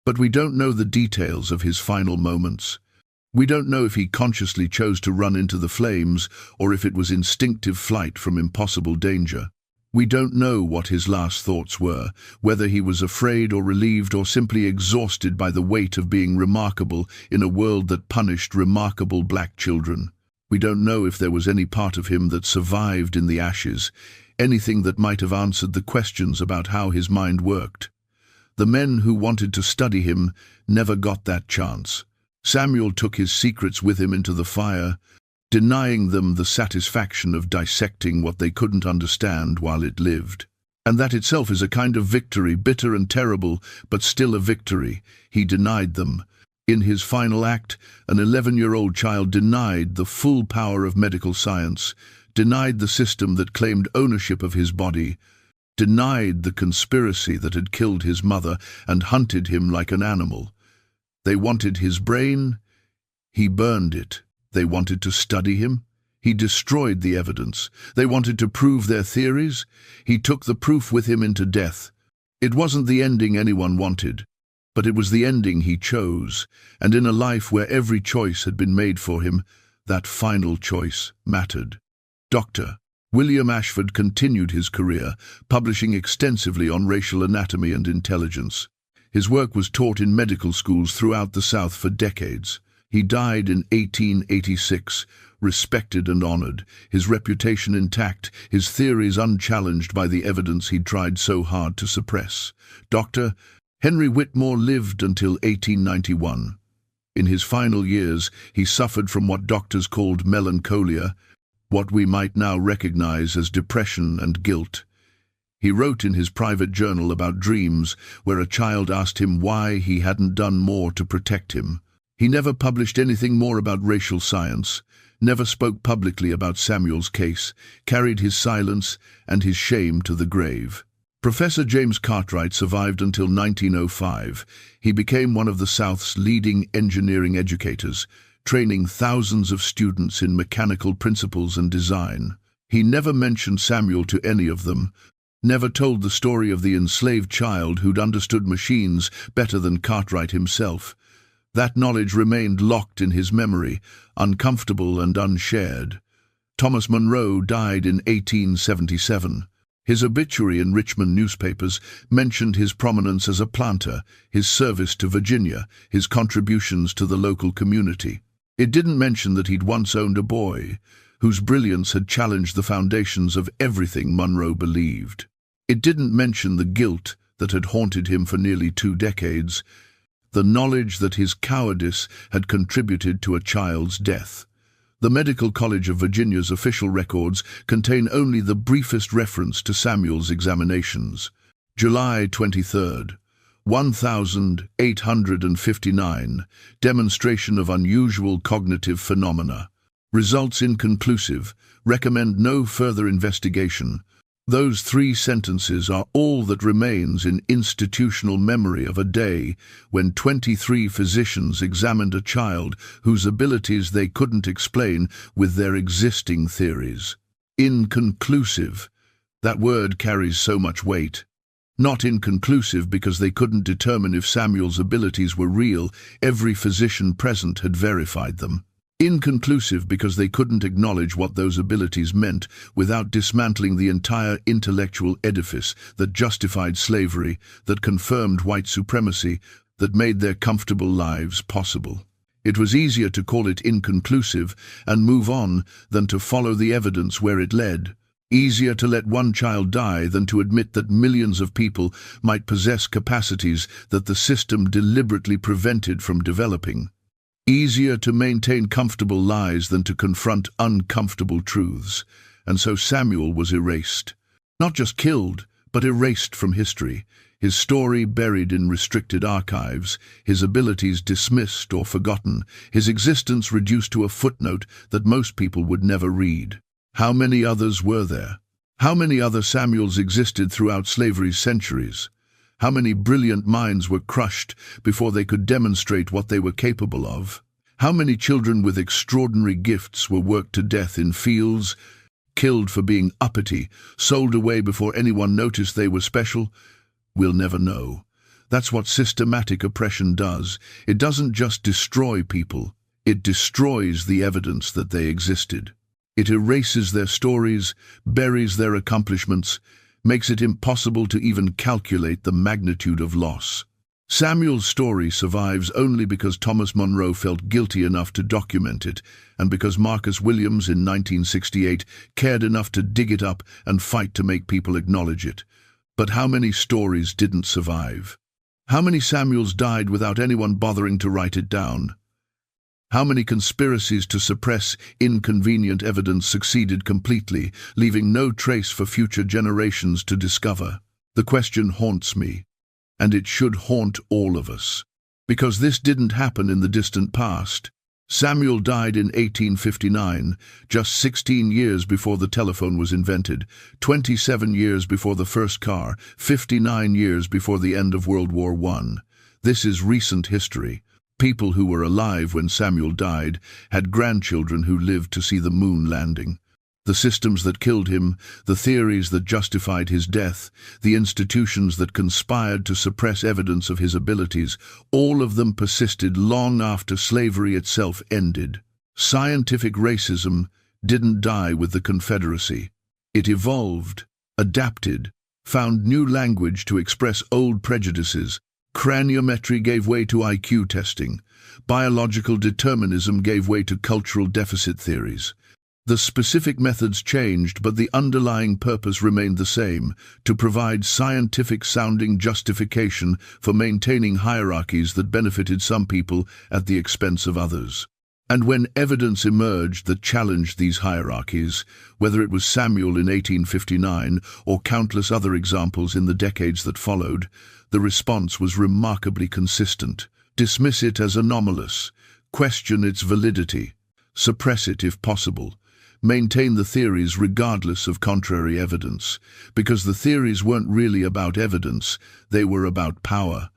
But we don't know the details of his final moments. We don't know if he consciously chose to run into the flames or if it was instinctive flight from impossible danger. We don't know what his last thoughts were, whether he was afraid or relieved or simply exhausted by the weight of being remarkable in a world that punished remarkable black children. We don't know if there was any part of him that survived in the ashes, anything that might have answered the questions about how his mind worked. The men who wanted to study him never got that chance. Samuel took his secrets with him into the fire, denying them the satisfaction of dissecting what they couldn't understand while it lived. And that itself is a kind of victory, bitter and terrible, but still a victory. He denied them. In his final act, an 11-year-old child denied the full power of medical science, denied the system that claimed ownership of his body, denied the conspiracy that had killed his mother and hunted him like an animal. They wanted his brain. He burned it. They wanted to study him. He destroyed the evidence. They wanted to prove their theories. He took the proof with him into death. It wasn't the ending anyone wanted, but it was the ending he chose, and in a life where every choice had been made for him, that final choice mattered. Dr. William Ashford continued his career, publishing extensively on racial anatomy and intelligence. His work was taught in medical schools throughout the South for decades. He died in 1886, respected and honored, his reputation intact, his theories unchallenged by the evidence he'd tried so hard to suppress. Dr. Henry Whitmore lived until 1891. In his final years, he suffered from what doctors called melancholia, what we might now recognize as depression and guilt. He wrote in his private journal about dreams, where a child asked him why he hadn't done more to protect him. He never published anything more about racial science, never spoke publicly about Samuel's case, carried his silence and his shame to the grave. Professor James Cartwright survived until 1905. He became one of the South's leading engineering educators, training thousands of students in mechanical principles and design. He never mentioned Samuel to any of them, never told the story of the enslaved child who'd understood machines better than Cartwright himself. That knowledge remained locked in his memory, uncomfortable and unshared. Thomas Monroe died in 1877. His obituary in Richmond newspapers mentioned his prominence as a planter, his service to Virginia, his contributions to the local community. It didn't mention that he'd once owned a boy, whose brilliance had challenged the foundations of everything Monroe believed. It didn't mention the guilt that had haunted him for nearly 2 decades, the knowledge that his cowardice had contributed to a child's death. The Medical College of Virginia's official records contain only the briefest reference to Samuel's examinations. July 23rd, 1859, demonstration of unusual cognitive phenomena. Results inconclusive, recommend no further investigation. Those 3 sentences are all that remains in institutional memory of a day when 23 physicians examined a child whose abilities they couldn't explain with their existing theories. Inconclusive. That word carries so much weight. Not inconclusive because they couldn't determine if Samuel's abilities were real. Every physician present had verified them. Inconclusive because they couldn't acknowledge what those abilities meant without dismantling the entire intellectual edifice that justified slavery, that confirmed white supremacy, that made their comfortable lives possible. It was easier to call it inconclusive and move on than to follow the evidence where it led. Easier to let one child die than to admit that millions of people might possess capacities that the system deliberately prevented from developing. Easier to maintain comfortable lies than to confront uncomfortable truths, and so Samuel was erased. Not just killed, but erased from history, his story buried in restricted archives, his abilities dismissed or forgotten, his existence reduced to a footnote that most people would never read. How many others were there? How many other Samuels existed throughout slavery's centuries? How many brilliant minds were crushed before they could demonstrate what they were capable of? How many children with extraordinary gifts were worked to death in fields, killed for being uppity, sold away before anyone noticed they were special? We'll never know. That's what systematic oppression does. It doesn't just destroy people, it destroys the evidence that they existed. It erases their stories, buries their accomplishments, makes it impossible to even calculate the magnitude of loss. Samuel's story survives only because Thomas Monroe felt guilty enough to document it, and because Marcus Williams in 1968 cared enough to dig it up and fight to make people acknowledge it. But how many stories didn't survive? How many Samuels died without anyone bothering to write it down? How many conspiracies to suppress inconvenient evidence succeeded completely, leaving no trace for future generations to discover? The question haunts me, and it should haunt all of us. Because this didn't happen in the distant past. Samuel died in 1859, just 16 years before the telephone was invented, 27 years before the first car, 59 years before the end of World War I. This is recent history. People who were alive when Samuel died had grandchildren who lived to see the moon landing. The systems that killed him, the theories that justified his death, the institutions that conspired to suppress evidence of his abilities, all of them persisted long after slavery itself ended. Scientific racism didn't die with the Confederacy. It evolved, adapted, found new language to express old prejudices. Craniometry gave way to IQ testing. Biological determinism gave way to cultural deficit theories. The specific methods changed, but the underlying purpose remained the same, to provide scientific-sounding justification for maintaining hierarchies that benefited some people at the expense of others. And when evidence emerged that challenged these hierarchies, whether it was Samuel in 1859 or countless other examples in the decades that followed, the response was remarkably consistent. Dismiss it as anomalous, question its validity, suppress it if possible, maintain the theories regardless of contrary evidence, because the theories weren't really about evidence, they were about power,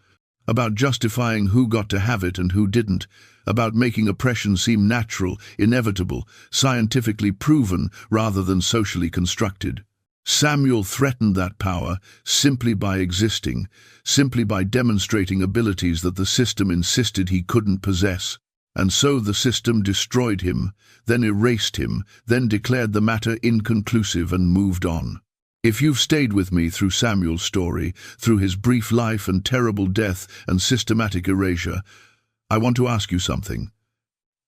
about justifying who got to have it and who didn't, about making oppression seem natural, inevitable, scientifically proven rather than socially constructed. Samuel threatened that power simply by existing, simply by demonstrating abilities that the system insisted he couldn't possess. And so the system destroyed him, then erased him, then declared the matter inconclusive and moved on. If you've stayed with me through Samuel's story, through his brief life and terrible death and systematic erasure, I want to ask you something.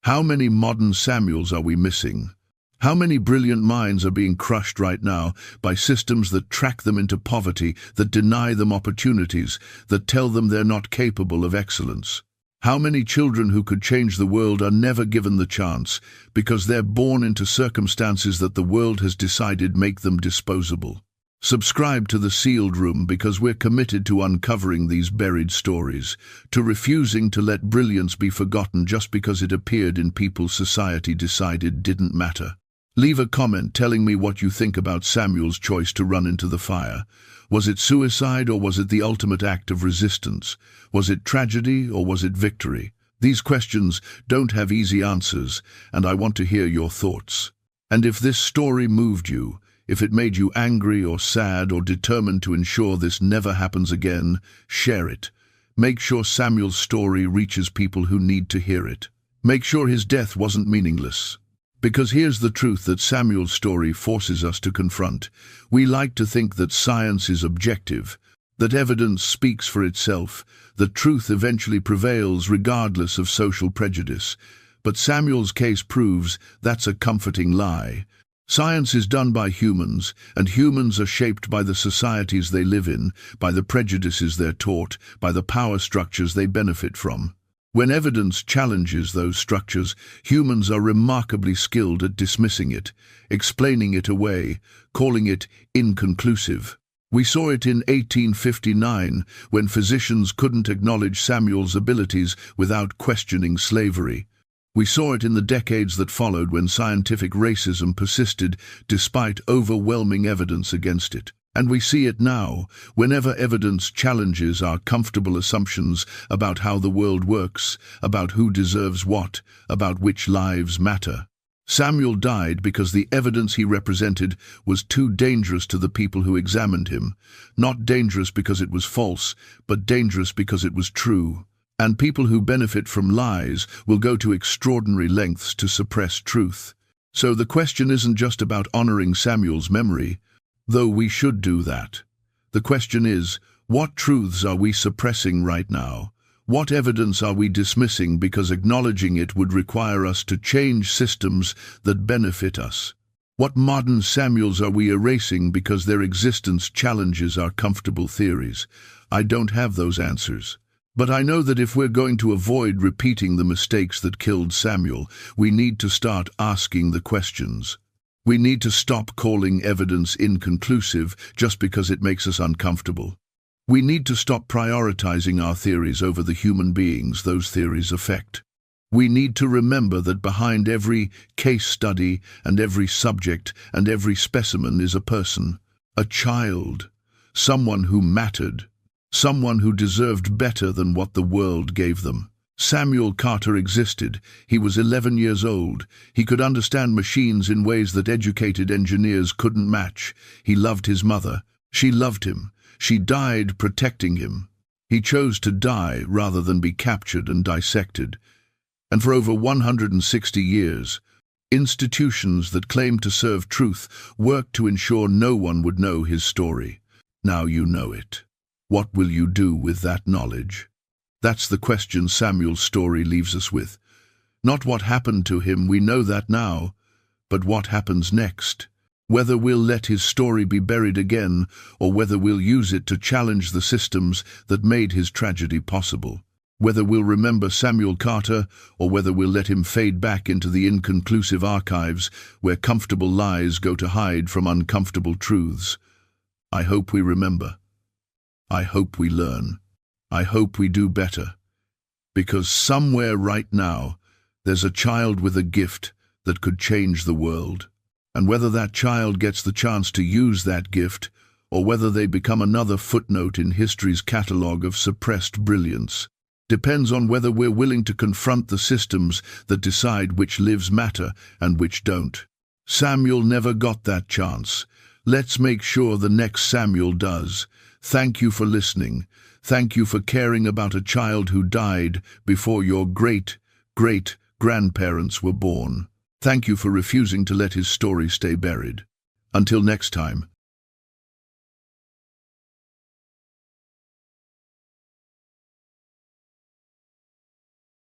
How many modern Samuels are we missing? How many brilliant minds are being crushed right now by systems that track them into poverty, that deny them opportunities, that tell them they're not capable of excellence? How many children who could change the world are never given the chance because they're born into circumstances that the world has decided make them disposable? Subscribe to The Sealed Room because we're committed to uncovering these buried stories, to refusing to let brilliance be forgotten just because it appeared in people society decided didn't matter. Leave a comment telling me what you think about Samuel's choice to run into the fire. Was it suicide or was it the ultimate act of resistance? Was it tragedy or was it victory? These questions don't have easy answers, and I want to hear your thoughts. And if this story moved you, if it made you angry or sad or determined to ensure this never happens again, share it. Make sure Samuel's story reaches people who need to hear it. Make sure his death wasn't meaningless. Because here's the truth that Samuel's story forces us to confront. We like to think that science is objective, that evidence speaks for itself, that truth eventually prevails regardless of social prejudice. But Samuel's case proves that's a comforting lie. Science is done by humans, and humans are shaped by the societies they live in, by the prejudices they're taught, by the power structures they benefit from. When evidence challenges those structures, humans are remarkably skilled at dismissing it, explaining it away, calling it inconclusive. We saw it in 1859, when physicians couldn't acknowledge Samuel's abilities without questioning slavery. We saw it in the decades that followed, when scientific racism persisted despite overwhelming evidence against it. And we see it now, whenever evidence challenges our comfortable assumptions about how the world works, about who deserves what, about which lives matter. Samuel died because the evidence he represented was too dangerous to the people who examined him. Not dangerous because it was false, but dangerous because it was true. And people who benefit from lies will go to extraordinary lengths to suppress truth. So the question isn't just about honoring Samuel's memory, though we should do that. The question is, what truths are we suppressing right now? What evidence are we dismissing because acknowledging it would require us to change systems that benefit us? What modern Samuels are we erasing because their existence challenges our comfortable theories? I don't have those answers. But I know that if we're going to avoid repeating the mistakes that killed Samuel, we need to start asking the questions. We need to stop calling evidence inconclusive just because it makes us uncomfortable. We need to stop prioritizing our theories over the human beings those theories affect. We need to remember that behind every case study and every subject and every specimen is a person, a child, someone who mattered, someone who deserved better than what the world gave them. Samuel Carter existed. He was 11 years old. He could understand machines in ways that educated engineers couldn't match. He loved his mother. She loved him. She died protecting him. He chose to die rather than be captured and dissected. And for over 160 years, institutions that claimed to serve truth worked to ensure no one would know his story. Now you know it. What will you do with that knowledge? That's the question Samuel's story leaves us with. Not what happened to him, we know that now, but what happens next. Whether we'll let his story be buried again, or whether we'll use it to challenge the systems that made his tragedy possible. Whether we'll remember Samuel Carter, or whether we'll let him fade back into the inconclusive archives where comfortable lies go to hide from uncomfortable truths. I hope we remember. I hope we learn. I hope we do better, because somewhere right now there's a child with a gift that could change the world. And whether that child gets the chance to use that gift, or whether they become another footnote in history's catalogue of suppressed brilliance, depends on whether we're willing to confront the systems that decide which lives matter and which don't. Samuel never got that chance. Let's make sure the next Samuel does. Thank you for listening. Thank you for caring about a child who died before your great-great-grandparents were born. Thank you for refusing to let his story stay buried. Until next time,